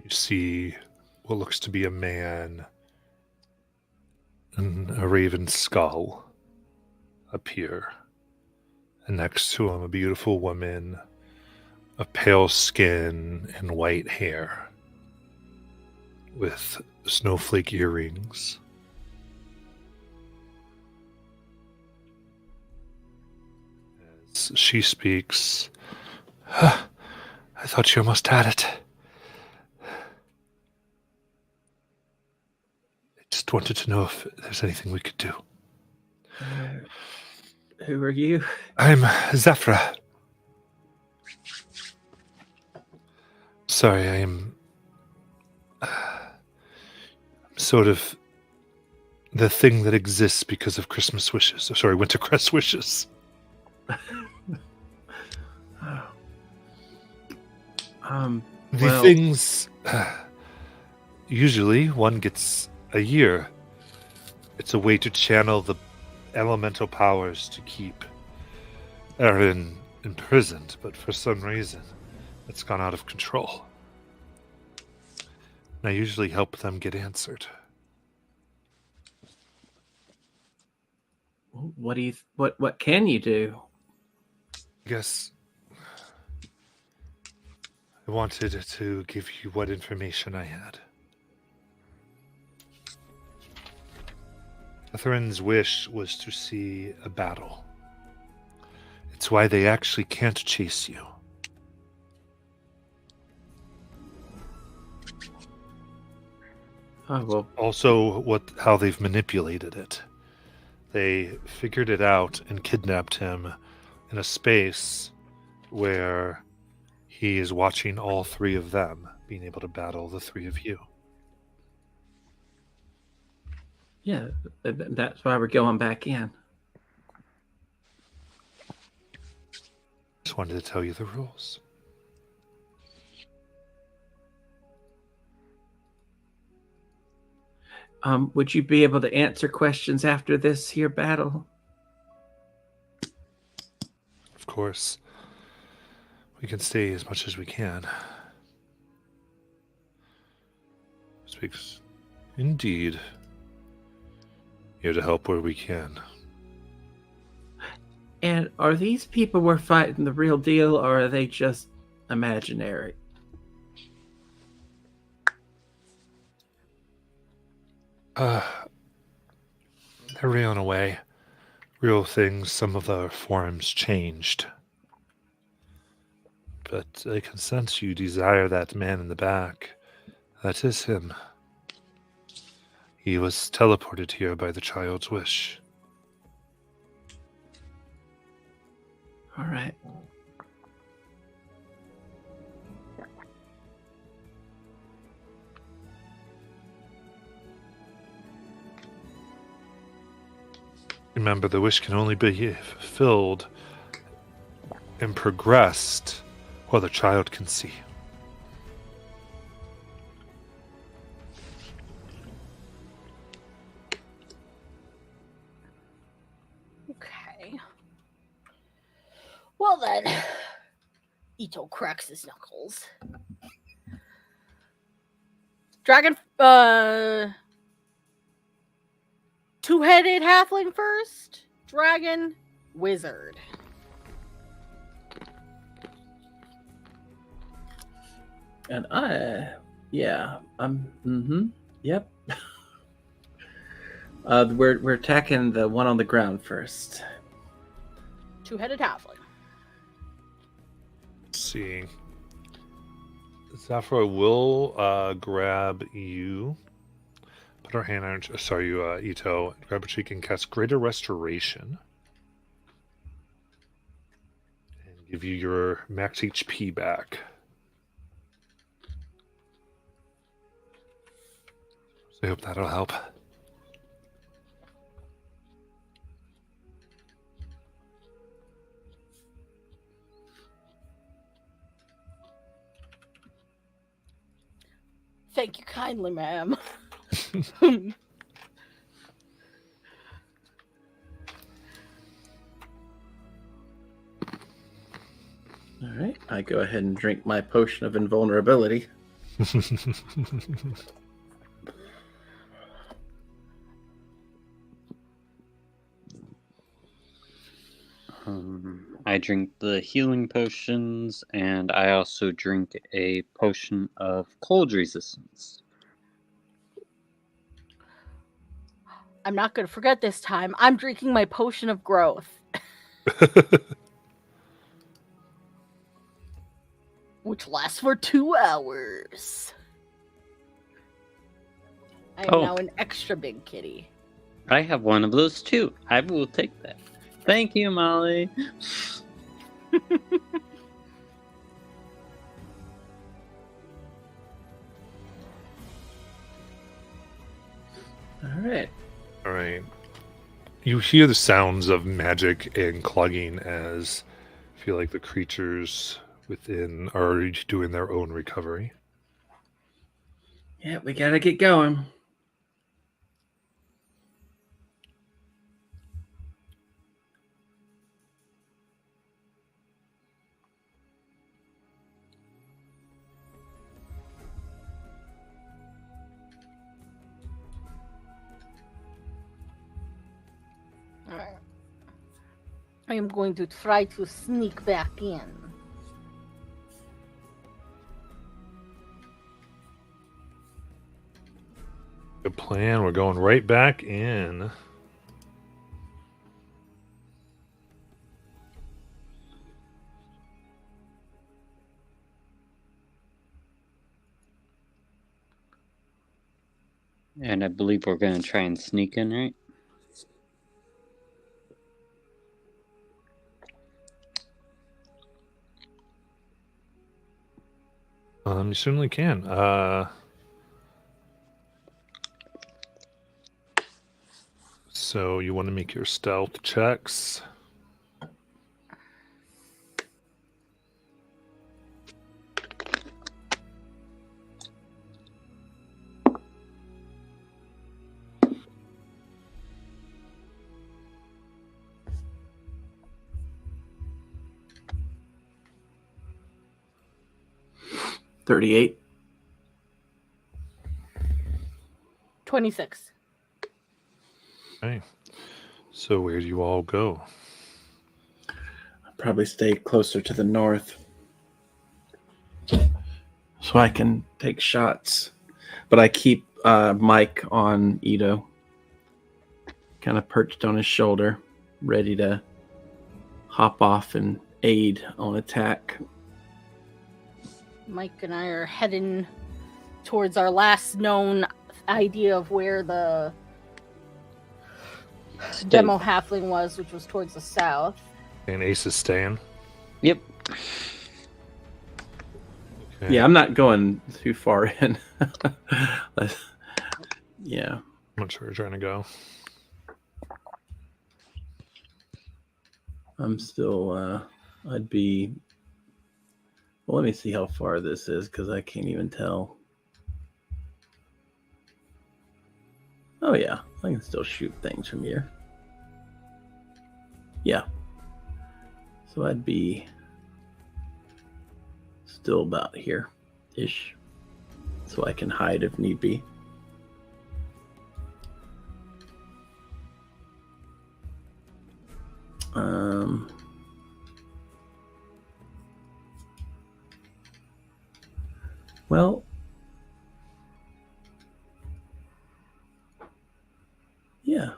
A: You see what looks to be a man and a raven skull appear. And next to him, a beautiful woman of pale skin and white hair with snowflake earrings. As she speaks, I thought you almost had it. I just wanted to know if there's anything we could do.
D: Who are you?
A: I'm Zephyra. Sorry, I'm sort of the thing that exists because of Christmas wishes. Sorry, Winterscrest wishes. The things usually one gets a year. It's a way to channel the elemental powers to keep Erin imprisoned, but for some reason it's gone out of control. And I usually help them get answered.
D: What do you? What can you do?
A: I guess I wanted to give you what information I had. Catherine's wish was to see a battle. It's why they actually can't chase you.
D: Oh, well.
A: Also, how they've manipulated it. They figured it out and kidnapped him in a space where he is watching all three of them being able to battle the three of you.
D: Yeah, that's why we're going back in.
A: Just wanted to tell you the rules.
D: Would you be able to answer questions after this here battle?
A: Of course. We can stay as much as we can. Speaks. Indeed. Here to help where we can.
D: And are these people we're fighting the real deal, or are they just imaginary?
A: They're real in a way. Real things, some of their forms changed. But I can sense you desire that man in the back. That is him. He was teleported here by the child's wish.
D: All right.
A: Remember, the wish can only be fulfilled and progressed while the child can see.
B: Okay. Well then, Ito cracks his knuckles. Dragon, two-headed halfling first. Dragon, wizard.
D: And yep. We're attacking the one on the ground first.
B: Two-headed halfling.
A: Let's see. Zafra will grab you put our hand on. Sorry, you, Ito. Grab a cheek and cast Greater Restoration, and give you your max HP back. So I hope that'll help.
B: Thank you kindly, ma'am.
D: All right, I go ahead and drink my potion of invulnerability.
C: I drink the healing potions, and I also drink a potion of cold resistance.
B: I'm not going to forget this time. I'm drinking my potion of growth, which lasts for 2 hours. I am now an extra big kitty.
C: I have one of those too. I will take that. Thank you, Molly.
D: All right.
A: All right. You hear the sounds of magic and clogging as you feel like the creatures within are each doing their own recovery.
D: Yeah, we gotta get going.
B: Alright. I am going to try to sneak back in.
A: Good plan. We're going right back in.
C: And I believe we're going to try and sneak in, right?
A: You certainly can. So you want to make your stealth checks.
D: $38.
B: 26.
A: Okay. So where do you all go?
D: I'll probably stay closer to the north, so I can take shots. But I keep Mike on Ito, kind of perched on his shoulder, ready to hop off and aid on attack.
B: Mike and I are heading towards our last known idea of where the demo halfling was, which was towards the south.
A: And Ace is staying.
C: Yep.
A: Okay.
D: Yeah, I'm not going too far in. Yeah.
A: I'm not sure where you're trying to go.
D: I'm still, I'd be, well, let me see how far this is, because I can't even tell. Oh, yeah, I can still shoot things from here. Yeah. So I'd be still about here-ish, so I can hide if need be. Well, yeah.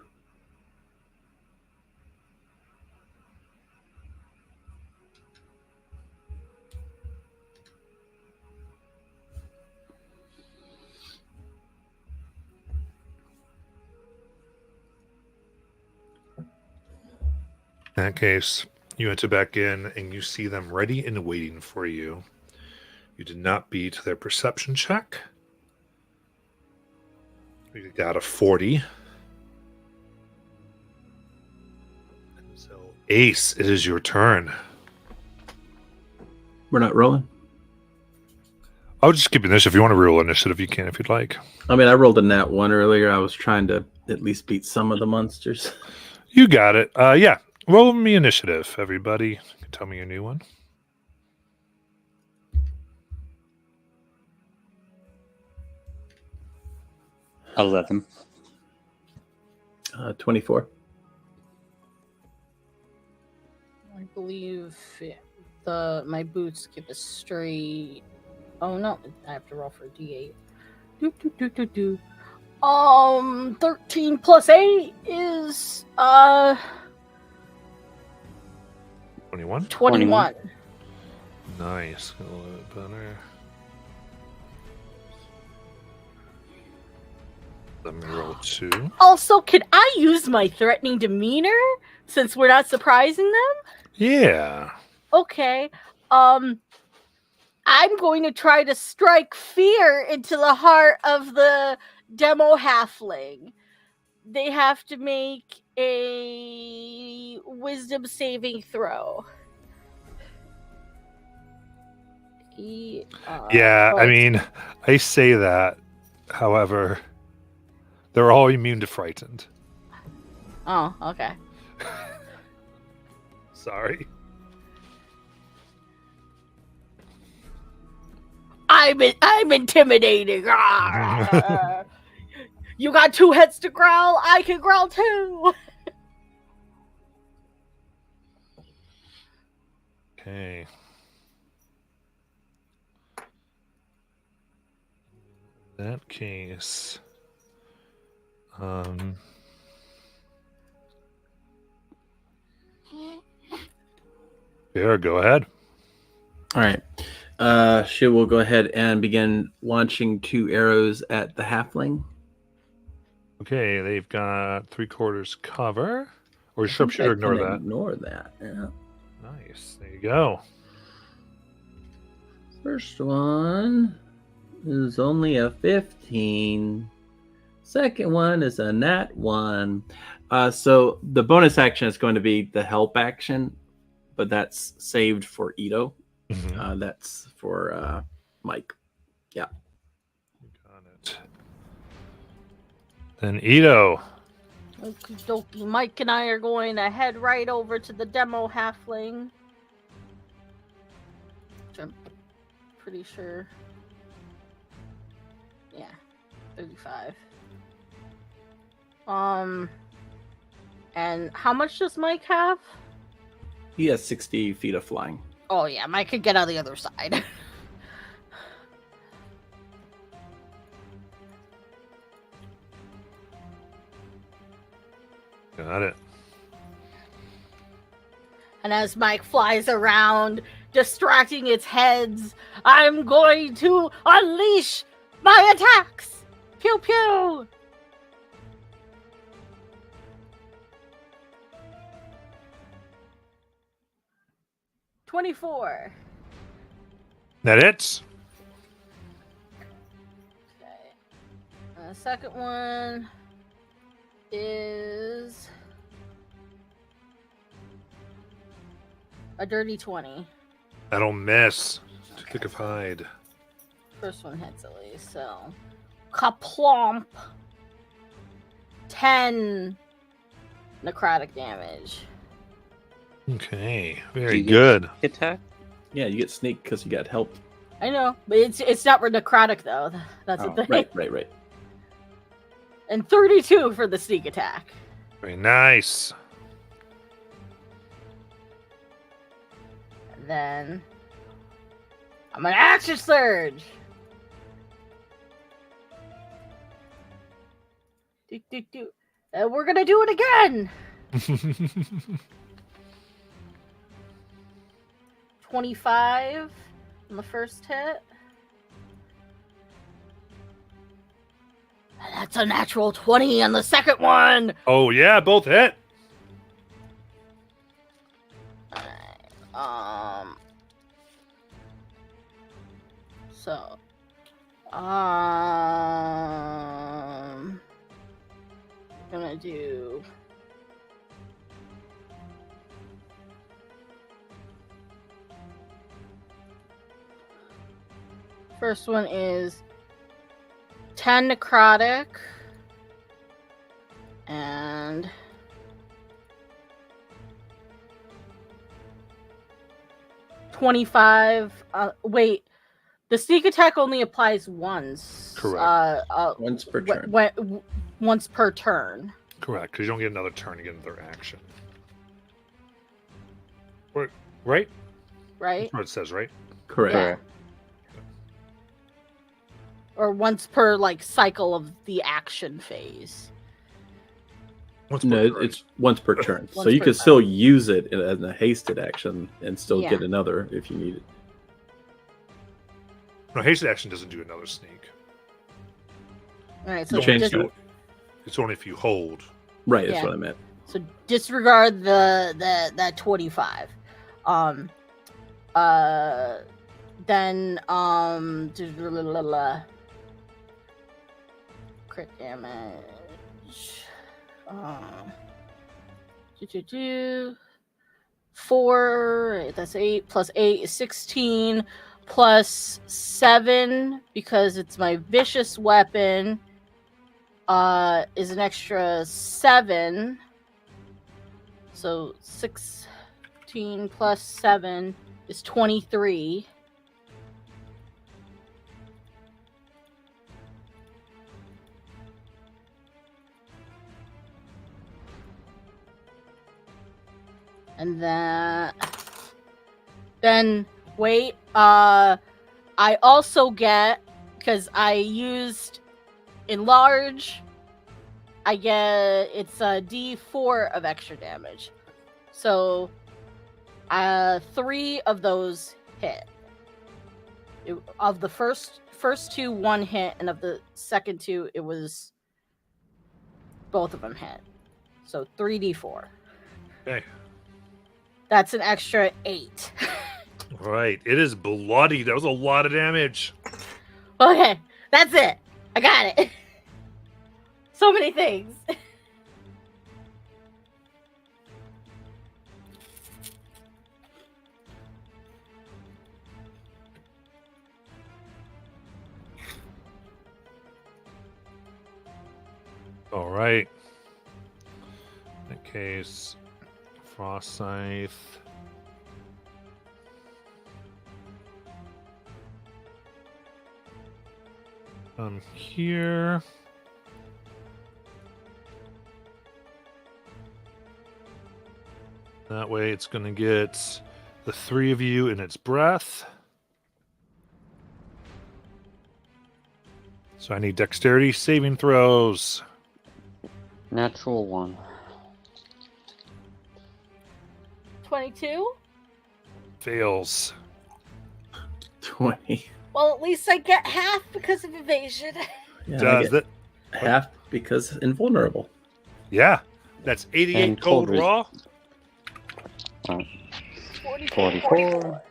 A: In that case, you enter back in and you see them ready and waiting for you. You did not beat their perception check. You got a 40. And so, Ace, it is your turn.
E: We're not rolling.
A: I'll just keep initiative. If you want to roll initiative, you can if you'd like.
E: I mean, I rolled a nat 1 earlier. I was trying to at least beat some of the monsters.
A: You got it. Yeah. Roll me initiative, everybody. You can tell me your new one.
C: $11.
E: 24.
B: I believe my boots give a straight. Oh no, I have to roll for a D8. 13 plus 8 is
A: 21.
B: 21.
A: Nice. Got a little bit better. Let me roll 2.
B: Also, can I use my threatening demeanor since we're not surprising them?
A: Yeah.
B: Okay. I'm going to try to strike fear into the heart of the demo halfling. They have to make a wisdom saving throw.
A: Yeah, I mean, I say that. However, they're all immune to frightened.
B: Oh, okay.
A: Sorry.
B: I'm intimidating. You got 2 heads to growl. I can growl too.
A: Okay. In that case, yeah, go ahead.
E: All right. She will go ahead and begin launching 2 arrows at the halfling.
A: Okay, they've got 3/4 cover. Or
E: I think
A: sharpshooter,
E: I
A: ignore
E: can
A: that.
E: Ignore that. Yeah.
A: Nice. There you go.
E: First one is only a 15. Second one is a nat 1. So the bonus action is going to be the help action, but that's saved for Ito.
A: Mhm.
E: That's for Mike. Yeah.
A: Got it. Then Ito.
B: Okie dokie. Mike and I are going to head right over to the demo halfling. Which I'm pretty sure. Yeah. 35. And how much does Mike have?
E: He has 60 feet of flying.
B: Oh yeah, Mike could get on the other side.
A: Got it.
B: And as Mike flies around, distracting its heads, I'm going to unleash my attacks! Pew pew! $24.
A: That it?
B: Okay. The second one is a dirty 20.
A: That'll miss. Too thick of hide.
B: First one hits at least, so kaplomp. 10 necrotic damage.
A: Okay,
C: Do
A: very
C: you get
A: good.
C: Attack?
E: Yeah, you get sneak because you got help.
B: I know, but it's not for necrotic though. That's the thing.
E: Right.
B: And 32 for the sneak attack.
A: Very nice.
B: And then I'm an action surge. And we're gonna do it again. 25 on the first hit. And that's a natural 20 on the second one.
A: Oh yeah, both hit.
B: So, gonna do. First one is 10 necrotic and 25. Wait, the sneak attack only applies once.
A: Correct.
E: Once per turn.
B: Once per turn.
A: Correct, because you don't get another turn, you get another action. Right?
B: Right?
A: That's what it says, right?
E: Correct.
B: Yeah. Or once per cycle of the action phase.
A: Once per
E: No,
A: turn.
E: it's once per turn. So
B: Once
E: you
B: per
E: can
B: turn.
E: still use it as a hasted action and still
B: Yeah.
E: get another if you need it.
A: No, hasted action doesn't do another sneak.
B: All right,
A: It's
B: so
A: only,
E: change
A: if
B: dis-
A: you, it's only if you hold.
E: Right, that's
B: Yeah.
E: what I meant.
B: so disregard that 25. Then crit damage. 4, that's 8 plus 8 is 16 plus 7 because it's my vicious weapon is an extra 7. So 16 plus 7 is 23. And then wait, I also get, because I used enlarge, I get, it's a D4 of extra damage. So 3 of those hit. Of the first 2, 1 hit, and of the second 2, it was both of them hit. So 3d4.
A: Okay.
B: That's an extra 8.
A: Right. It is bloody. That was a lot of damage.
B: Okay, that's it. I got it. So many things.
A: All right. In that case, Frost Scythe. Here. That way it's going to get the 3 of you in its breath. So I need dexterity saving throws.
C: Natural 1.
B: 22?
A: Fails.
E: 20.
B: Well, at least I get half because of evasion.
E: Yeah, I
A: Does
E: get
A: that?
E: half because invulnerable.
A: Yeah. That's 88
C: And
A: cold
C: cold
A: raw.
C: 44.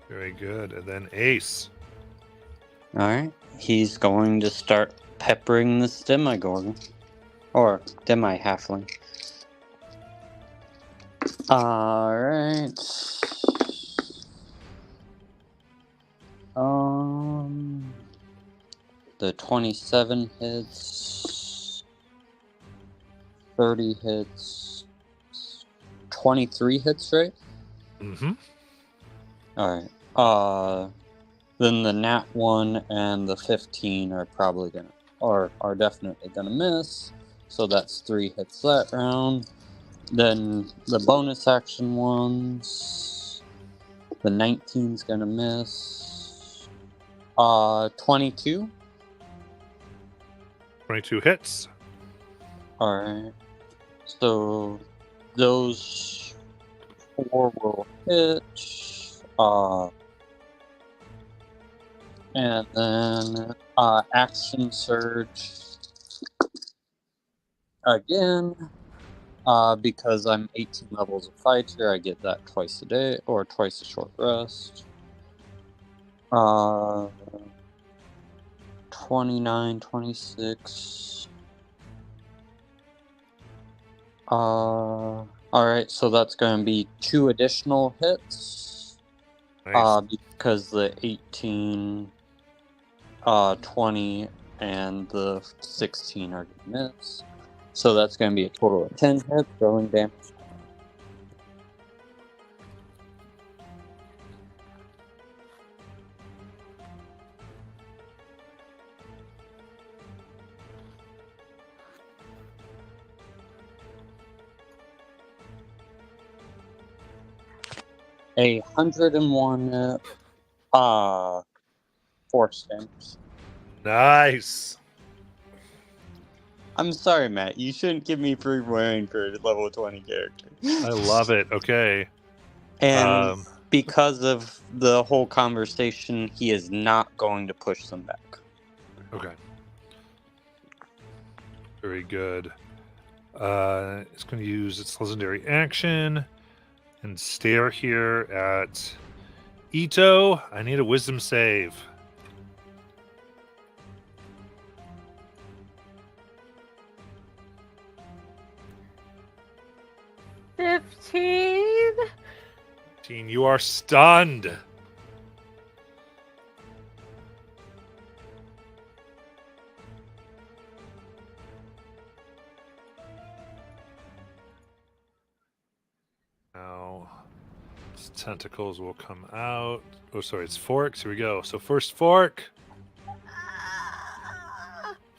A: Very good. And then Ace.
C: Alright. He's going to start peppering this Demigorgon. Or Demi-Halfling. Alright. The 27 hits. 30 hits. 23 hits, right?
A: Mm-hmm.
C: Alright. Then the nat 1 and the 15 are probably gonna, or are definitely gonna miss. So that's 3 hits that round. Then the bonus action ones. The 19's gonna miss. 22.
A: 22 hits.
C: Alright. So those 4 will hit. And then action surge again. Because I'm 18 levels of fighter, I get that twice a day, or twice a short rest. 29, 26. Alright, so that's going to be 2 additional hits.
A: Nice.
C: Because the 18, 20, and the 16 are going to miss. So that's going to be a total of 10 hits, rolling damage. A 101 force damage.
A: Nice.
C: I'm sorry, Matt. You shouldn't give me free wearing for a level 20 character.
A: I love it. Okay.
C: And because of the whole conversation, he is not going to push them back.
A: Okay. Very good. It's going to use its legendary action and stare here at Ito. I need a wisdom save.
B: $15.
A: Teen, you are stunned. Now, its tentacles will come out. Oh, sorry, it's forks. Here we go. So first fork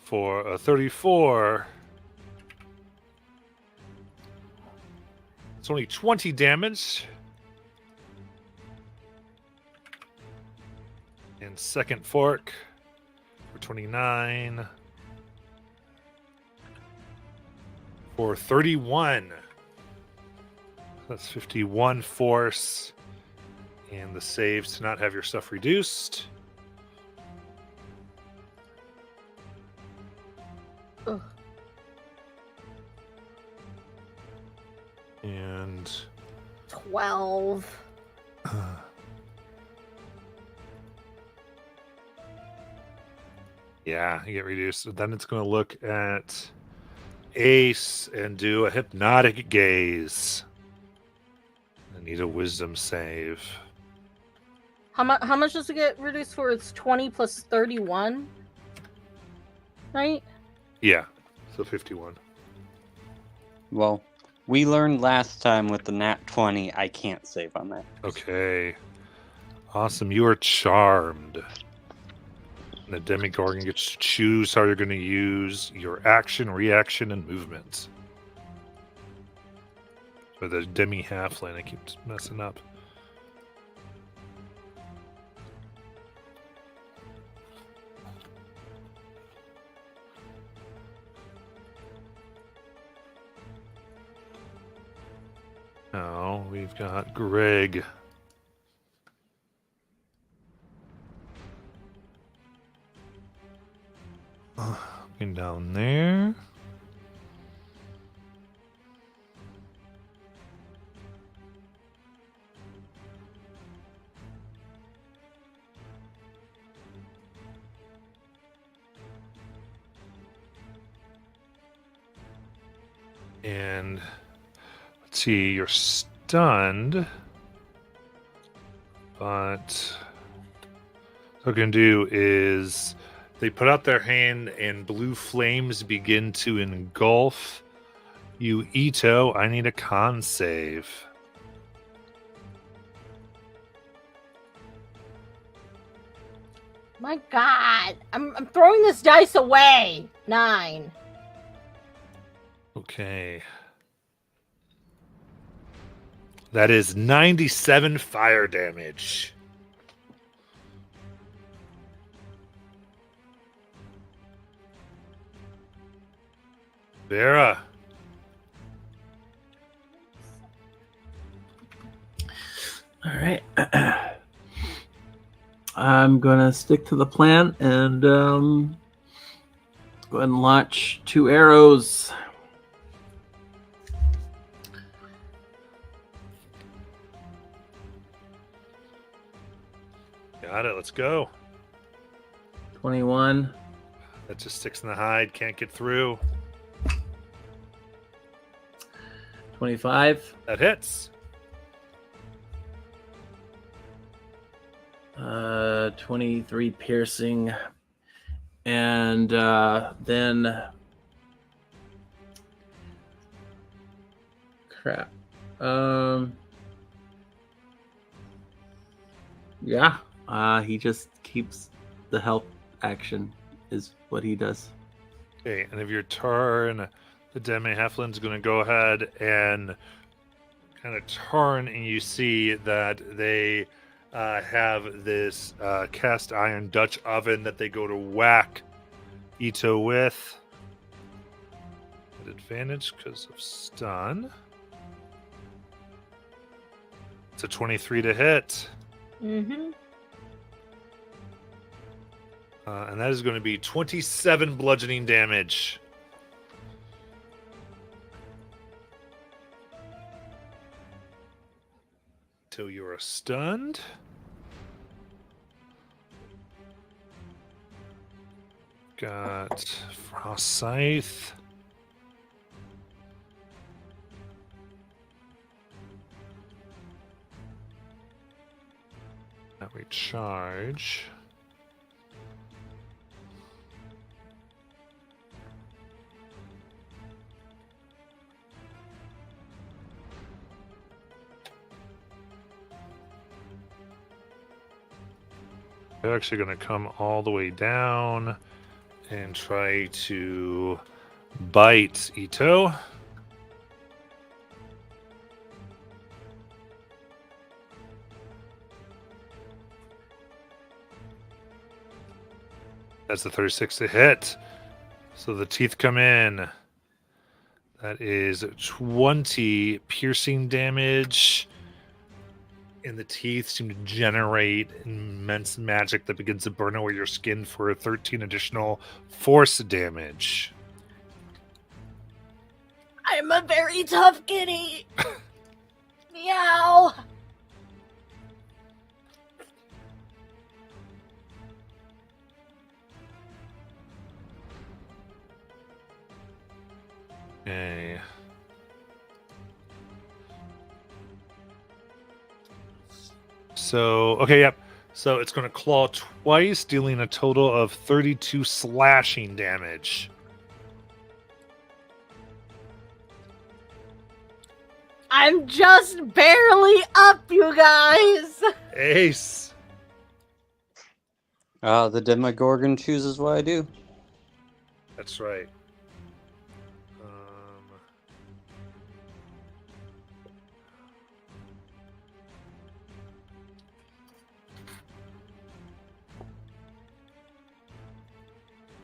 A: for a 34. It's only 20 damage. And second fork for 29. For 31. That's 51 force. And the save to not have your stuff reduced.
B: Ugh.
A: And
B: 12.
A: yeah, you get reduced. Then it's going to look at Ace and do a hypnotic gaze. I need a wisdom save.
B: How much does it get reduced for? It's 20 plus 31, right?
A: Yeah, so 51.
C: Well, we learned last time with the nat 20, I can't save on that.
A: Okay. Awesome. You are charmed. And the Demigorgon gets to choose how you're going to use your action, reaction, and movement. Or the Demi-Halfling, I keep messing up. Now we've got Greg. Looking down there. And let's see, you're stunned. But what I'm going to do is they put out their hand and blue flames begin to engulf you, Ito. I need a con save.
B: My God, I'm throwing this dice away. 9.
A: Okay. That is 97 fire damage. Vera.
E: All right. I'm gonna stick to the plan and go ahead and launch 2 arrows.
A: Got it. Let's go.
E: 21.
A: That just sticks in the hide. Can't get through.
E: 25.
A: That hits.
E: 23 piercing. And then... Crap. Yeah. He just keeps the help action is what he does.
A: Okay, and of your turn, the Demi Heflin's going to go ahead and kind of turn, and you see that they have this cast iron Dutch oven that they go to whack Ito with. At advantage because of stun. It's a 23 to hit.
B: Mm-hmm.
A: And that is going to be 27 bludgeoning damage. Till you are stunned. Got Frost Scythe. That recharge. They're actually going to come all the way down and try to bite Ito. That's the 36 to hit. So the teeth come in. That is 20 piercing damage. And the teeth seem to generate immense magic that begins to burn away your skin for 13 additional force damage.
B: I'm a very tough kitty. Meow.
A: Okay. So, okay, yep. So it's going to claw twice, dealing a total of 32 slashing damage.
B: I'm just barely up, you guys.
A: Ace.
C: The Demogorgon chooses what I do.
A: That's right.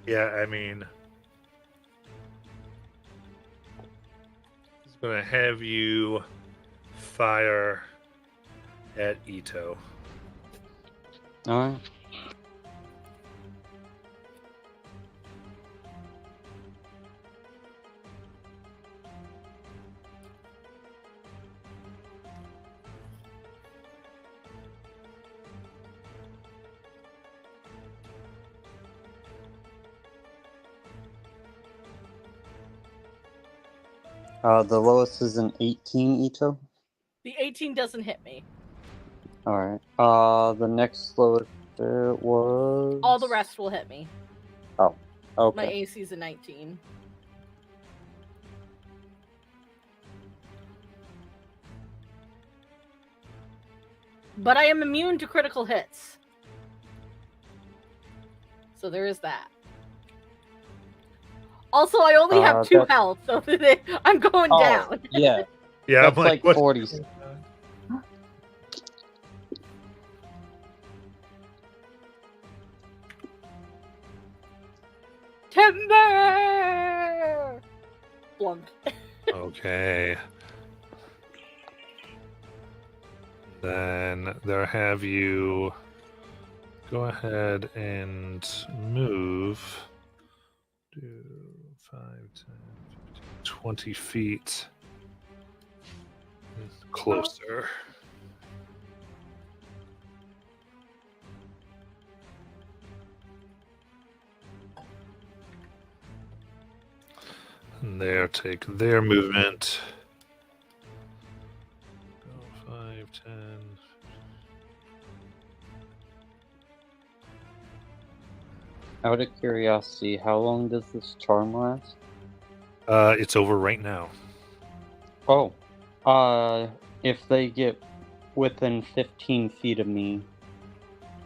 A: Yeah, I mean, he's going to have you fire at Ito.
C: Alright. The lowest is an 18, Ito.
B: The 18 doesn't hit me.
C: Alright. The next lowest was...
B: All the rest will hit me.
C: Oh, okay.
B: My AC is a 19. But I am immune to critical hits. So there is that. Also, I only have 2 health, so I'm going down.
C: Yeah.
A: Yeah,
C: That's
A: I'm like, what?
C: 40.
B: Timber! Blunk.
A: Okay. Then they'll have you Go ahead and move. 5, 10, 15, 20 feet closer. And there, take their movement. Go 5, 10.
C: Out of curiosity, how long does this charm last?
A: It's over right now.
C: Oh, if they get within 15 feet of me,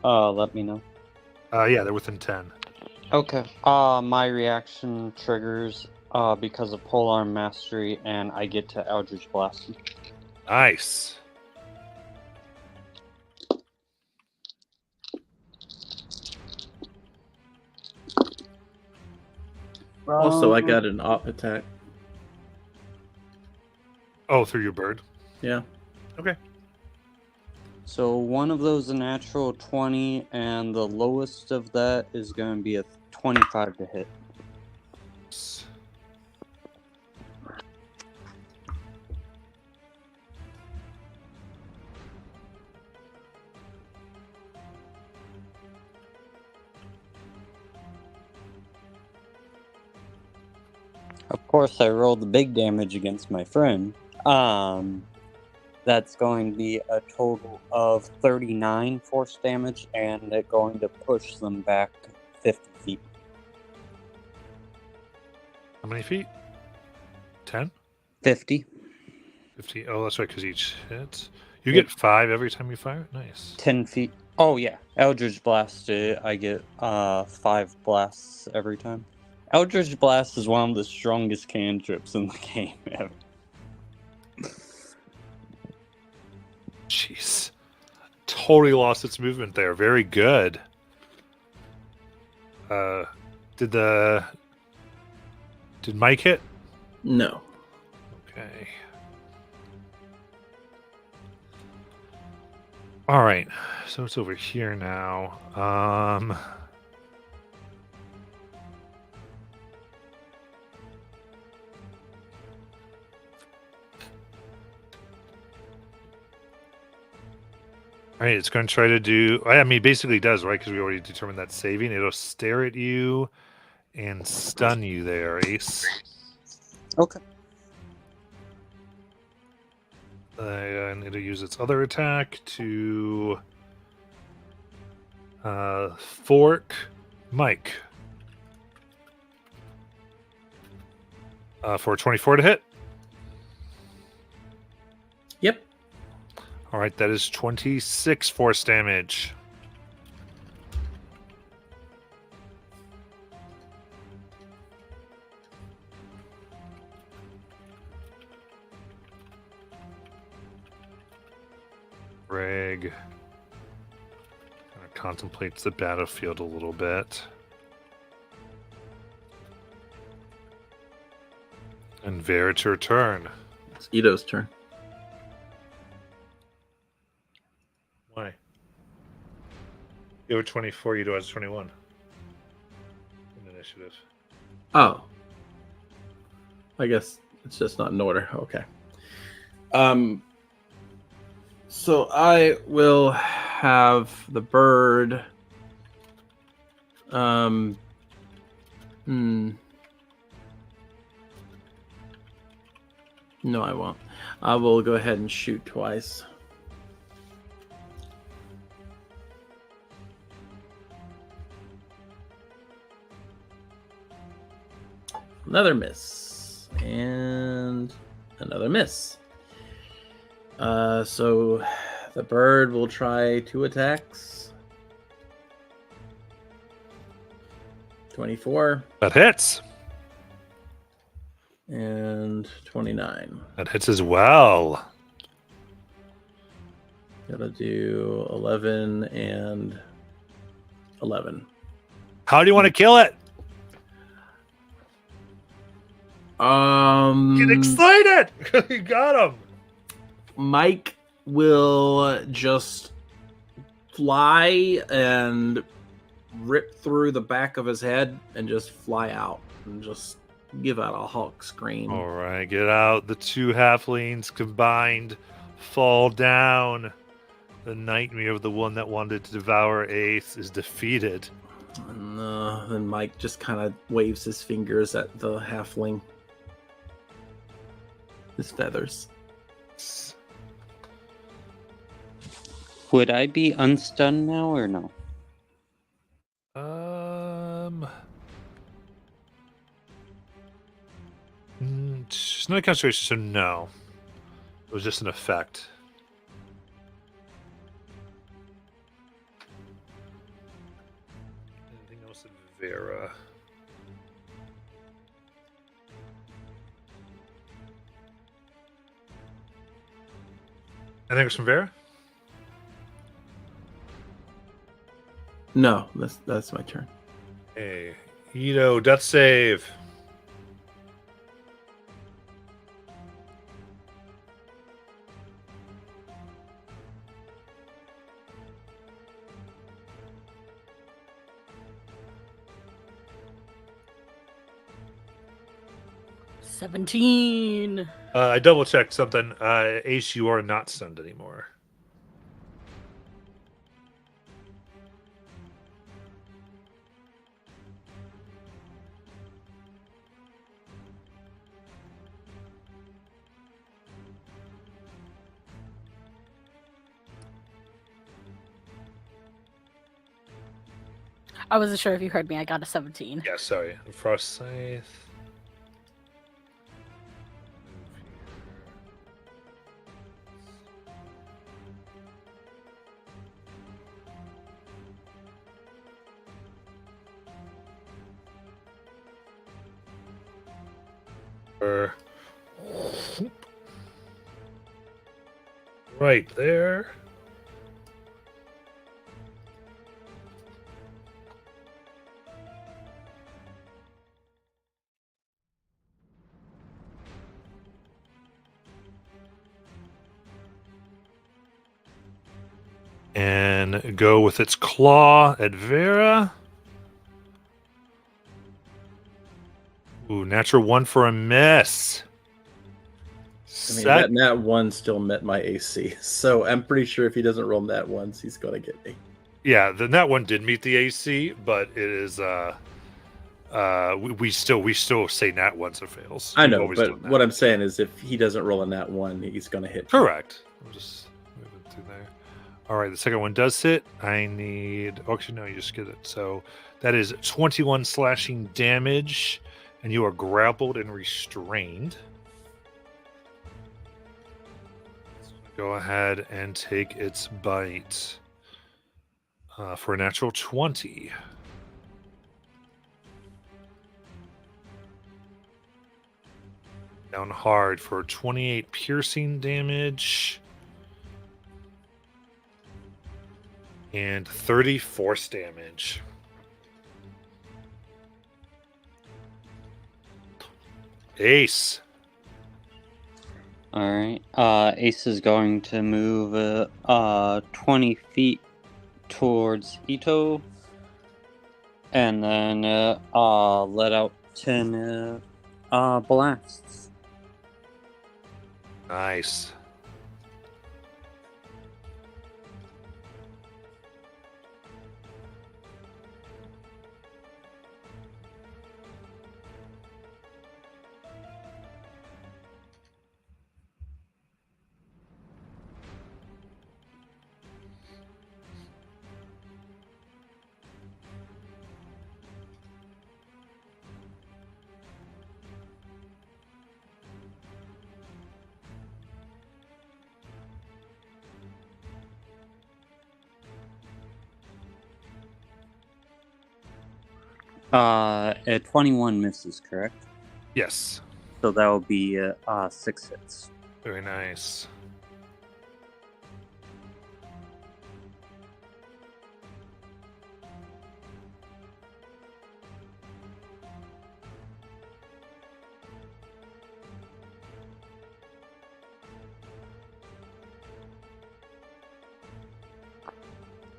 C: let me know.
A: Yeah, they're within 10.
C: Okay. My reaction triggers because of polearm mastery, and I get to Eldritch Blast.
A: Nice.
E: Also, I got an op attack.
A: Oh, through your bird.
E: Yeah.
A: Okay.
C: So one of those a natural 20, and the lowest of that is going to be a 25 to hit. Of course, I rolled the big damage against my friend. That's going to be a total of 39 force damage, and it's going to push them back 50 feet.
A: How many feet? 10?
C: 50.
A: 50. Oh, that's right, because each hits. You get 5 every time you fire? Nice.
C: 10 feet. Oh, yeah. Eldritch Blast, I get 5 blasts every time. Eldritch Blast is one of the strongest cantrips in the game ever.
A: Jeez. Totally lost its movement there. Very good. Did Mike hit?
E: No.
A: Okay. All right. So it's over here now. All right, it's going to try to do. I mean, basically it does, right? Because we already determined that saving. It'll stare at you and stun you there, Ace.
C: Okay.
A: And it'll use its other attack to fork Mike for 24 to hit.
E: Yep.
A: All right, that is 26 force damage. Greg kind of contemplates the battlefield a little bit. And Ver, it's your turn.
E: It's Ito's turn.
A: Why? You were 24, Ito has 21. In initiative.
E: Oh. I guess it's just not in order. Okay. So I will have the bird. No, I won't. I will go ahead and shoot twice. Another miss. And another miss. So the bird will try 2 attacks. 24
A: That hits.
E: and 29.
A: That hits as well.
E: Gotta do 11 and 11.
A: How do you want to kill it? Get excited! You got him.
E: Mike will just fly and rip through the back of his head and just fly out and just give out a Hulk scream.
A: All right, get out. The two halflings combined fall down. The nightmare of the one that wanted to devour Ace is defeated.
E: And then Mike just kind of waves his fingers at the halfling. His feathers.
C: Would I be unstunned now or no?
A: It's not a concentration, so no. It was just an effect. Anything else in Vera? Anything else from Vera?
E: No, that's my turn.
A: Hey, Ito, death save.
B: $17.
A: I double checked something. Ace, you are not stunned anymore.
B: I wasn't sure if you heard me. I got a 17.
A: Yeah, sorry. Frost Scythe. Right there. And go with its claw at Vera. Ooh, natural one for a miss.
E: I mean, that one still met my AC, so I'm pretty sure if he doesn't roll that once, he's gonna get me.
A: Yeah, then that one did meet the AC, but it is we still say nat ones it fails.
E: I know, but what I'm saying is if he doesn't roll a nat one, he's gonna hit me.
A: Correct. I'm just moving through there. All right, the second one does hit. I need. Oh, actually, no, you just get it. So that is 21 slashing damage, and you are grappled and restrained. Go ahead and take its bite for a natural 20. Down hard for 28 piercing damage and 30 force damage. Ace.
C: All right. Ace is going to move 20 feet towards Ito, and then let out 10 blasts.
A: Nice.
C: A 21 misses, correct?
A: Yes.
C: So that will be 6 hits.
A: Very nice.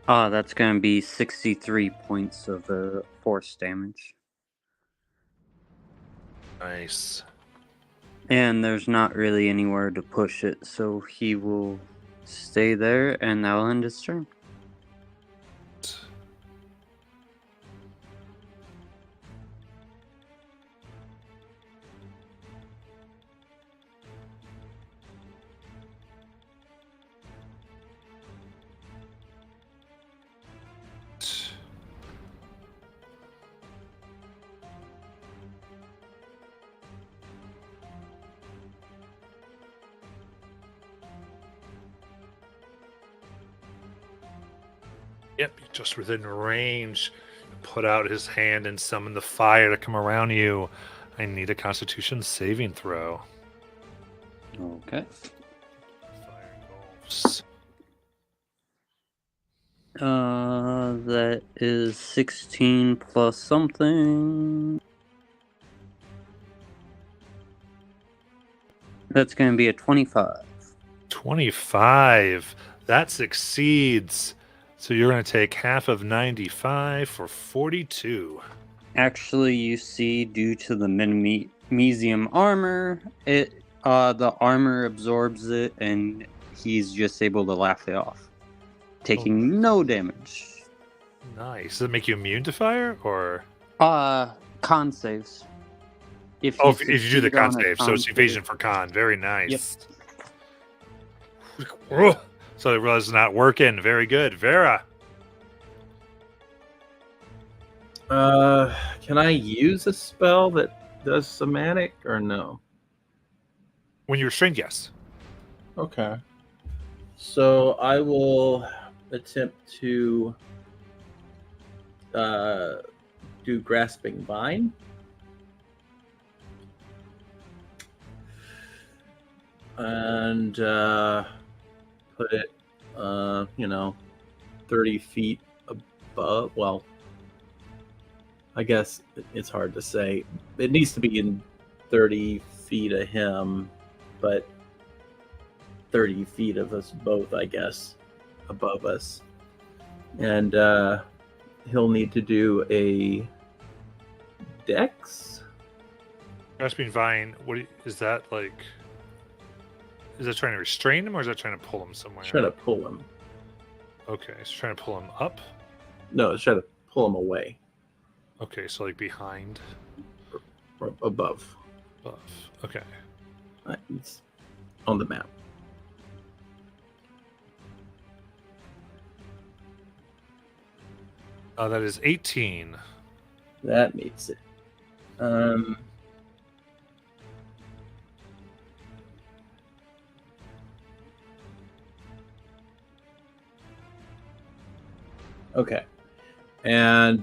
C: That's going to be 63 points of force damage.
A: Nice.
C: And there's not really anywhere to push it, so he will stay there, and that'll end his turn.
A: Yep, just within range. Put out his hand and summon the fire to come around you. I need a Constitution saving throw.
C: Okay.
A: Fire engulfs.
C: That is 16 plus something. That's going to be a 25.
A: 25. That succeeds. So you're going to take half of 95 for 42.
C: Actually, you see, due to the magnesium armor, the armor absorbs it, and he's just able to laugh it off, taking no damage.
A: Nice. Does it make you immune to fire, or?
C: Con saves. If
A: you do the con
C: succeed on a
A: save, so it's
C: save.
A: evasion for con. Very nice. So it was not working. Very good. Vera.
E: Can I use a spell that does somatic or no?
A: When you're restrained, yes.
E: Okay. So I will attempt to do Grasping Vine. And put it, 30 feet above. Well, I guess it's hard to say. It needs to be in 30 feet of him, but 30 feet of us both, I guess, above us. And he'll need to do a dex.
A: Grasping Vine, is that like? Is that trying to restrain him, or is that trying to pull him somewhere?
E: Try to pull him.
A: Okay, it's trying to pull him up.
E: No, it's try to pull him away.
A: Okay, so like behind,
E: Or above.
A: above. Okay.
E: It's on the map.
A: That is 18.
E: That meets it. Okay. And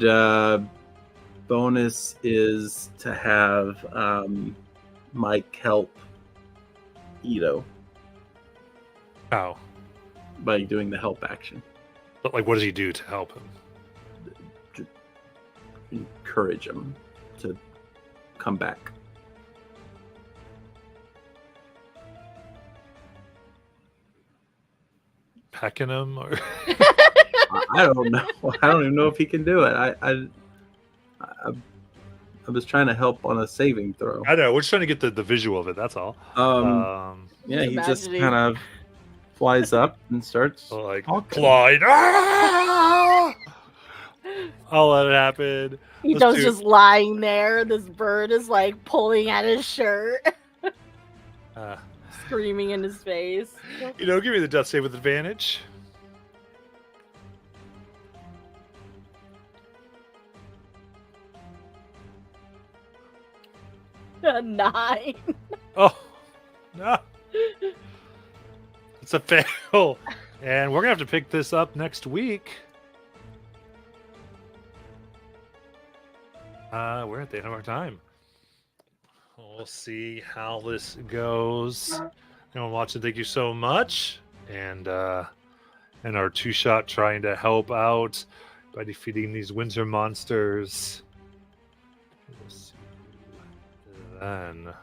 E: bonus is to have Mike help Ito
A: How?
E: by doing the help action.
A: But like, what does he do to help him?
E: To encourage him to come back.
A: Pecking him, or?
E: I don't know. I don't even know if he can do it. I was trying to help on a saving throw.
A: I know. We're just trying to get the visual of it. That's all.
E: Yeah, he just
B: imagining.
E: kind of flies up and starts
A: Like
E: talking.
A: clawing. Ah! I'll let it happen. Let's
B: Ito's
A: do-
B: just lying there. This bird is like pulling at his shirt, screaming in his face.
A: Give me the death save with advantage.
B: A 9.
A: Oh, no. It's a fail. And we're going to have to pick this up next week. We're at the end of our time. We'll see how this goes. Anyone watching, thank you so much. And our 2-shot trying to help out by defeating these winter monsters. We'll see you then.